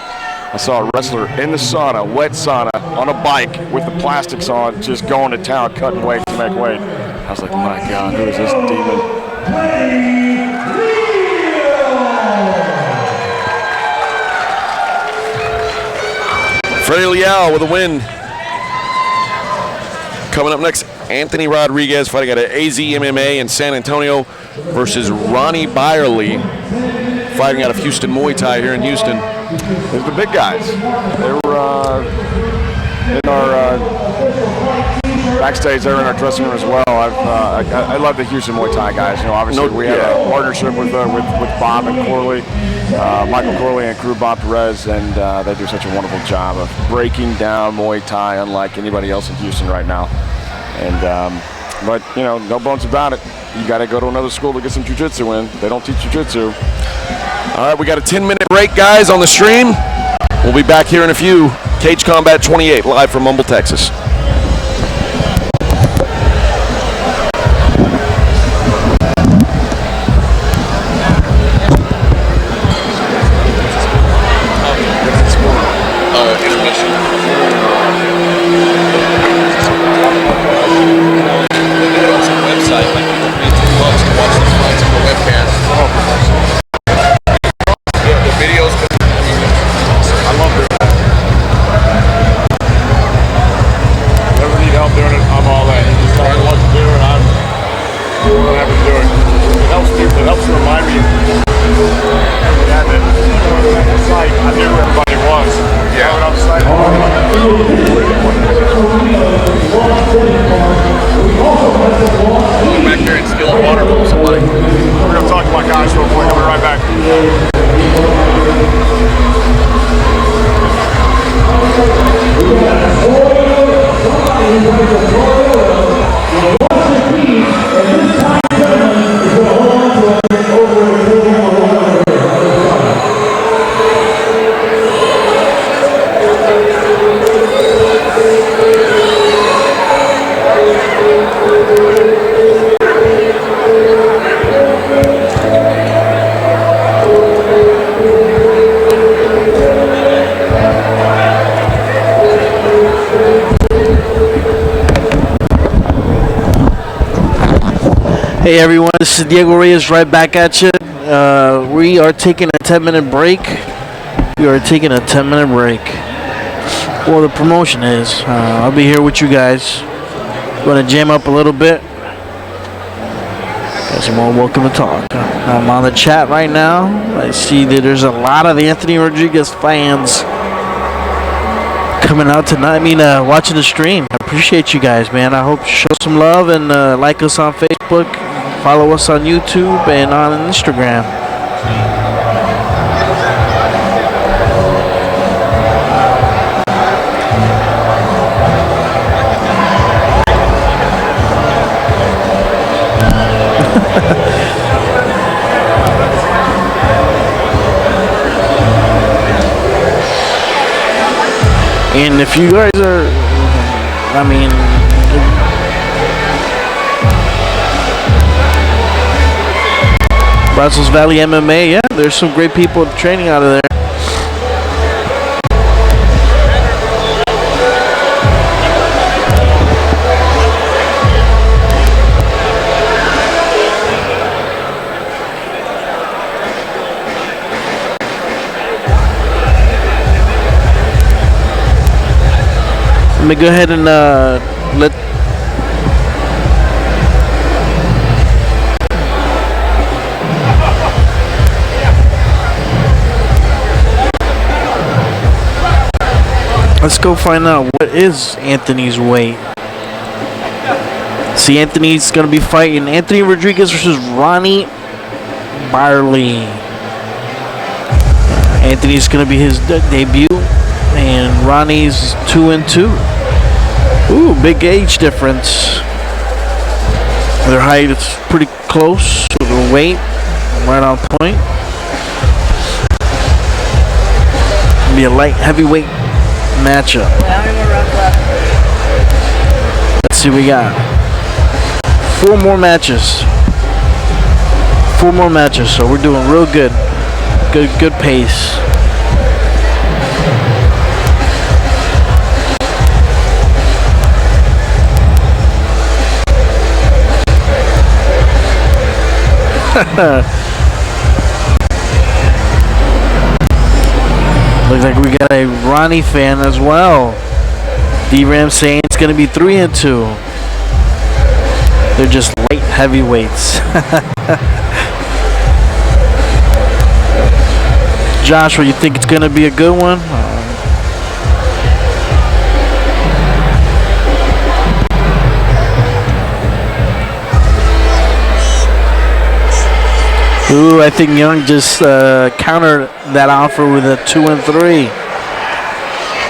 I saw a wrestler in the sauna, wet sauna, on a bike with the plastics on, just going to town, cutting weight to make weight. I was like, my God, who is this demon? Freddie Liel with a win. Coming up next, Anthony Rodriguez fighting out of AZ MMA in San Antonio versus Ronnie Byerly fighting out of Houston Muay Thai here in Houston. There's the big guys. in our backstage there in our dressing room as well. I love the Houston Muay Thai guys. You know, obviously we have a partnership with Bob and Corley, Michael Corley and crew Bob Perez, and they do such a wonderful job of breaking down Muay Thai unlike anybody else in Houston right now. And but you know, no bones about it. You got to go to another school to get some jiu-jitsu in. They don't teach jiu-jitsu. All right, we got a 10-minute break, guys, on the stream. We'll be back here in a few. Cage Combat 28, live from Humble, Texas. Intermission. Website, like people pay $2 to watch the fights on the webcast. Yeah, the videos. I love doing that. Whoever need help doing it, I'm all in. You just tell me what to do, and I'm more than happy to do it. It helps to remind me. Yeah, that at the site, I knew who everybody was. Yeah, when I was site. Go back there and steal a water from somebody. We're going to talk to my guys real quick. I'll be right back. Hey everyone, this is Diego Reyes right back at you. We are taking a 10-minute break. Well, the promotion is, I'll be here with you guys. Going to jam up a little bit. Guys are more welcome to talk. I'm on the chat right now. I see that there's a lot of Anthony Rodriguez fans coming out tonight. Watching the stream. I appreciate you guys, man. I hope you show some love and like us on Facebook. Follow us on YouTube and on Instagram. And if you guys are, Brazos Valley MMA, yeah, there's some great people training out of there. Let me go ahead and let's go find out what is Anthony's weight. See, Anthony's gonna be fighting Anthony Rodriguez versus Ronnie Barley. Anthony's gonna be his debut, and Ronnie's 2-2. Ooh, big age difference. Their height is pretty close to their weight, right on point. It'll be a light heavyweight matchup. How many more rounds left? Let's see, we got 4 more matches. 4 more matches, so we're doing real good. Good pace. Looks like we got a Ronnie fan as well. D-Ram saying it's going to be 3-2. They're just light heavyweights. Joshua, you think it's going to be a good one? Ooh, I think Young just countered that offer with a 2 and 3.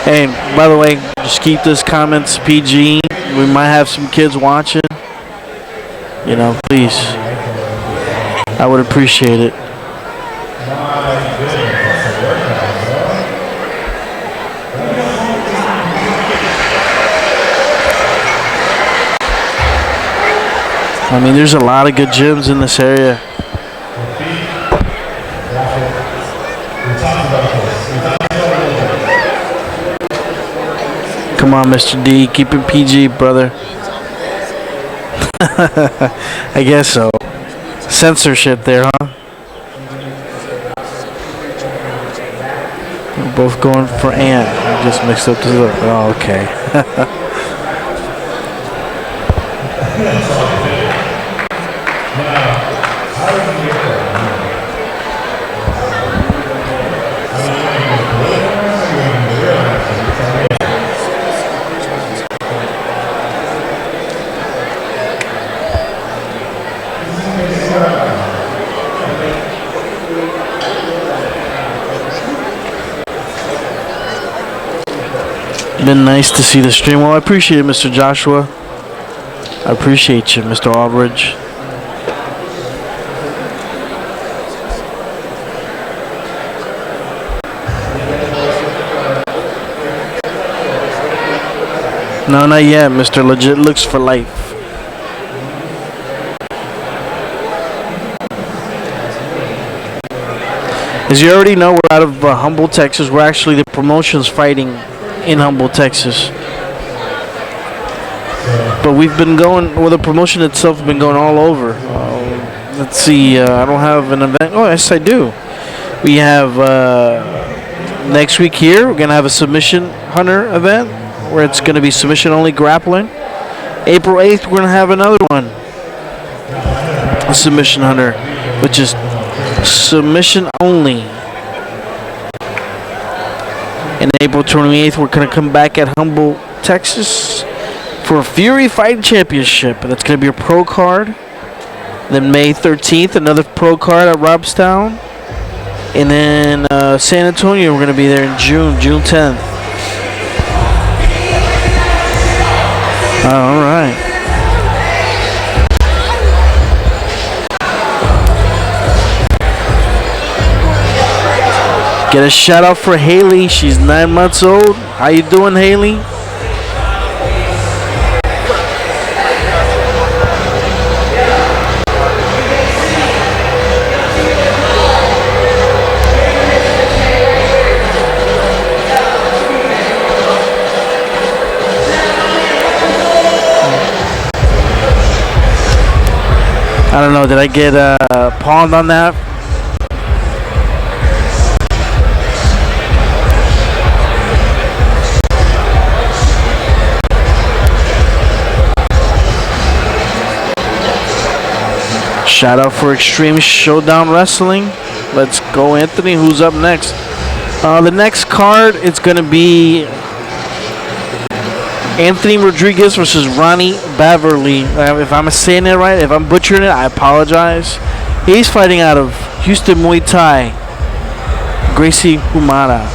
Hey, by the way, just keep this comments PG. We might have some kids watching. You know, please. I would appreciate it. I mean, there's a lot of good gyms in this area. Come on, Mr. D, keep it PG, brother. I guess so. Censorship there, huh? We're both going for Ant. I just mixed up the. Oh, okay. Been nice to see the stream. Well, I appreciate it, Mr. Joshua. I appreciate you, Mr. Aldridge. No, not yet, Mr. Legit Looks for Life. As you already know, we're out of Humboldt, Texas. We're actually the promotions fighting in Humboldt, Texas. But we've been going, well, the promotion itself has been going all over. Let's see, I don't have an event. Oh, yes, I do. We have next week here, we're going to have a Submission Hunter event where it's going to be submission only grappling. April 8th, we're going to have another one, a Submission Hunter, which is submission only. And April 28th, we're going to come back at Humboldt, Texas for a Fury Fighting Championship. And that's going to be a pro card. Then May 13th, another pro card at Robstown. And then San Antonio, we're going to be there in June 10th. All right. Get a shout out for Haley. She's 9 months old. How you doing, Haley? I don't know. Did I get pawned on that? Shout out for Extreme Showdown Wrestling. Let's go, Anthony. Who's up next? The next card, it's going to be Anthony Rodriguez versus Ronnie Beverly. If I'm saying it right, if I'm butchering it, I apologize. He's fighting out of Houston Muay Thai. Gracie Humada.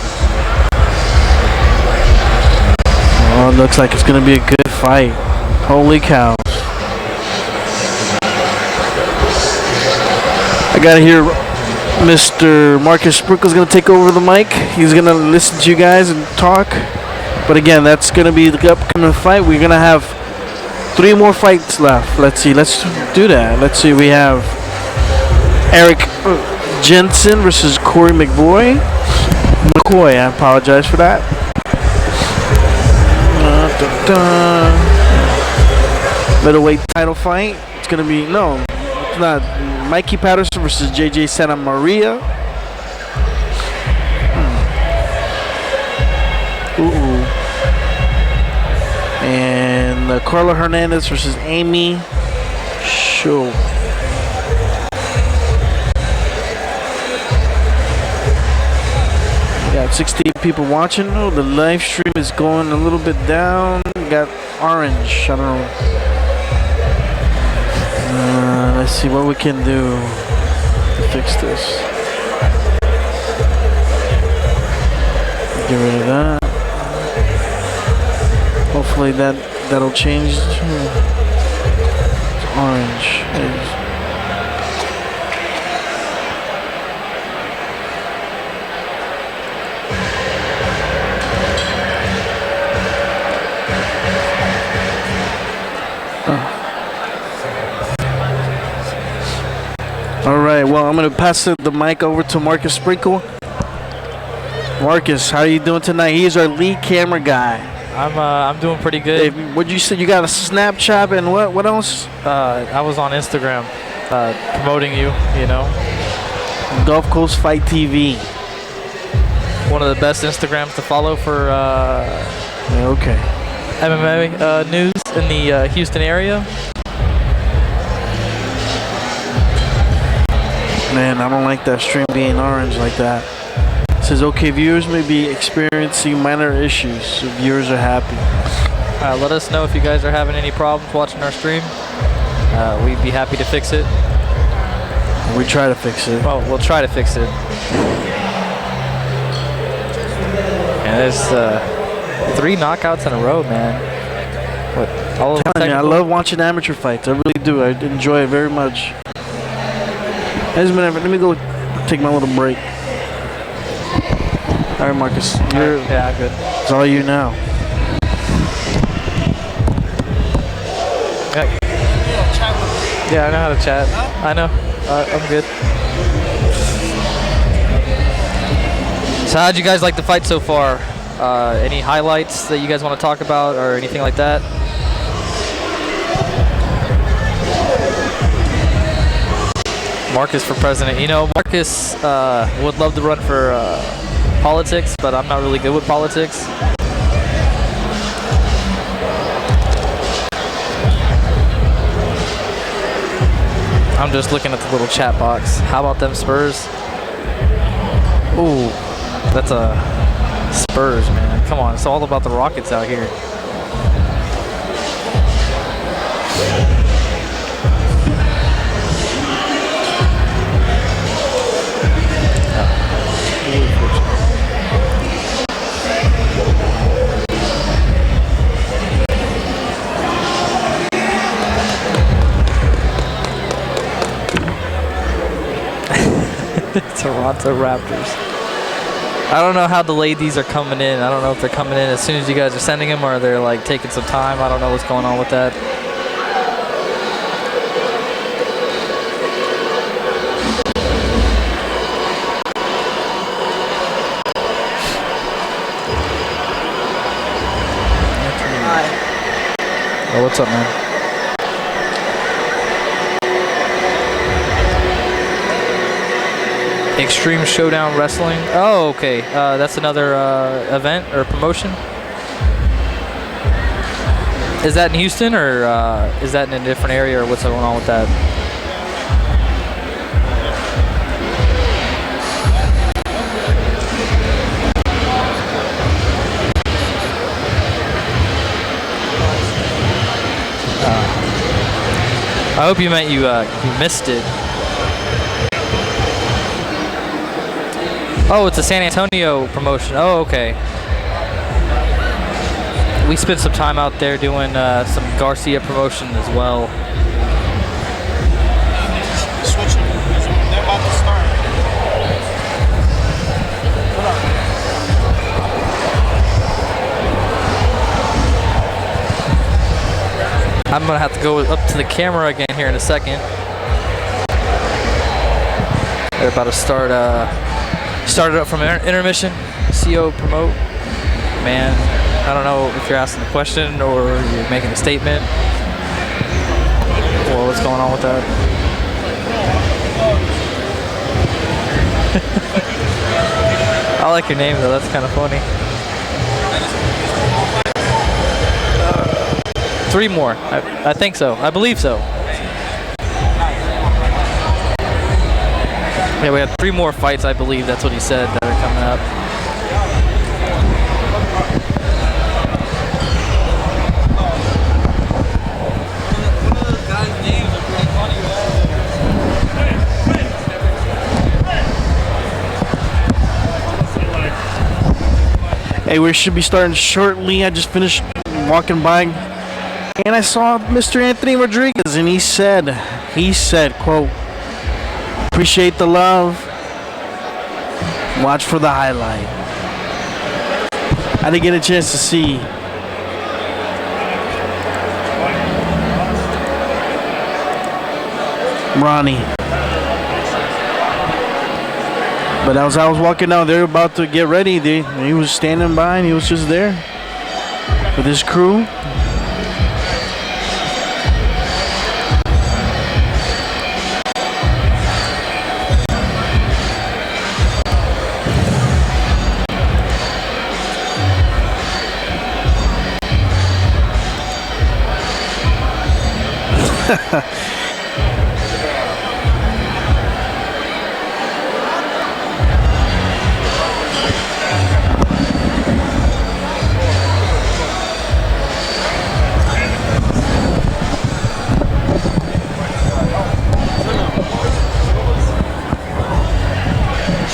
Oh, it looks like it's going to be a good fight. Holy cow. I gotta hear Mr. Marcus Sprinkle's gonna take over the mic. He's gonna listen to you guys and talk. But again, that's gonna be the upcoming fight. We're gonna have 3 more fights left. Let's see. Let's do that. Let's see. We have Eric Jensen versus Corey McCoy. I apologize for that. Middleweight title fight. It's gonna be it's not. Mikey Patterson versus JJ Santa Maria. And Carla Hernandez versus Amy Show. We got 68 people watching. Oh, the live stream is going a little bit down. We got orange. I don't know. Let's see what we can do. to fix this. Get rid of that. Hopefully that'll change. It's orange. All right, well, I'm going to pass the mic over to Marcus Sprinkle. Marcus, how are you doing tonight? He's our lead camera guy. I'm doing pretty good. Hey, what'd you say? You got a Snapchat and what else? I was on Instagram promoting you, you know. Gulf Coast Fight TV. One of the best Instagrams to follow for okay. MMA news in the Houston area. Man, I don't like that stream being orange like that. It says, okay, viewers may be experiencing minor issues, so viewers are happy. Let us know if you guys are having any problems watching our stream. We'd be happy to fix it. We try to fix it. Well, we'll try to fix it. And there's 3 knockouts in a row, man. What? All of them technical? I love watching amateur fights. I really do. I enjoy it very much. Let me go take my little break. All right, Marcus. Yeah, good. It's all you now. Yeah, I know how to chat. I know. I'm good. So how'd you guys like the fight so far? Any highlights that you guys want to talk about or anything like that? Marcus for president. You know, Marcus would love to run for politics, but I'm not really good with politics. I'm just looking at the little chat box. How about them Spurs? Ooh, that's a Spurs, man. Come on, it's all about the Rockets out here. Toronto Raptors. I don't know how delayed these are coming in. I don't know if they're coming in as soon as you guys are sending them or they're like taking some time. I don't know what's going on with that. Hi. Oh, what's up, man? Extreme Showdown Wrestling. Oh, okay. That's another event or promotion. Is that in Houston or is that in a different area or what's going on with that? I hope you meant you missed it. Oh, it's a San Antonio promotion. Oh, okay. We spent some time out there doing some Garcia promotion as well. Switching. They're about to start. I'm gonna have to go up to the camera again here in a second. They're about to start. Started up from Intermission, CO promote. Man, I don't know if you're asking a question or you're making a statement. Well, what's going on with that? I like your name though, that's kind of funny. 3 more, I think so, I believe so. Yeah, we had 3 more fights, I believe. That's what he said that are coming up. Hey, we should be starting shortly. I just finished walking by, and I saw Mr. Anthony Rodriguez, and he said, quote, appreciate the love. Watch for the highlight. I didn't get a chance to see. Ronnie. But as I was walking out, they were about to get ready. He was standing by, and he was just there with his crew.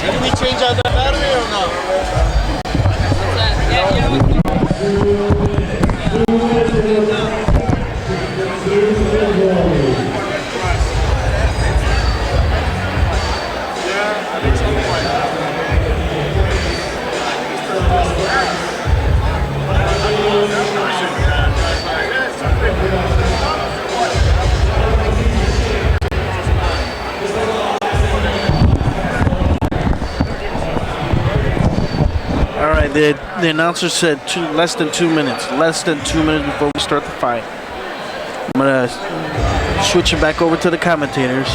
Did we change out that battery or All right, the announcer said less than 2 minutes. Less than 2 minutes before we start the fight. I'm going to switch it back over to the commentators.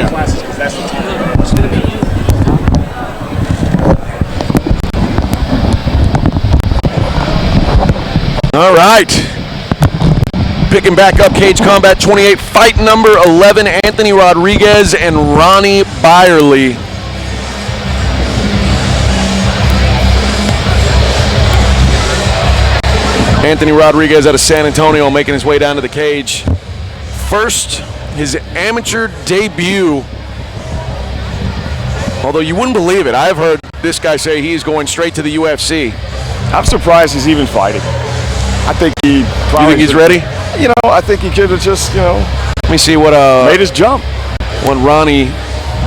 classes because that's the team. All right. Picking back up, Cage Combat 28, fight number 11, Anthony Rodriguez and Ronnie Byerly. Anthony Rodriguez out of San Antonio making his way down to the cage. First, his amateur debut. Although you wouldn't believe it, I've heard this guy say he's going straight to the UFC. I'm surprised he's even fighting. I think he probably. You think he's ready? You know, I think he could have just, Let me see what made his jump. What Ronnie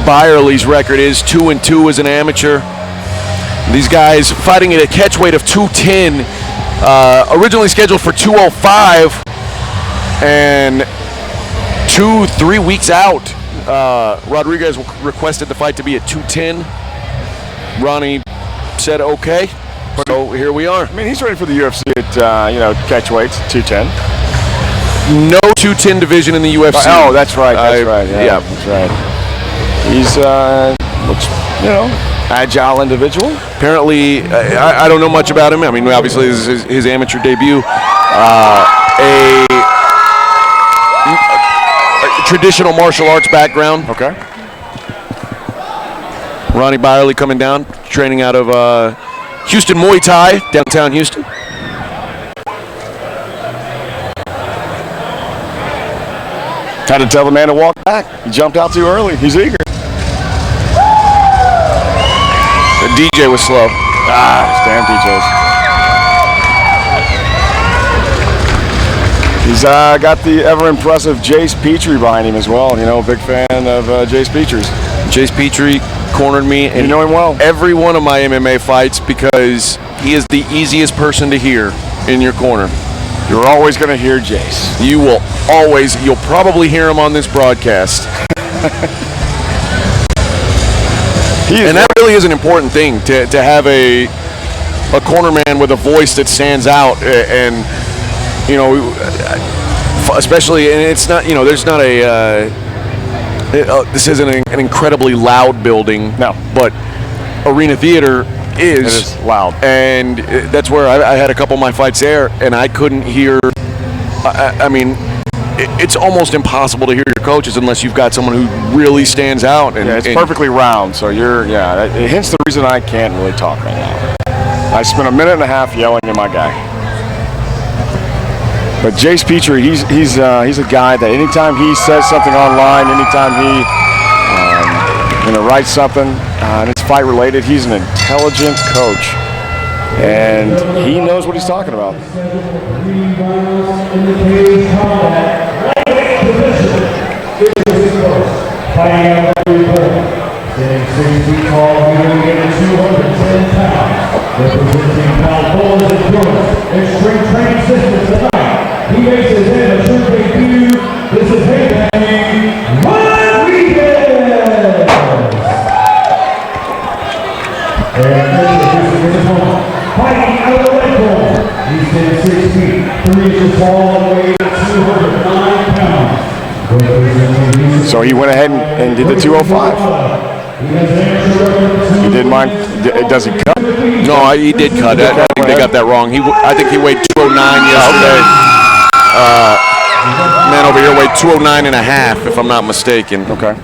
Byerly's record is, 2-2 as an amateur. These guys fighting at a catch weight of 210, originally scheduled for 205, and 2-3 weeks out. Rodriguez requested the fight to be at 210. Ronnie said okay. So here we are. I mean, he's ready for the UFC at catch weights, 210. No 210 division in the UFC. Oh, that's right. That's right. Yeah, that's right. He's looks, agile individual. Apparently, I don't know much about him. I mean, obviously, this is his amateur debut. A traditional martial arts background. Okay. Ronnie Byerly coming down, training out of Houston Muay Thai, downtown Houston. Had to tell the man to walk back. He jumped out too early. He's eager. The DJ was slow. Damn DJs. He's got the ever-impressive Jace Petrie behind him as well. Big fan of Jace Petrie's. Jace Petrie cornered me in you know him well. Every one of my MMA fights because he is the easiest person to hear in your corner. You're always going to hear Jace. You'll probably hear him on this broadcast. And that really is an important thing, to have a corner man with a voice that stands out, and especially, and it's not, there's not this isn't an incredibly loud building. No. But Arena Theater is. It is loud. And that's where I had a couple of my fights there, and I couldn't hear. I mean, it's almost impossible to hear your coaches unless you've got someone who really stands out. And it's perfectly round, so it hints the reason I can't really talk right now. I spent a minute and a half yelling at my guy. But Jace Petrie, he's a guy that anytime he says something online, anytime he writes something and it's fight related, he's an intelligent coach, and he knows what he's talking about. He makes his amateur debut. This is headlining Rodriguez. And this is fighting out of the leg roll. He stands 6 feet, 3 inches tall, and weighs 209 pounds. So he went ahead and did the 205. He didn't mind. Does he cut? No, he did cut. I think they got that wrong. I think he weighed 209 yesterday. Man over here weighed 209 and a half, if I'm not mistaken. Okay.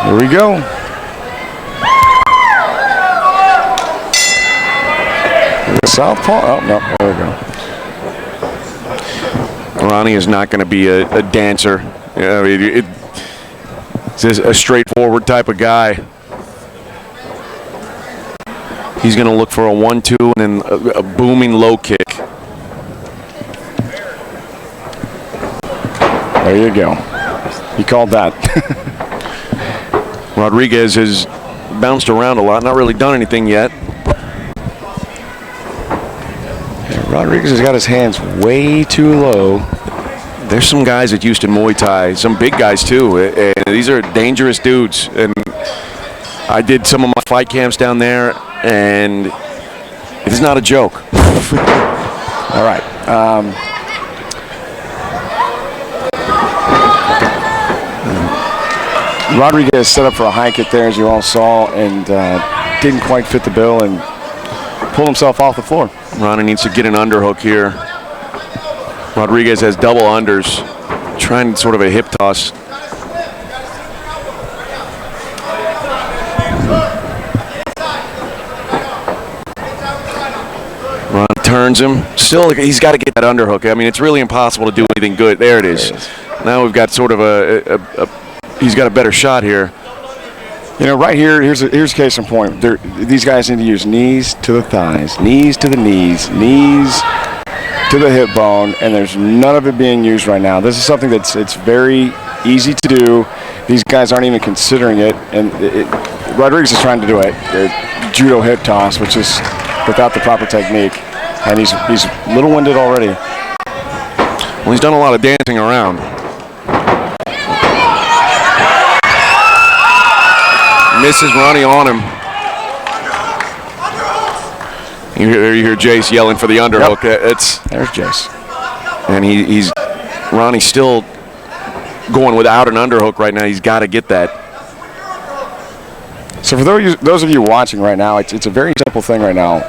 Here we go. Southpaw. Oh, no. There we go. Ronnie is not going to be a dancer. He's a straightforward type of guy. He's going to look for a 1-2 and then a booming low kick. There you go. He called that. Rodriguez has bounced around a lot, not really done anything yet. Rodriguez has got his hands way too low. There's some guys at Houston Muay Thai, some big guys too, and these are dangerous dudes. And I did some of my fight camps down there, and it's not a joke. All right. Rodriguez set up for a high kick there, as you all saw, and didn't quite fit the bill and pulled himself off the floor. Ronnie needs to get an underhook here. Rodriguez has double unders, trying sort of a hip toss. Ron turns him. Still, he's got to get that underhook. I mean, it's really impossible to do anything good. There it is. Now we've got sort of he's got a better shot here. You know, right here, here's a case in point. These guys need to use knees to the thighs, knees to the knees, knees to the hip bone, and there's none of it being used right now. This is something it's very easy to do. These guys aren't even considering it, and Rodriguez is trying to do it. Judo hip toss, which is without the proper technique, and he's a little winded already. Well, he's done a lot of dancing around. Misses Ronnie on him. You hear Jace yelling for the underhook. Yep. There's Jace. And Ronnie's still going without an underhook right now. He's got to get that. So for those of you watching right now, it's a very simple thing right now.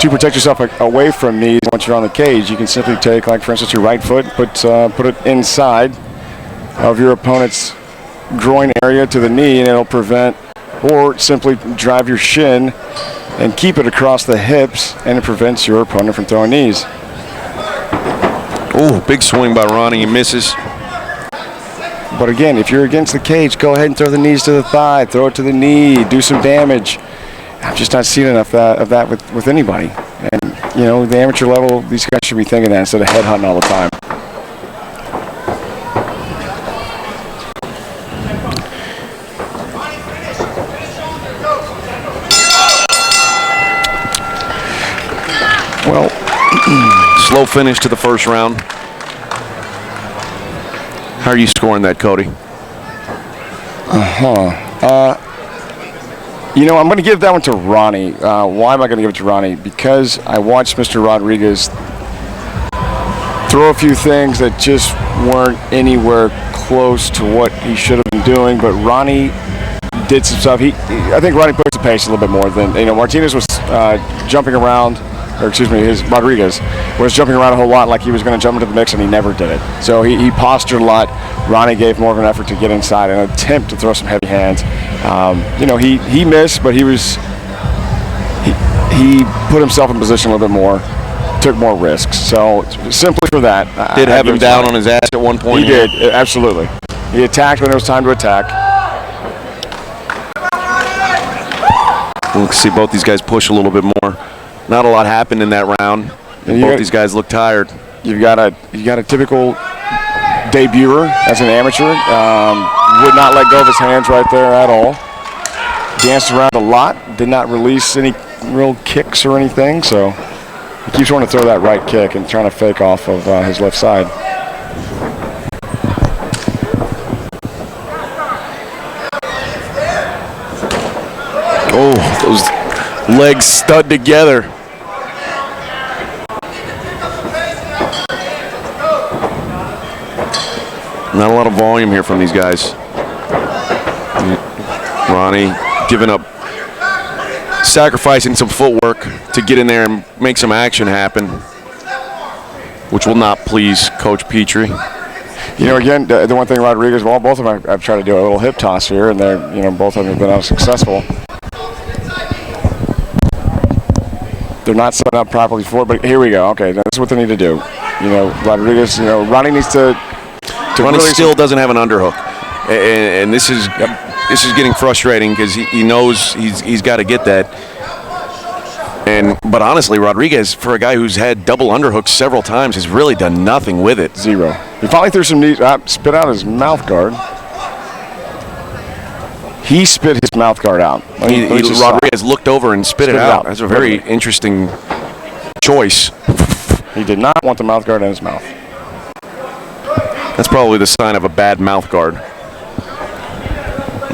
To protect yourself away from knees once you're on the cage, you can simply take, like for instance, your right foot, put it inside of your opponent's groin area to the knee, and it'll prevent, or simply drive your shin and keep it across the hips, and it prevents your opponent from throwing knees. Oh, big swing by Ronnie. He misses. But again, if you're against the cage, go ahead and throw the knees to the thigh, throw it to the knee, do some damage. I'm just not seeing enough of that with anybody. And, you know, the amateur level, these guys should be thinking that instead of headhunting all the time. Well, slow finish to the first round. How are you scoring that, Cody? You know, I'm going to give that one to Ronnie. Why am I going to give it to Ronnie? Because I watched Mr. Rodriguez throw a few things that just weren't anywhere close to what he should have been doing, but Ronnie did some stuff. I think Ronnie puts the pace a little bit more than, you know, Martinez was jumping around, or excuse me, Rodriguez was jumping around a whole lot like he was going to jump into the mix, and he never did it. So he postured a lot. Ronnie gave more of an effort to get inside, an attempt to throw some heavy hands. You know, he missed, but he put himself in position a little bit more, took more risks. So simply for that, did have him down on his ass at one point. He did, absolutely. He attacked when it was time to attack. We'll see both these guys push a little bit more. Not a lot happened in that round. Both these guys look tired. You've got a typical debuter as an amateur. Would not let go of his hands right there at all. Danced around a lot. Did not release any real kicks or anything. So he keeps wanting to throw that right kick and trying to fake off of his left side. Oh, those legs stud together. Not a lot of volume here from these guys. Ronnie giving up, sacrificing some footwork to get in there and make some action happen, which will not please Coach Petrie. You know, again, the one thing Rodriguez, well, both of them I've tried to do a little hip toss here, and they're, you know, both of them have been unsuccessful. They're not set up properly for it, but here we go. Okay, that's what they need to do. You know, Rodriguez, you know, Ronnie needs to Ronnie really still doesn't have an underhook, and this is getting frustrating because he knows he's got to get that. But honestly, Rodriguez, for a guy who's had double underhooks several times, has really done nothing with it. Zero. He finally threw some knees, spit out his mouth guard. He spit his mouth guard out. Rodriguez looked over and spit it out. That's a very interesting choice. He did not want the mouth guard in his mouth. That's probably the sign of a bad mouth guard.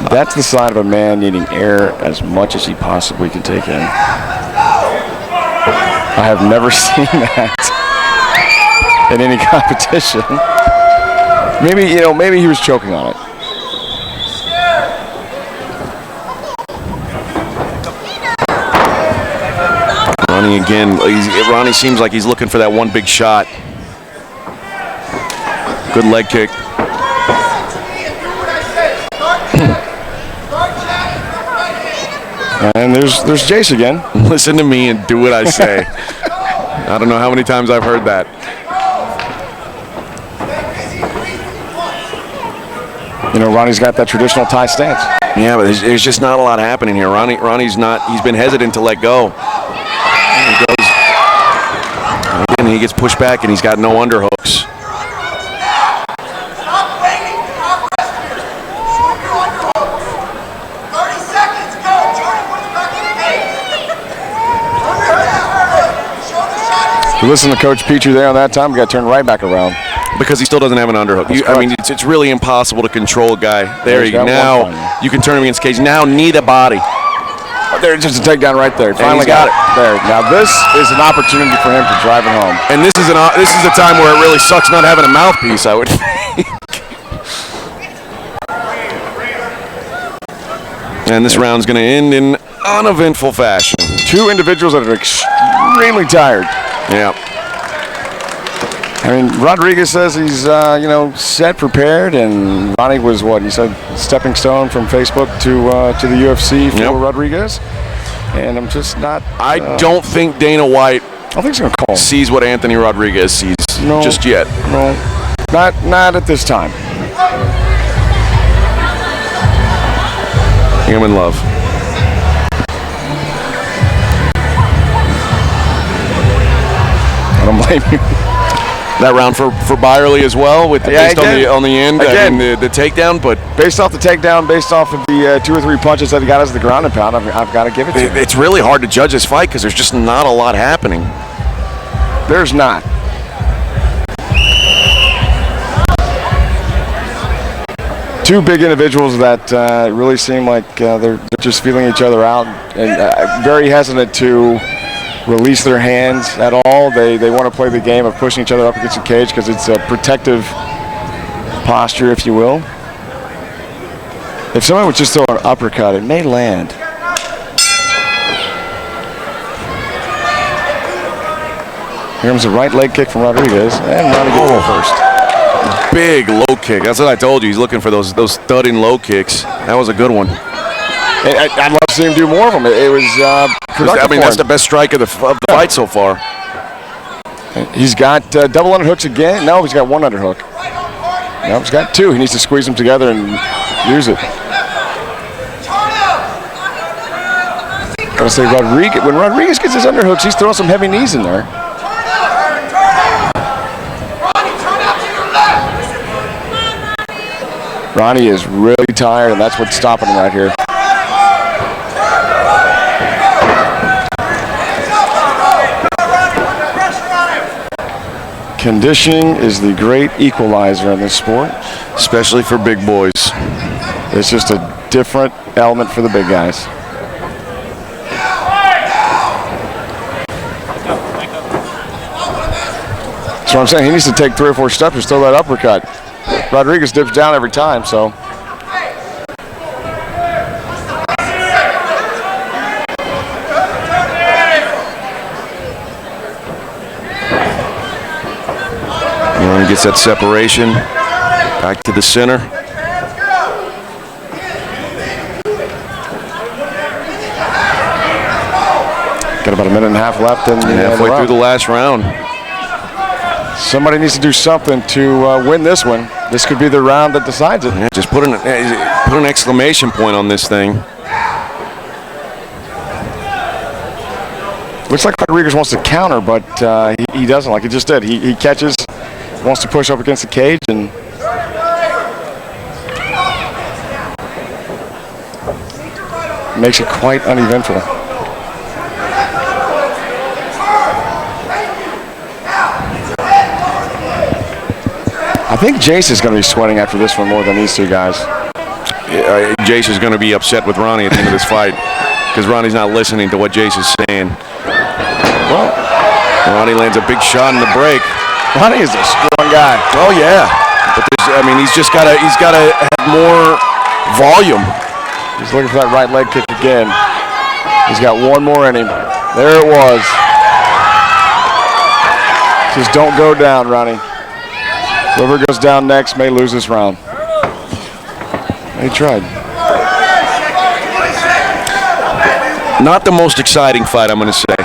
That's the sign of a man needing air as much as he possibly can take in. I have never seen that in any competition. Maybe he was choking on it. Ronnie again. Ronnie seems like he's looking for that one big shot. Good leg kick. And there's Jace again. Listen to me and do what I say. I don't know how many times I've heard that. You know, Ronnie's got that traditional Thai stance. Yeah, but there's just not a lot happening here. Ronnie's not, he's been hesitant to let go. He goes, again, he gets pushed back and he's got no underhooks. You listen to Coach Petrie there on that time, we got to turn right back around. Because he still doesn't have an underhook. I mean, it's really impossible to control a guy. There you go. Now you can turn him against cage. Now knee the body. There's just a takedown right there. Finally got it. There. Now this is an opportunity for him to drive it home. And this is a time where it really sucks not having a mouthpiece, I would think. And this round's going to end in uneventful fashion. Two individuals that are extremely tired. Yeah. I mean, Rodriguez says he's, set, prepared, and Ronnie was what he said, stepping stone from Facebook to the UFC for Rodriguez. And I'm just not. I don't think Dana White. I don't think he's gonna call. Sees what Anthony Rodriguez sees just yet. No, not at this time. I'm in love. I don't blame you. That round for Byerly as well, with based on the end, again, the takedown, but based off the takedown, based off of the 2 or 3 punches that he got as the ground and pound, I've got to give it to him. It's really hard to judge this fight because there's just not a lot happening. There's not. Two big individuals that really seem like they're just feeling each other out, and very hesitant to release their hands at all. They want to play the game of pushing each other up against the cage because it's a protective posture, if you will. If someone would just throw an uppercut, it may land. Here comes a right leg kick from Rodriguez, and Ronnie gets it first. Big low kick. That's what I told you. He's looking for those thudding low kicks. That was a good one. I'd love to see him do more of them. It was productive. I mean, that's the best strike of the fight so far. He's got double underhooks again. No, he's got one underhook. No, he's got 2. He needs to squeeze them together and use it. Gotta say, when Rodriguez gets his underhooks, he's throwing some heavy knees in there. Ronnie is really tired, and that's what's stopping him right here. Conditioning is the great equalizer in this sport. Especially for big boys. It's just a different element for the big guys. That's what I'm saying. He needs to take 3 or 4 steps and throw that uppercut. Rodriguez dips down every time, so. And gets that separation. Back to the center. Got about a minute and a half left in the halfway through the last round. Somebody needs to do something to win this one. This could be the round that decides it. Yeah, just put an exclamation point on this thing. Looks like Rodriguez wants to counter, but he doesn't, like he just did. He catches, wants to push up against the cage, and makes it quite uneventful. I think Jace is going to be sweating after this one more than these two guys. Jace is going to be upset with Ronnie at the end of this fight because Ronnie's not listening to what Jace is saying. Well, Ronnie lands a big shot in the break. Ronnie is a strong guy. Oh yeah, but he's just got to have more volume. He's looking for that right leg kick again. He's got one more in him. There it was. Just don't go down, Ronnie. Whoever goes down next may lose this round. He tried. Not the most exciting fight, I'm going to say.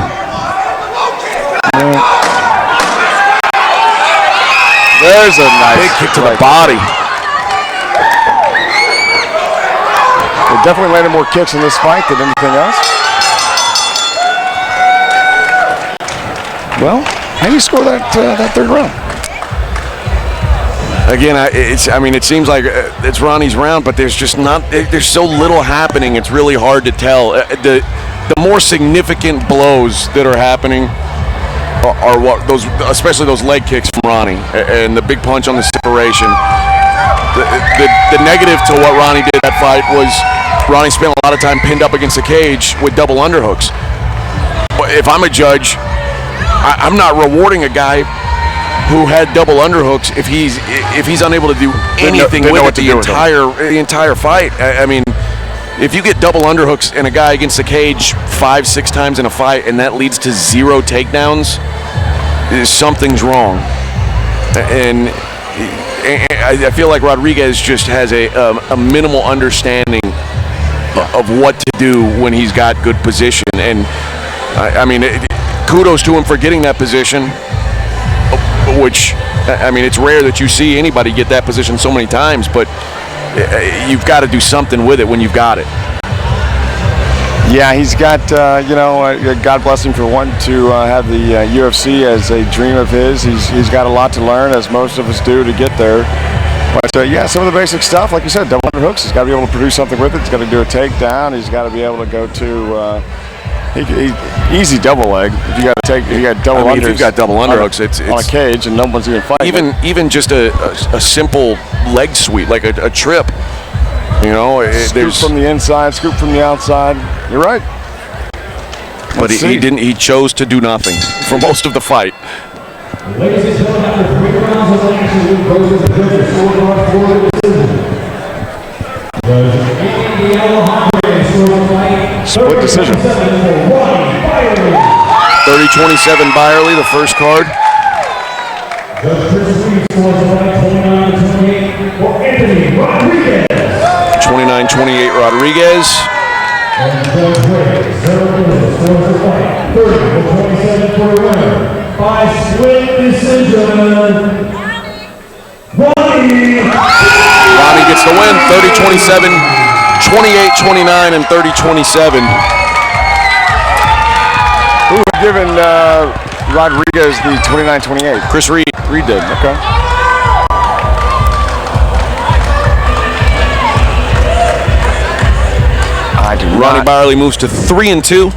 There's a nice big kick to the body. They definitely landed more kicks in this fight than anything else. Well, how do you score that third round? Again, it seems like it's Ronnie's round, but there's just there's so little happening. It's really hard to tell. The more significant blows that are happening are what especially those leg kicks from Ronnie and the big punch on the separation. The negative to what Ronnie did that fight was Ronnie spent a lot of time pinned up against the cage with double underhooks. But if I'm a judge, I'm not rewarding a guy who had double underhooks if he's unable to do anything with it the entire fight. I mean, if you get double underhooks and a guy against the cage 5-6 times in a fight and that leads to 0 takedowns, something's wrong. And I feel like Rodriguez just has a minimal understanding of what to do when he's got good position. And I mean, kudos to him for getting that position, which, I mean, it's rare that you see anybody get that position so many times, but you've got to do something with it when you've got it. Yeah, he's got, God bless him for wanting to have the UFC as a dream of his. He's got a lot to learn, as most of us do, to get there. But, yeah, some of the basic stuff, like you said, double underhooks. He's got to be able to produce something with it. He's got to do a takedown. He's got to be able to go to easy double leg. If you got double underhooks. If you've got double underhooks, it's on a cage and no one's even fighting. Even just a simple leg sweep, like a trip. You know, scoop from the inside, scoop from the outside. You're right. But he didn't. He chose to do nothing for most of the fight. Ladies and gentlemen, after 3 rounds of action, we go to the judges' scorecard for the decision. Split decision. 30-27 Byerly, the first card. Judge Chris Reed scores the fight 29-28 for Anthony Rodriguez. 29-28 Rodriguez. And Judge Ray Zerrell scores the fight 30-27 for a winner by split decision. Ronnie gets the win, 30-27, 28-29, and 30-27. Who had given Rodriguez the 29-28? Chris Reed. Reed did, okay. Ronnie Byerly moves to 3-2.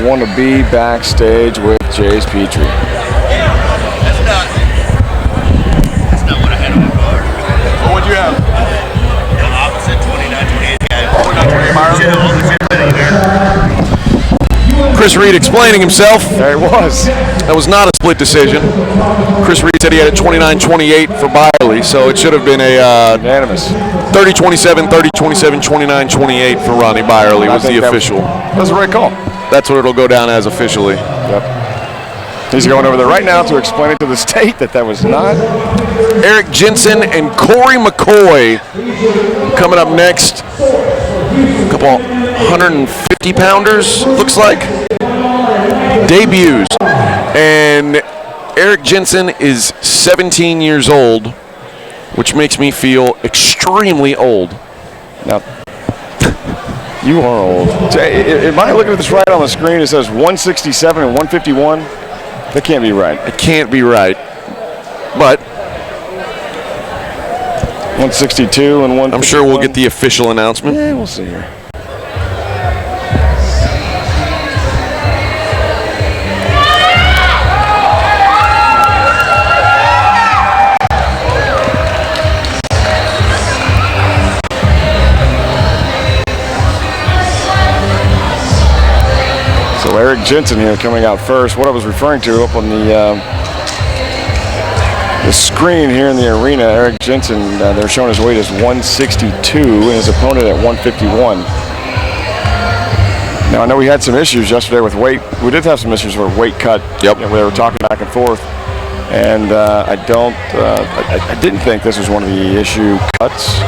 Want to be backstage with Jace Petrie. That's not what I had on my card. Well, what'd you have? The opposite 29-28 guy. 29-28. Chris Reed explaining himself. There he was. That was not a split decision. Chris Reed said he had a 29-28 for Byerly, so it should have been a unanimous. 30-27, 30-27, 29-28 for Ronnie Byerly was the official. That's the right call. That's what it'll go down as officially. Yep. He's going over there right now to explain it to the state that was not. Eric Jensen and Corey McCoy coming up next. A couple 150-pounders, looks like. Debuts. And Eric Jensen is 17 years old, which makes me feel extremely old. Now, you are old. Am I looking at this right on the screen? It says 167 and 151. That can't be right. It can't be right. But 162 and 151. I'm sure we'll get the official announcement. Yeah, we'll see here. So Eric Jensen here coming out first. What I was referring to up on the screen here in the arena, Eric Jensen, they're showing his weight as 162 and his opponent at 151. Now I know we had some issues yesterday with weight. We did have some issues with weight cut. Yep. They were talking back and forth. And I didn't think this was one of the issue cuts.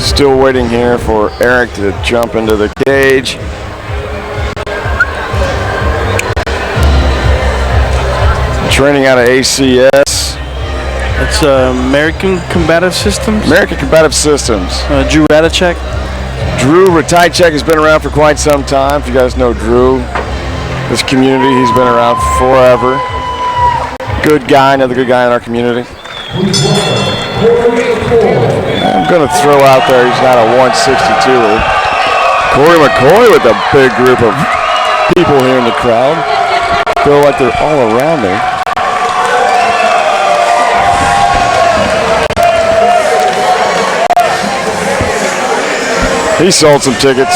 Still waiting here for Eric to jump into the cage. Training out of ACS. It's American Combative Systems. American Combative Systems. Drew Radicek. Drew Radicek has been around for quite some time. If you guys know Drew, this community, he's been around forever. Good guy, another good guy in our community. I'm going to throw out there, he's not a 162er. Corey McCoy with a big group of people here in the crowd. Feel like they're all around me. He sold some tickets.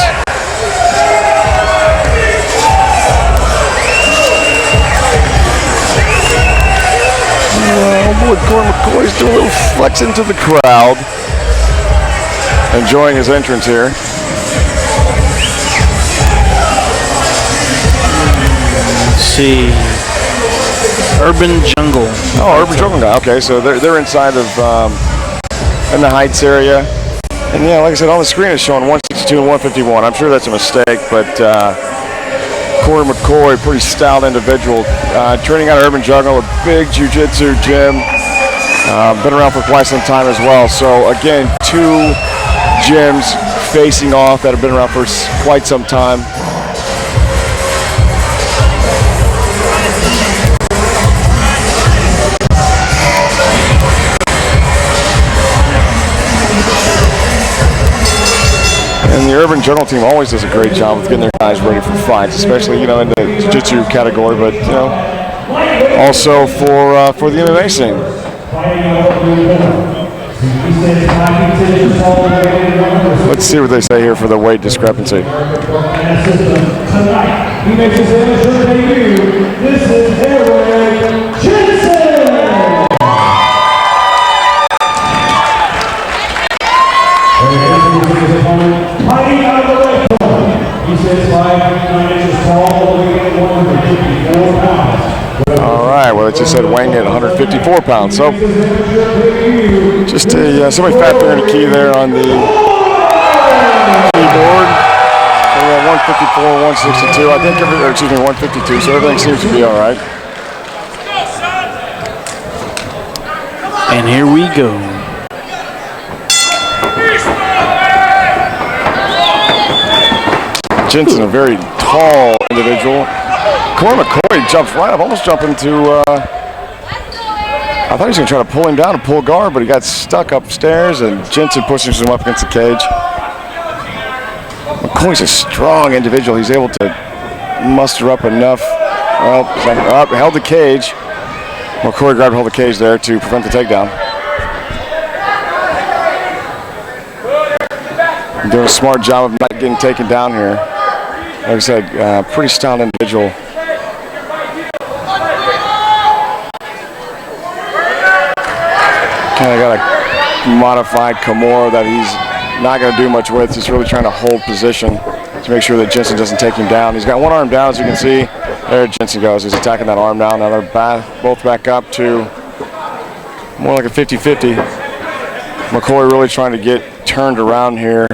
Oh boy, Corey McCoy's doing a little flex into the crowd. Enjoying his entrance here. Let's see. Urban Jungle. Oh, Urban Jungle guy. Okay, so they're inside of in the Heights area. And yeah, like I said, on the screen is showing 162 and 151. I'm sure that's a mistake, but Corey McCoy, pretty stout individual. Training out of Urban Jungle, a big jiu-jitsu gym. Been around for quite some time as well. So again, two gyms facing off that have been around for quite some time. And the Urban Jungle team always does a great job with getting their guys ready for fights, especially, you know, in the jiu-jitsu category, but, you know, also for the MMA scene. Let's see what they say here for the weight discrepancy. Tonight, he makes his amateur debut. This is Eric Jensen. Fighting out of the red corner. He says 5'9" inches tall, weighing at 154 pounds. All right, well, it just said weighing at 154 pounds. So just a semi-fat finger and a key there on the keyboard. So we have 154, 162. I think 152. So everything seems to be all right. And here we go. Jensen, a very tall individual. Corey McCoy jumps right up, almost jumping to, I thought he was going to try to pull him down and pull guard, but he got stuck upstairs, and Jensen pushes him up against the cage. McCoy's a strong individual. He's able to muster up enough. Well, held the cage. McCoy grabbed hold of the cage there to prevent the takedown. Doing a smart job of not getting taken down here. Like I said, pretty stout individual. Kind of got a modified Kimura that he's not going to do much with. He's really trying to hold position to make sure that Jensen doesn't take him down. He's got one arm down, as you can see. There Jensen goes. He's attacking that arm down. Now they're both back up to more like a 50-50. McCoy really trying to get turned around here.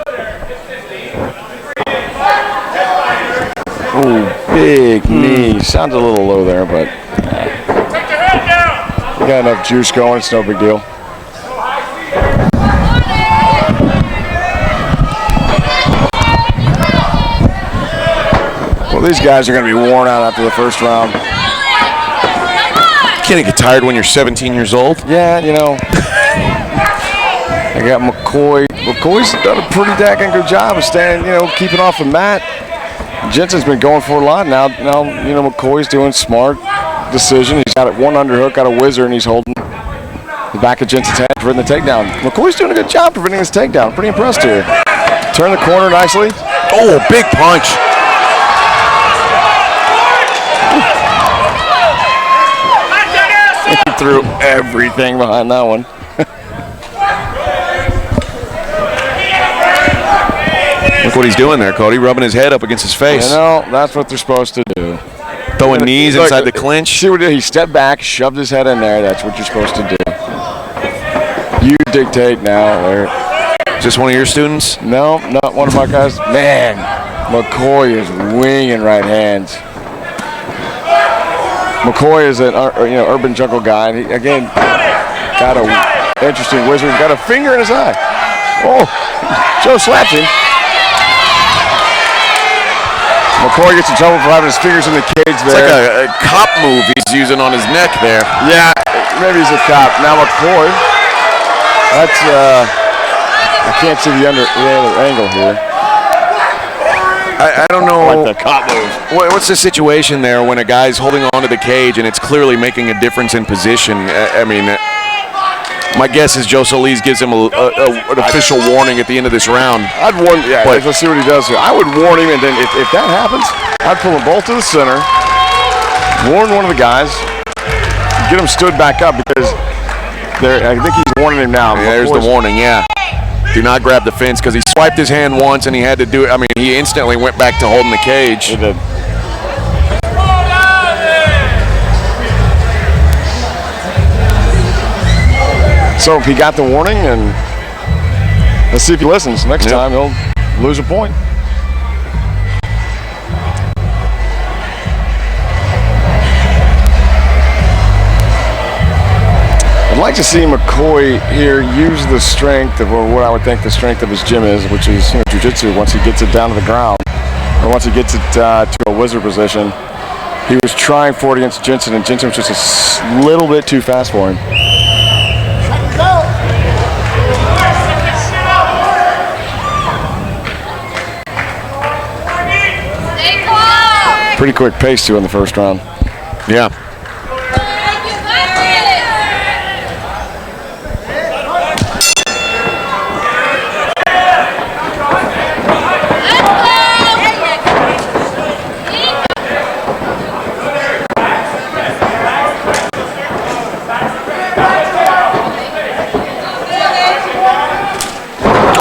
Ooh, big knee. Sounds a little low there, but you got enough juice going. It's no big deal. Well, these guys are going to be worn out after the first round. Can't it get tired when you're 17 years old? Yeah, you know. I got McCoy. McCoy's done a pretty daggone good job of staying, you know, keeping off the mat. Jensen's been going for a lot now. Now, you know, McCoy's doing smart decision. He's got one underhook, got a whizzer, and he's holding the back of Jensen's head, preventing the takedown. McCoy's doing a good job preventing this takedown. Pretty impressed here. Turn the corner nicely. Oh, big punch. He threw everything behind that one. Look what he's doing there, Cody, rubbing his head up against his face. You know, that's what they're supposed to do. Throwing knees inside the clinch. See what he did? He stepped back, shoved his head in there. That's what you're supposed to do. You dictate now. Is this one of your students? No, not one of my guys. Man, McCoy is winging right hands. McCoy is an urban jungle guy. And he, again, got a interesting wizard. Got a finger in his eye. Oh, Joe slapped him. McCoy gets in trouble for having his fingers in the cage there. It's like a cop move he's using on his neck there. Yeah, maybe he's a cop. Now McCoy, that's, I can't see the other angle here. I don't know. Like the cop move. What's the situation there when a guy's holding onto the cage and it's clearly making a difference in position? I mean, my guess is Joe Solis gives him an official warning at the end of this round. I'd warn, yeah, let's see what he does here. I would warn him, and then if that happens, I'd pull them both to the center, warn one of the guys, get him stood back up because I think he's warning him now. Yeah, there's the warning, yeah. Do not grab the fence because he swiped his hand once and he had to do it. I mean, he instantly went back to holding the cage. He did. So if he got the warning, and let's see if he listens. Next time he'll lose a point. I'd like to see McCoy here use the strength of, or what I would think the strength of his gym is, which is jiu-jitsu. Once he gets it down to the ground, or once he gets it to a wizard position. He was trying for it against Jensen, and Jensen was just a little bit too fast for him. Pretty quick pace too in the first round. Yeah.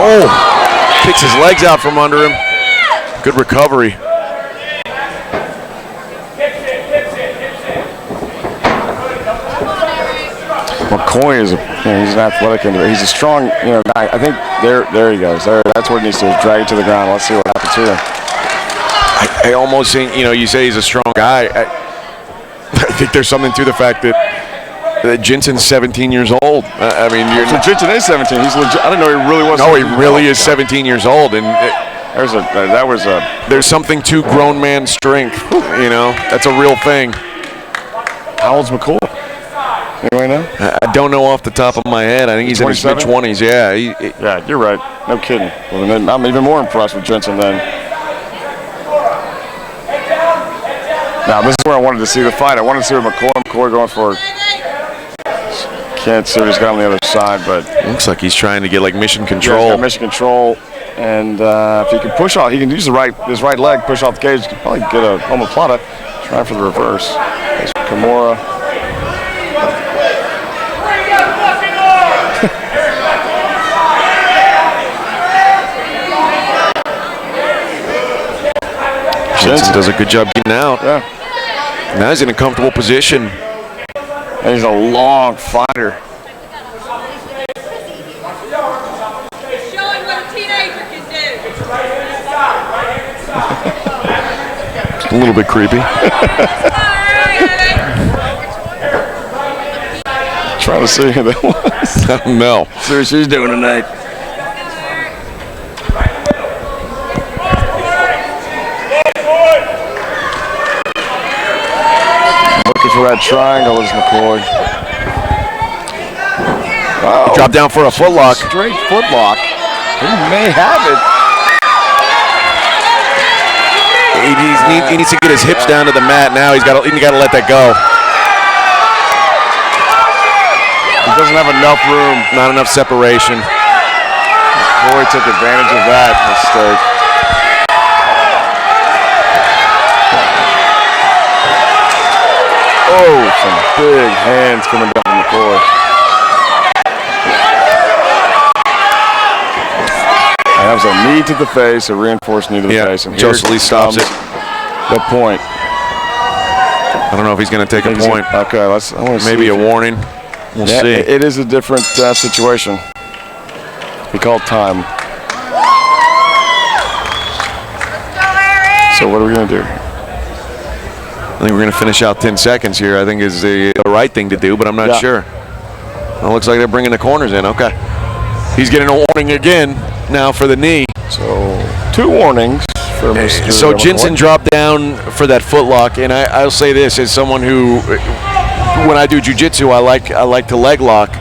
Oh, kicks his legs out from under him. Good recovery. McCoy is he's an athletic individual. He's a strong, guy. I think there he goes. That's what he needs to do, is drag it to the ground. Let's see what happens here. I almost think, you say he's a strong guy. I think there's something to the fact that Jensen's 17 years old. I mean, Jensen is 17. He's legit. I didn't know he really was. No, he really is 17 years old, and there's something to grown man strength. That's a real thing. How old's McCoy? Anybody know? I don't know off the top of my head. I think he's 27? In his mid-20s. Yeah. Yeah, you're right. No kidding. Well, then I'm even more impressed with Jensen then. Now, this is where I wanted to see the fight. I wanted to see McCoy going for. Can't see what he's got on the other side, but looks like he's trying to get like mission control. Yeah, mission control, and if he can push off, he can use his right leg, push off the cage. He can probably get a omoplata. Try for the reverse. There's Kimura. Jensen does a good job getting out. Yeah. Now he's in a comfortable position. And he's a long fighter. Showing what a teenager can do. A little bit creepy. Trying to see who that was. I don't know. See what she's doing tonight. Looking for that triangle is McCoy. Oh, drop down for a footlock. Straight footlock. He may have it. He needs to get his hips down to the mat now. He's got to let that go. He doesn't have enough room. Not enough separation. McCoy took advantage of that mistake. Oh, some big hands coming down from McCoy. That was a knee to the face, a reinforced knee to the face. And Josely stops it. The point. I don't know if he's going to take a point. Okay, I want to see. Maybe a warning. We'll see. It is a different situation. He called time. So what are we going to do? I think we're going to finish out 10 seconds here. I think is the right thing to do, but I'm not sure. It looks like they're bringing the corners in. Okay. He's getting a warning again now for the knee. So 2 warnings for Mr. So Jensen dropped down for that footlock, and I'll say this as someone who, when I do jiu-jitsu, I like to leg lock,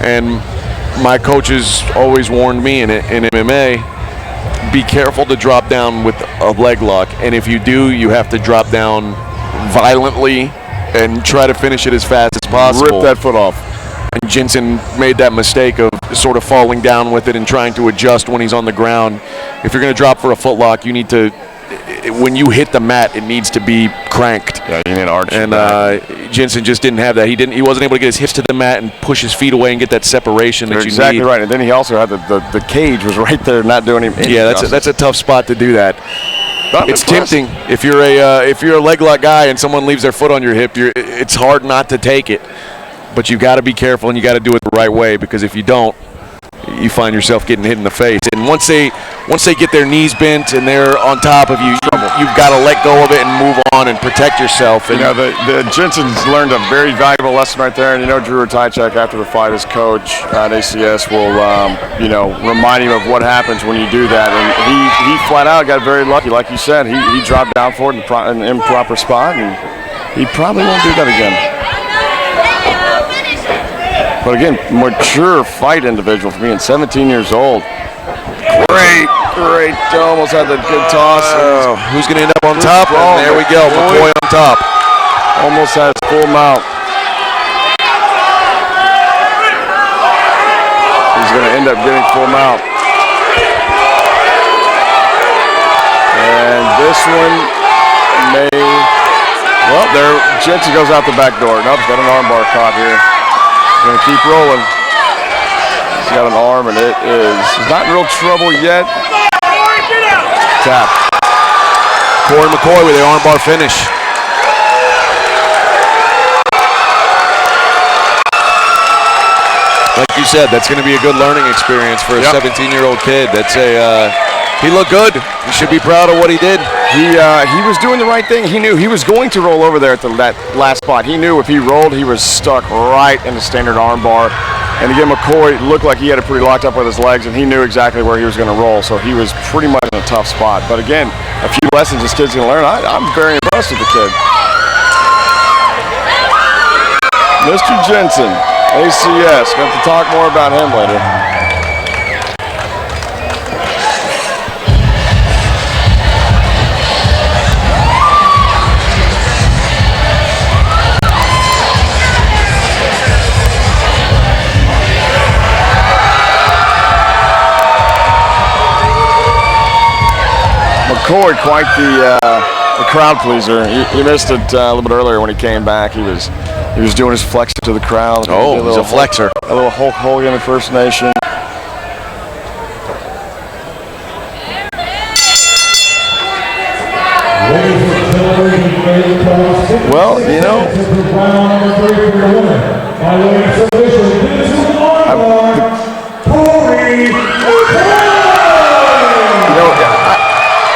and my coaches always warned me in MMA, be careful to drop down with a leg lock, and if you do, you have to drop down violently and try to finish it as fast as possible. Rip that foot off. And Jensen made that mistake of sort of falling down with it and trying to adjust when he's on the ground. If you're going to drop for a footlock, you need to, when you hit the mat, it needs to be cranked. Yeah, you need an arch. And Jensen just didn't have that. He wasn't able to get his hips to the mat and push his feet away and get that separation that you need. Exactly right. And then he also had the cage was right there, not doing anything. Yeah, that's a tough spot to do that. It's tempting if you're a leg lock guy and someone leaves their foot on your hip. It's hard not to take it, but you got to be careful and you got to do it the right way, because if you don't, you find yourself getting hit in the face. And once they get their knees bent and they're on top of you, you've got to let go of it and move on and protect yourself. And the Jensen's learned a very valuable lesson right there. And Drew Ratajczak, after the fight, his coach at ACS will remind him of what happens when you do that. And he flat out got very lucky, like you said. He dropped down for it in an improper spot, and he probably won't do that again. But again, mature fight individual for being 17 years old. Great. Almost had the good toss. Who's going to end up on top? And there we go. McCoy on top. Almost has full mount. He's going to end up getting full mount. And this one may... Well, Jensen goes out the back door. Nope, he's got an armbar caught here. He's going to keep rolling. He's got an arm, and he's not in real trouble yet. Tap. Corey McCoy with the armbar finish. Like you said, that's going to be a good learning experience for a 17-year-old kid. He looked good. He should be proud of what he did. He was doing the right thing. He knew he was going to roll over there at that last spot. He knew if he rolled, he was stuck right in the standard armbar. And again, McCoy looked like he had it pretty locked up with his legs, and he knew exactly where he was going to roll. So he was pretty much in a tough spot. But again, a few lessons this kid's going to learn. I'm very impressed with the kid. Mr. Jensen, ACS. Got to talk more about him later. McCoy, quite the crowd pleaser. He missed it a little bit earlier when he came back. He was doing his flexor to the crowd. Oh, he's a flexor. A little Hulk Hogan impersonation. Well,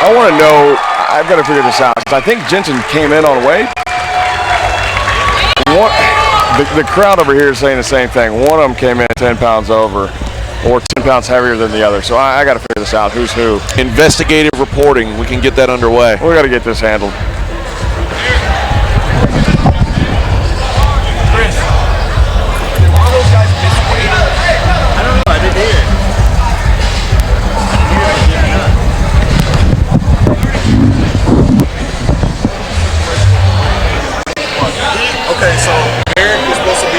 I want to know, I've got to figure this out, because I think Jensen came in on weight. The crowd over here is saying the same thing. One of them came in 10 pounds over, or 10 pounds heavier than the other. So I got to figure this out, who's who. Investigative reporting, we can get that underway. We got to get this handled. Okay, so Eric was supposed to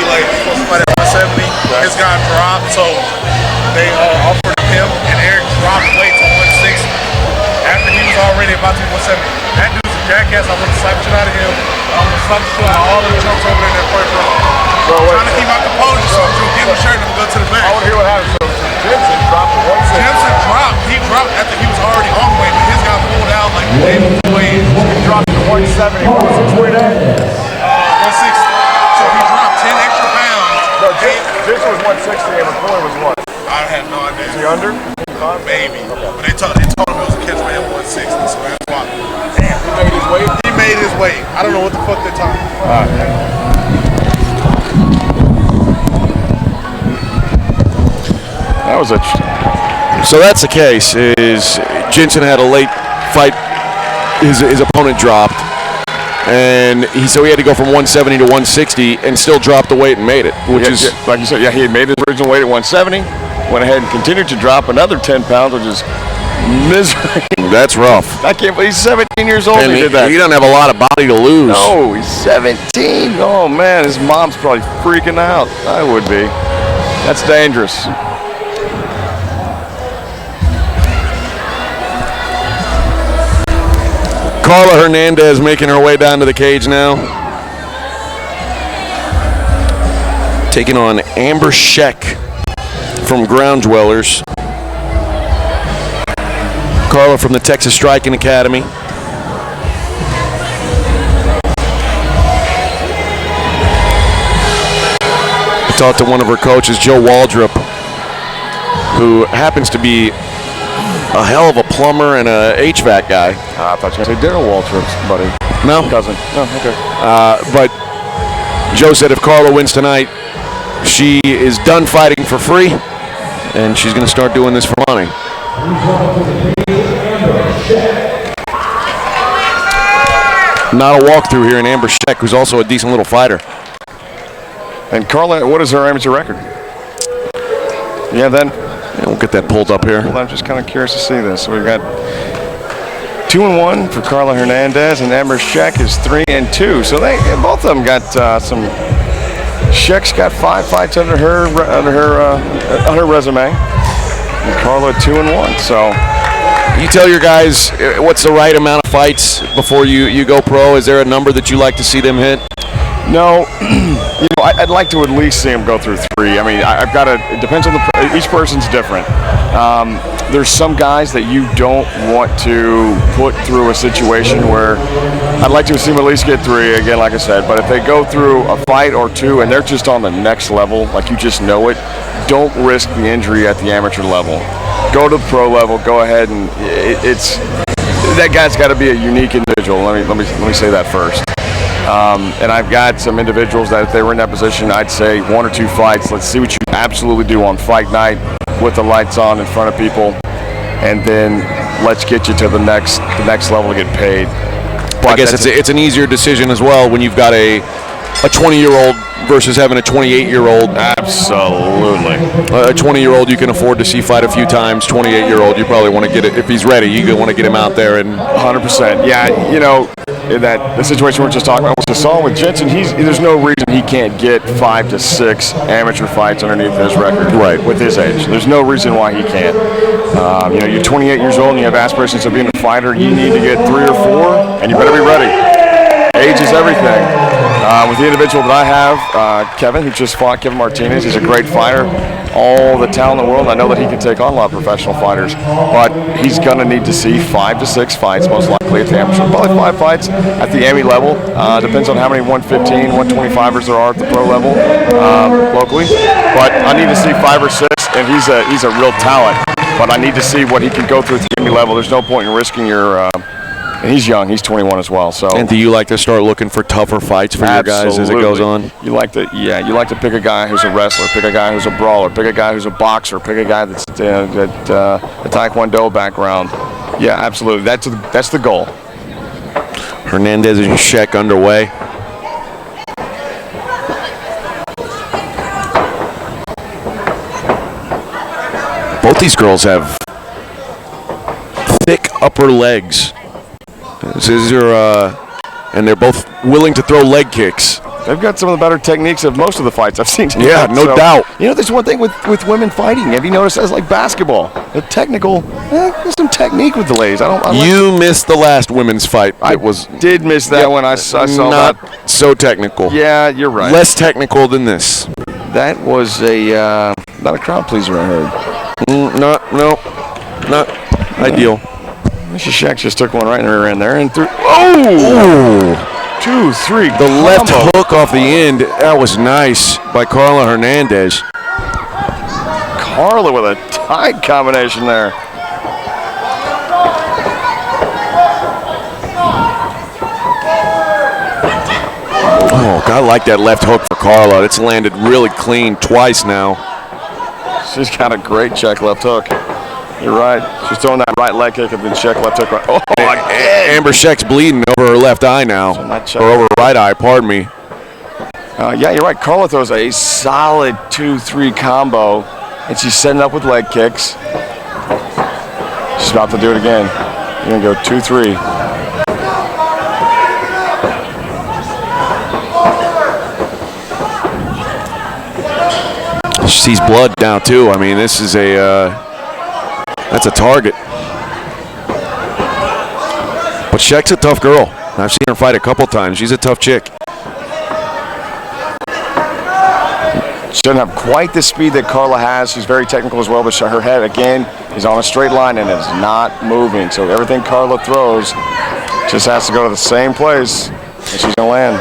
fight at 170. His guy dropped, so they offered him, and Eric dropped weight to 160 after he was already about to be 170. That dude's jackass. I want to slap the shit out of him. I'm going to slap the shit out of all of the chumps over there in that first row. Trying to keep my composure, so I'm going to give him a shirt and I'm going to go to the back. I want to hear what happened. So Jensen dropped the 160. Jensen dropped. He dropped after he was already on the way, but his got pulled out like the day before. He dropped to 170. What was his weight at? 160. So he dropped 10 extra pounds. No, Jensen was 160 and McCoy was what? I have no idea. Is he under? Maybe. But they told him it was a catch for him 160, so that's why. Damn, he made his weight? He made his weight. I don't know what the fuck they're talking about. That was a... So that's the case, is Jensen had a late fight, his opponent dropped, and so he had to go from 170 to 160 and still drop the weight and made it, which is... like you said, he had made his original weight at 170, went ahead and continued to drop another 10 pounds, which is misery. That's rough. I can't believe he's 17 years old and he did that. He doesn't have a lot of body to lose. No, he's 17. Oh, man, his mom's probably freaking out. I would be. That's dangerous. Carla Hernandez making her way down to the cage now. Taking on Amber Sheck from Ground Dwellers. Carla from the Texas Striking Academy. I talked to one of her coaches, Joe Waldrop, who happens to be a hell of a plumber and a HVAC guy. I thought you were going to say Daryl Waltrip's buddy. No? Cousin. No, okay. But Joe said if Carla wins tonight, she is done fighting for free, and she's going to start doing this for money. Not a walkthrough here in Amber Sheck, who's also a decent little fighter. And Carla, what is her amateur record? Yeah, then. Yeah, we'll get that pulled up here. Well, I'm just kind of curious to see this. So we've got 2-1 for Carla Hernandez, and Amber Sheck is 3-2. So they both of them got some. Sheck's got 5 fights under her resume, and Carla 2-1. So you tell your guys what's the right amount of fights before you go pro. Is there a number that you like to see them hit? No, I'd like to at least see him go through 3. I mean, I've got to. It depends on each person's different. There's some guys that you don't want to put through a situation where I'd like to see them at least get 3 again, like I said. But if they go through a fight or 2 and they're just on the next level, like you just know it, don't risk the injury at the amateur level. Go to the pro level. Go ahead and it's that guy's got to be a unique individual. Let me say that first. And I've got some individuals that if they were in that position, I'd say 1 or 2 fights. Let's see what you absolutely do on fight night with the lights on in front of people, and then let's get you to the next level to get paid. But I guess it's an easier decision as well when you've got a 20-year-old versus having a 28-year-old. Absolutely. A 20-year-old you can afford to see fight a few times. 28-year-old you probably want to get it if he's ready. You want to get him out there and 100%. Yeah, in the situation we're just talking about, we just saw with Jensen, there's no reason he can't get 5 to 6 amateur fights underneath his record. Right. With his age, there's no reason why he can't. You're 28 years old and you have aspirations of being a fighter. You need to get 3 or 4, and you better be ready. Age is everything. With the individual that I have, Kevin, who just fought, Kevin Martinez, he's a great fighter. All the talent in the world. I know that he can take on a lot of professional fighters, but he's going to need to see 5 to 6 fights, most likely at the amateur. Probably 5 fights at the AMI level. Depends on how many 115, 125ers there are at the pro level locally. But I need to see 5 or 6, and he's a real talent. But I need to see what he can go through at the AMI level. There's no point in risking your. And he's young. He's 21 as well. So. And do you like to start looking for tougher fights for your guys as it goes on? You like to pick a guy who's a wrestler, pick a guy who's a brawler, pick a guy who's a boxer, pick a guy that's a Taekwondo background. Yeah, absolutely. That's the goal. Hernandez and Sheck underway. Both these girls have thick upper legs. And they're both willing to throw leg kicks. They've got some of the better techniques of most of the fights I've seen tonight. Yeah, no doubt. You know, there's one thing with women fighting. Have you noticed that's like basketball? The technical, there's some technique with the ladies. You missed the last women's fight. I did miss that one. I saw not that. So technical. Yeah, you're right. Less technical than this. That was not a crowd pleaser, I heard. Not ideal. Shaq just took one right in her end there and threw. Oh! 2, 3. The left hook off the end. That was nice by Carla Hernandez. Carla with a tight combination there. Oh, I like that left hook for Carla. It's landed really clean twice now. She's got a great check left hook. You're right. She's throwing that right leg kick and then check left hook. Right. Oh, Amber Sheck's bleeding over her left eye now. Or over her right eye, pardon me. Yeah, you're right. Carla throws a solid 2-3 combo, and she's setting up with leg kicks. She's about to do it again. You're going to go 2-3. She sees blood now, too. I mean, this is that's a target. But Sheck's a tough girl. I've seen her fight a couple times. She's a tough chick. She doesn't have quite the speed that Carla has. She's very technical as well, but her head, again, is on a straight line and is not moving. So everything Carla throws just has to go to the same place, and she's going to land.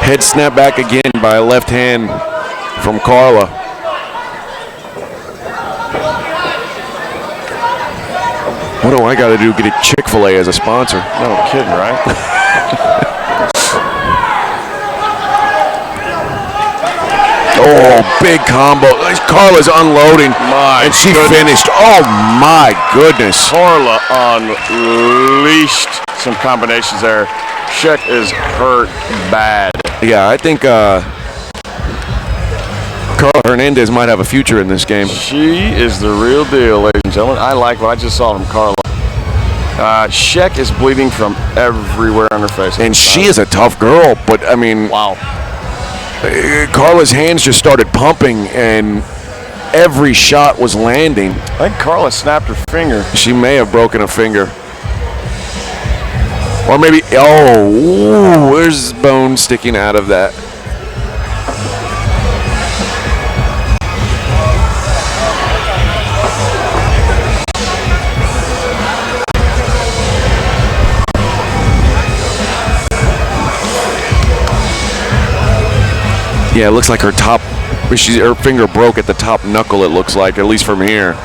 Head snap back again by a left hand from Carla. What do I got to do to get Chick-fil-A as a sponsor? No kidding, right? Oh, big combo. Carla's unloading. And she finished. Oh, my goodness. Carla unleashed some combinations there. Sheck is hurt bad. Yeah, I think Carla Hernandez might have a future in this game. She is the real deal, ladies and gentlemen. I like what I just saw from Carla. Sheck is bleeding from everywhere on her face. And she is a tough girl, but I mean, wow. Carla's hands just started pumping, and every shot was landing. I think Carla snapped her finger. She may have broken a finger. Or maybe, ooh, there's bone sticking out of that. Yeah, it looks like her finger broke at the top knuckle, it looks like, at least from here.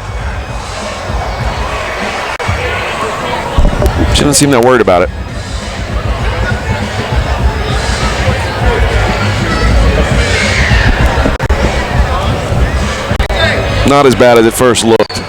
She doesn't seem that worried about it. Not as bad as it first looked.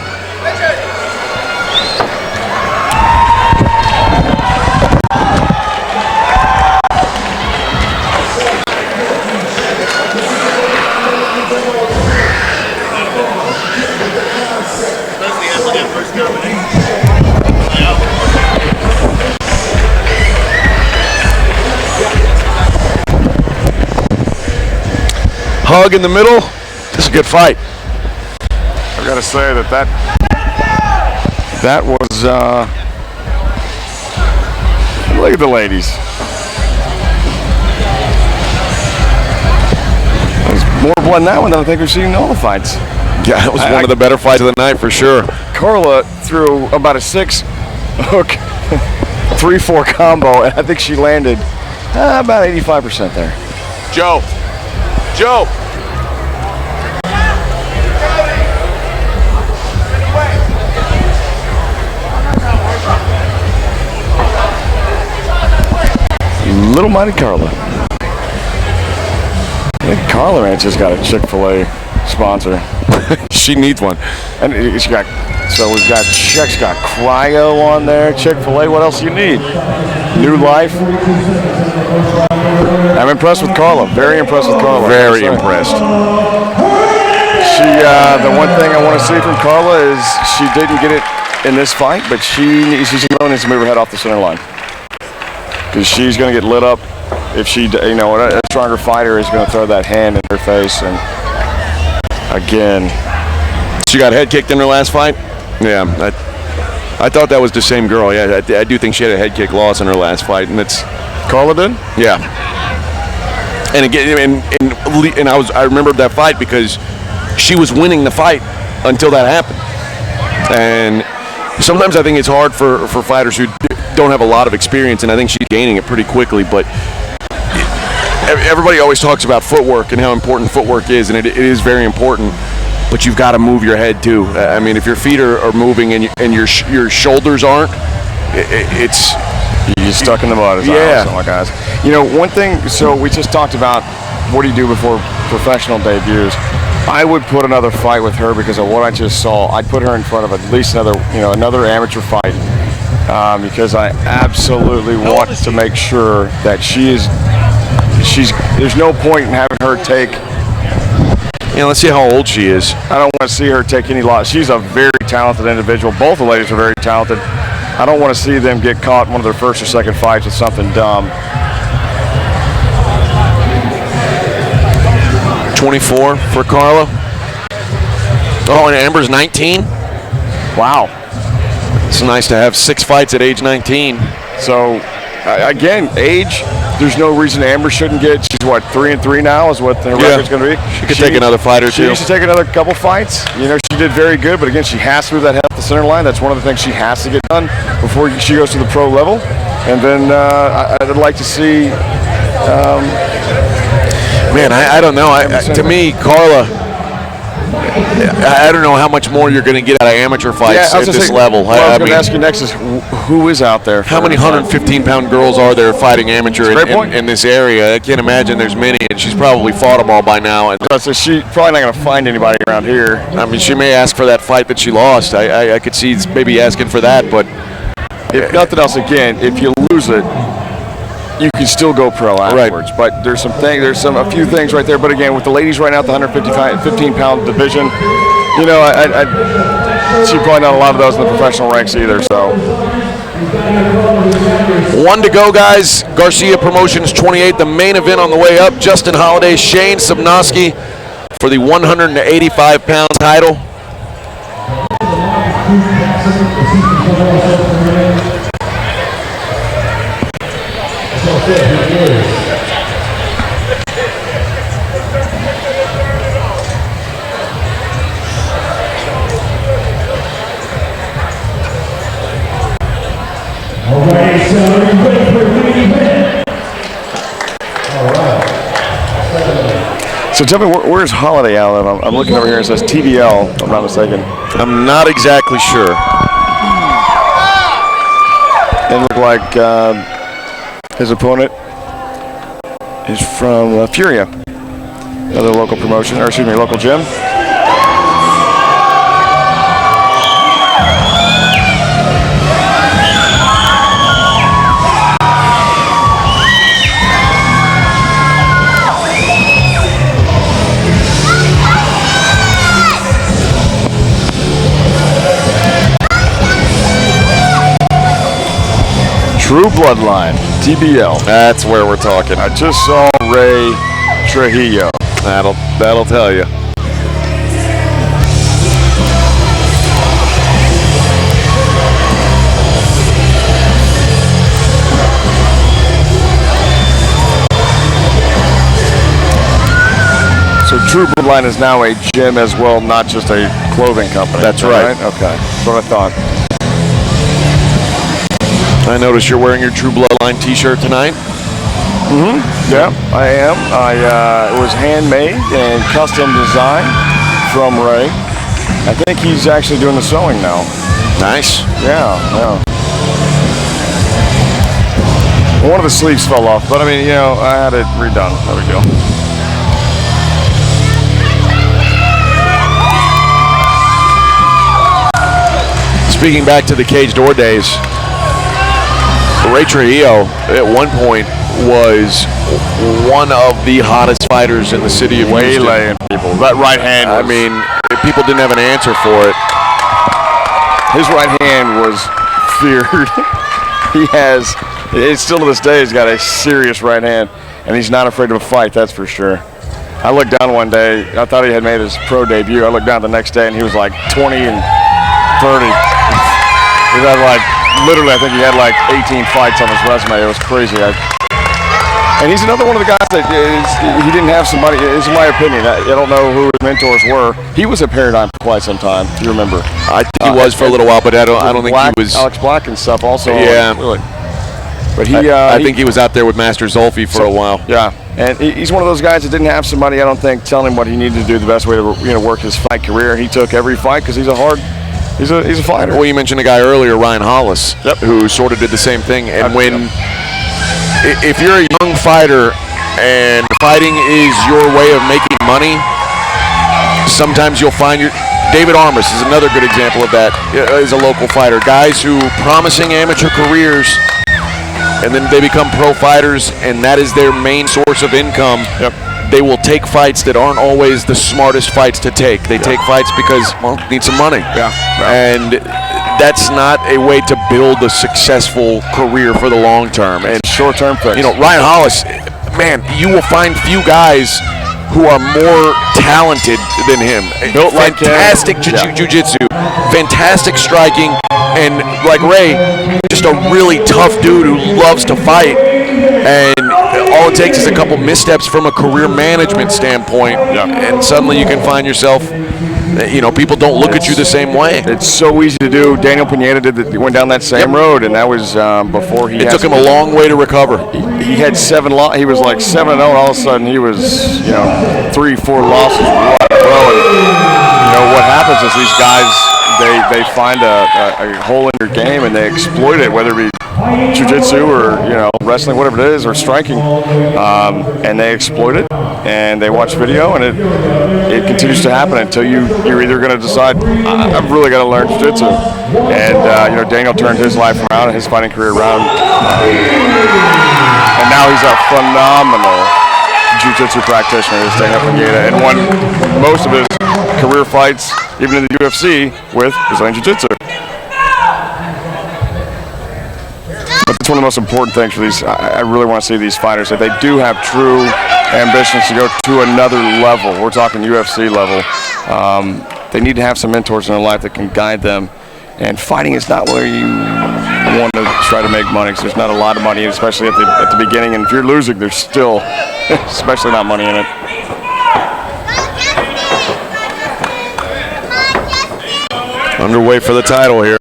Hug in the middle. This is a good fight. I gotta say that was look at the ladies. There's more blood in that one than I think we've seen in all the fights. Yeah, it was one of the better fights of the night for sure. Carla threw about a 6-hook, 3-4 combo, and I think she landed about 85% there. Joe. Little mighty Carla. I think Carla man just got a Chick-fil-A sponsor. She needs one. And we've got Sheck's got cryo on there, Chick-fil-A. What else do you need? New life. I'm impressed with Carla. Very impressed with Carla. Very impressed. The one thing I want to see from Carla is she didn't get it in this fight, but she's needs to move her head off the center line because she's going to get lit up if she, a stronger fighter is going to throw that hand in her face. And again, she got head kicked in her last fight. Yeah, I thought that was the same girl. Yeah, I do think she had a head kick loss in her last fight, and it's Carla did. Yeah. And again, and I remember that fight because she was winning the fight until that happened. And sometimes I think it's hard for fighters who don't have a lot of experience, and I think she's gaining it pretty quickly. But everybody always talks about footwork and how important footwork is, and it is very important. But you've got to move your head too. I mean, if your feet are moving and your shoulders aren't, it's you're stuck in the mud. Yeah. My guys. One thing. So we just talked about what do you do before professional debuts. I would put another fight with her because of what I just saw. I'd put her in front of at least another amateur fight because I absolutely want to make sure that there's no point in having her take. Let's see how old she is. I don't want to see her take any loss. She's a very talented individual. Both the ladies are very talented. I don't want to see them get caught in one of their first or second fights with something dumb. 24 for Carla. Oh, and Amber's 19. Wow. It's nice to have 6 fights at age 19. So, again, age, there's no reason Amber shouldn't get. She's, 3-3 now is what her record's going to be. She could take another fight or two. She needs to take another couple fights. She did very good, but again, she has to move that head off the center line. That's one of the things she has to get done before she goes to the pro level. And then I'd like to see... Man, I don't know. To me, Carla, I don't know how much more you're going to get out of amateur fights at this level. What I was going to ask you next is who is out there? How many 115-pound girls are there fighting amateur in this area? I can't imagine there's many, and she's probably fought them all by now. And so she's probably not going to find anybody around here. I mean, she may ask for that fight that she lost. I could see maybe asking for that, but if nothing else, again, if you lose it, you can still go pro afterwards. Right. But there's a few things right there. But again, with the ladies right now at the 115-pound division, she's probably not a lot of those in the professional ranks either. So 1 to go, guys. Garcia Promotions 28, the main event on the way up. Justin Holiday, Shane Subnoski for the 185-pound title. So tell me, where's Holiday out of? I'm looking over here. It says TBL, if I'm not mistaken. I'm not exactly sure. It looked like his opponent is from Furia, another local promotion, or excuse me, local gym. True Bloodline, TBL. That's where we're talking. I just saw Ray Trujillo. That'll tell you. So True Bloodline is now a gym as well, not just a clothing company. That's right. Okay, that's what I thought. I noticed you're wearing your True Bloodline t-shirt tonight. Mm-hmm. Yeah, I am. It was handmade and custom designed from Ray. I think he's actually doing the sewing now. Nice. Yeah. One of the sleeves fell off, but I mean, I had it redone. There we go. Speaking back to the Cage Door days, Ray Trujillo at one point was one of the hottest fighters in the city of Houston. Waylaying people. That right hand was, I mean, people didn't have an answer for it. his right hand was feared. It's still to this day, he's got a serious right hand, and he's not afraid of a fight, that's for sure. I looked down one day, I thought he had made his pro debut. I looked down the next day, and he was like 20 and 30. He had like, literally, I think he had like 18 fights on his resume. It was crazy. And he's another one of the guys that he didn't have somebody, it's my opinion. I don't know who his mentors were. He was a Paradigm for quite some time, if you remember. I think he was for a little while, but I don't think he was. Alex Black and stuff also. Yeah. But I think he was out there with Master Zolfi for a while. Yeah, and he's one of those guys that didn't have somebody, I don't think, telling him what he needed to do the best way to work his fight career. He took every fight because he's a fighter. Well, you mentioned a guy earlier, Ryan Hollis, who sort of did the same thing. And if you're a young fighter and fighting is your way of making money, sometimes you'll find David Armas is another good example of that. Is a local fighter. Guys who promising amateur careers, and then they become pro fighters, and that is their main source of income. They will take fights that aren't always the smartest fights to take. They take fights because, need some money. And that's not a way to build a successful career for the long term. And short-term things. Ryan Hollis, man, you will find few guys who are more talented than him. Built like fantastic jiu-jitsu, fantastic striking, and like Ray, just a really tough dude who loves to fight. And all it takes is a couple missteps from a career management standpoint, and suddenly you can find yourself, people don't look at you the same way. It's so easy to do. Daniel Pineda went down that same road, and that was before he. It took him a long way to recover. He had 7 losses. He was like 7-0, and all of a sudden he was, 3-4 losses in a row. And, what happens is these guys they find a hole in your game and they exploit it, whether it be jiu-jitsu or wrestling, whatever it is, or striking, and they exploit it and they watch video, and it continues to happen until you're either going to decide I've really got to learn jiu-jitsu, and Daniel turned his life around and his fighting career around, and now he's a phenomenal jiu-jitsu practitioner, is Daniel Pineda, and won most of his career fights, even in the UFC, with Brazilian jiu-jitsu. But that's one of the most important things for these. I really want to see these fighters, if they do have true ambitions to go to another level, we're talking UFC level, they need to have some mentors in their life that can guide them. And fighting is not where you want to try to make money, because there's not a lot of money, especially at the beginning. And if you're losing, there's still, especially not money in it. Underway for the title here.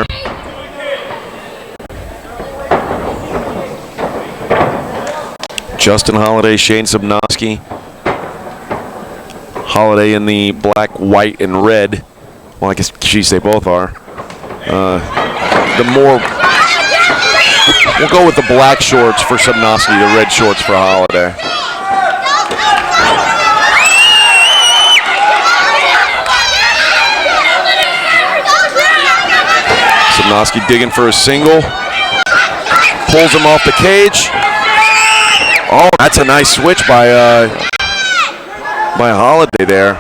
Justin Holiday, Shane Subnowski. Holiday in the black, white, and red. Well, I guess they both are. We'll go with the black shorts for Subnowski, the red shorts for Holiday. Subnowski digging for a single. Pulls him off the cage. Oh, that's a nice switch by Holiday there.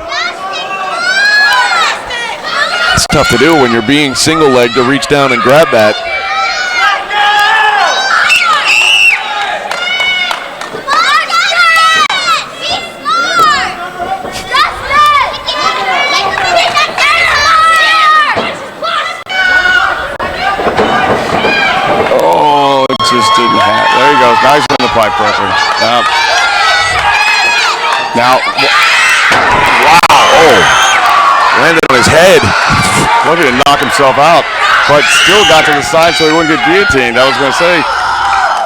It's tough to do when you're being single-legged to reach down and grab that. Oh, it just didn't happen. There he goes. Now he's in the pipe pressure. Now, wow. Oh, landed on his head. Looking to knock himself out, but still got to the side so he wouldn't get guillotined. I was going to say,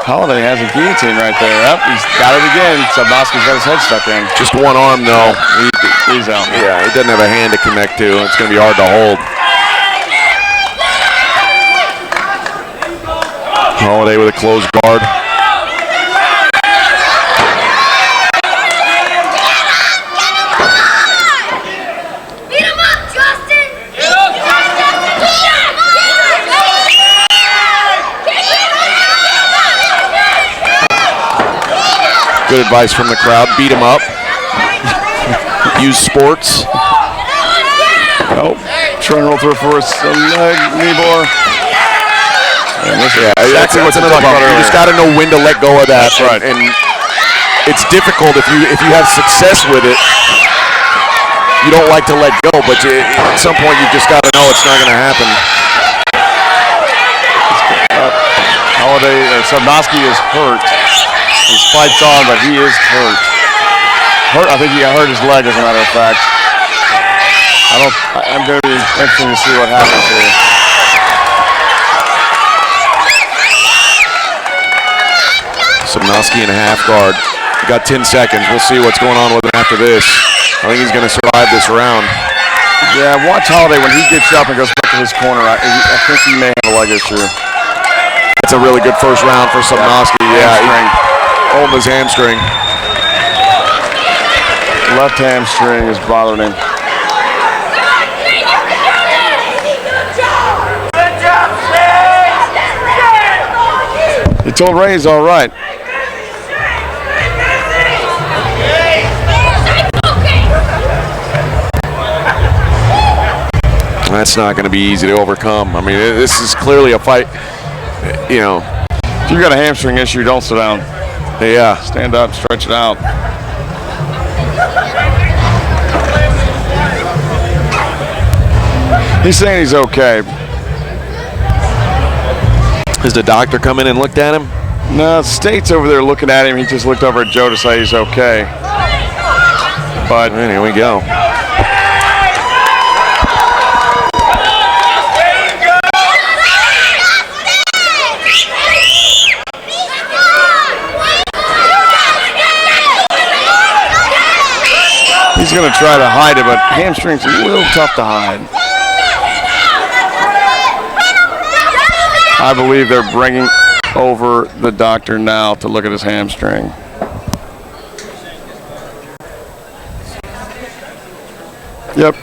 Holiday has a guillotine right there. Yep, he's got it again. Subnowski's got his head stuck in. Just one arm, though. He's out. Yeah, he doesn't have a hand to connect to. It's going to be hard to hold. Holiday with a closed guard. Good advice from the crowd. Beat him up. Use sports. Oh, trying to roll through for us. A leg, knee bar. That's another problem. You just got to know when to let go of that. That's right. And it's difficult if you have success with it. You don't like to let go, but at some point you just got to know it's not going to happen. Sobnoski is hurt. His fight's on, but he is hurt. I think he hurt his leg, as a matter of fact. I'm going to be interested to see what happens here. Sobnoski in a half guard. Got 10 seconds. We'll see what's going on with him after this. I think he's going to survive this round. Yeah, watch Holiday when he gets up and goes back to his corner. I think he may have a leg issue. That's a really good first round for Sobnoski. Yeah, holding his hamstring. Left hamstring is bothering him. He told Ray he's all right. That's not going to be easy to overcome. I mean, this is clearly a fight, you know. If you've got a hamstring issue, don't sit down. Yeah. Stand up, stretch it out. He's saying he's okay. Has the doctor come in and looked at him? No, State's over there looking at him. He just looked over at Joe to say he's okay. But here we go. He's going to try to hide it, but hamstring's a little tough to hide. I believe they're bringing over the doctor now to look at his hamstring. Yep.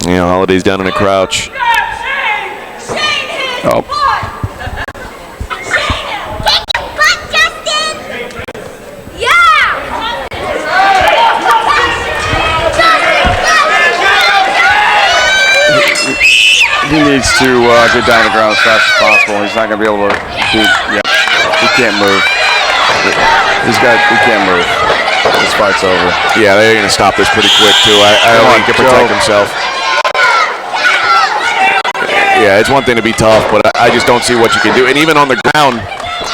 Yeah, Holiday's down in a crouch. Oh. He needs to get down to the ground as fast as possible. He's not going to be able to he can't move. He can't move. This fight's over. Yeah, they're going to stop this pretty quick, too. I don't think he can protect himself. Yeah, it's one thing to be tough, but I just don't see what you can do. And even on the ground,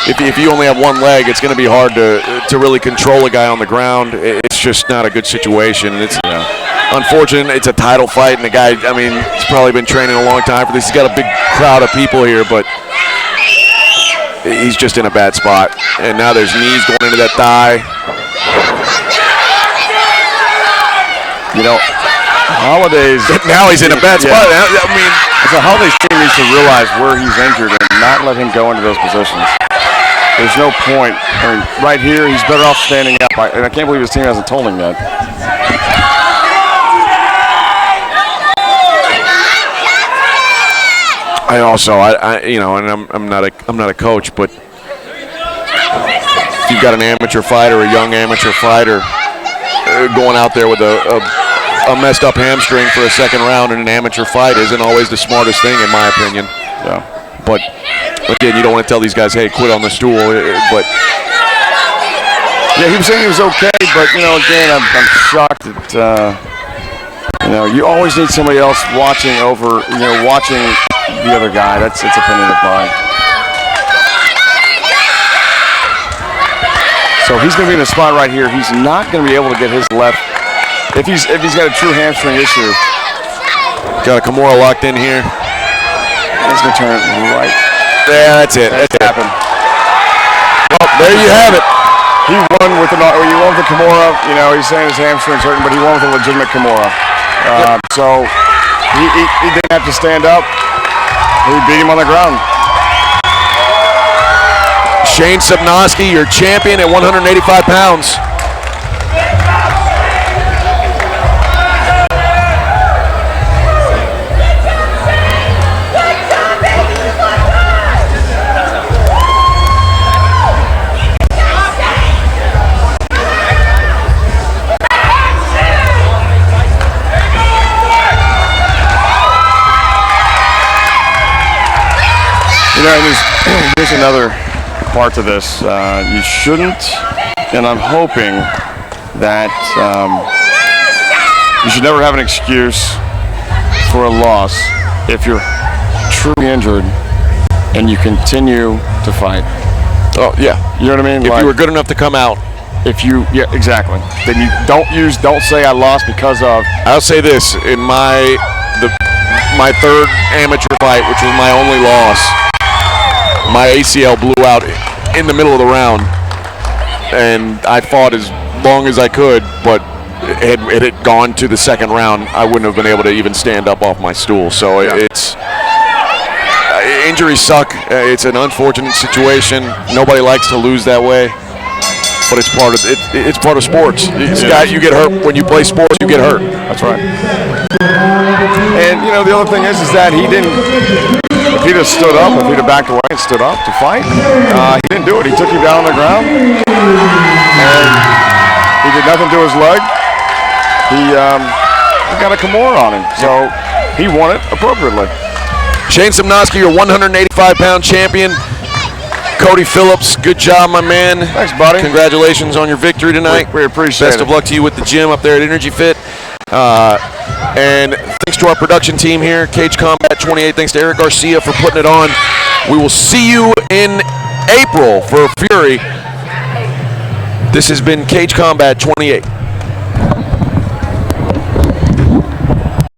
if you only have one leg, it's going to be hard to really control a guy on the ground. It's just not a good situation. It's unfortunate. It's a title fight, and the guy, I mean, he's probably been training a long time for this. He's got a big crowd of people here, but he's just in a bad spot. And now there's knees going into that thigh. You know, Holiday's... Now he's in a bad spot. I mean... So Holiday's team needs to realize where he's injured and not let him go into those positions. There's no point. I mean, right here, he's better off standing up. And I can't believe his team hasn't told him yet. I also, you know, and I'm not a coach, but if you've got an amateur fighter, a young amateur fighter, going out there with a messed up hamstring for a second round in an amateur fight isn't always the smartest thing, in my opinion. Yeah. But again, you don't want to tell these guys, hey, quit on the stool. But yeah, he was saying he was okay, but you know, again, I'm shocked that you know, you always need somebody else watching over, you know, watching the other guy. It's opinion of mine. So he's going to be in a spot right here. He's not going to be able to get his left. If he's got a true hamstring issue. Got a Kimura locked in here. He's going to turn it right. Yeah, that's it. That's happened. Well, there you have it. He won with the Kimura. You know, he's saying his hamstring's hurting, but he won with a legitimate Kimura. So he didn't have to stand up. He beat him on the ground. Shane Sobnoski, your champion at 185 pounds. Here's another part to this. You shouldn't, and I'm hoping that you should never have an excuse for a loss if you're truly injured and you continue to fight. Oh yeah, you know what I mean. If you were good enough to come out. Yeah, exactly. Then you don't say I lost because of. I'll say this: in my third amateur fight, which was my only loss, my ACL blew out in the middle of the round, and I fought as long as I could, but it had gone to the second round, I wouldn't have been able to even stand up off my stool. So it's injuries suck. It's an unfortunate situation. Nobody likes to lose that way. But it's part of it's part of sports. Scott, you get hurt when you play sports. You get hurt. That's right. And the other thing is that he didn't. If he'd have stood up, if he'd have backed away and stood up to fight, he didn't do it. He took him down on the ground, and he did nothing to his leg. He got a Kimura on him, so he won it appropriately. Shane Simnoski, your 185-pound champion. Cody Phillips, good job, my man. Thanks, buddy. Congratulations on your victory tonight. We appreciate it. Best of luck to you with the gym up there at Energy Fit. And thanks to our production team here, Cage Combat 28. Thanks to Eric Garcia for putting it on. We will see you in April for Fury. This has been Cage Combat 28.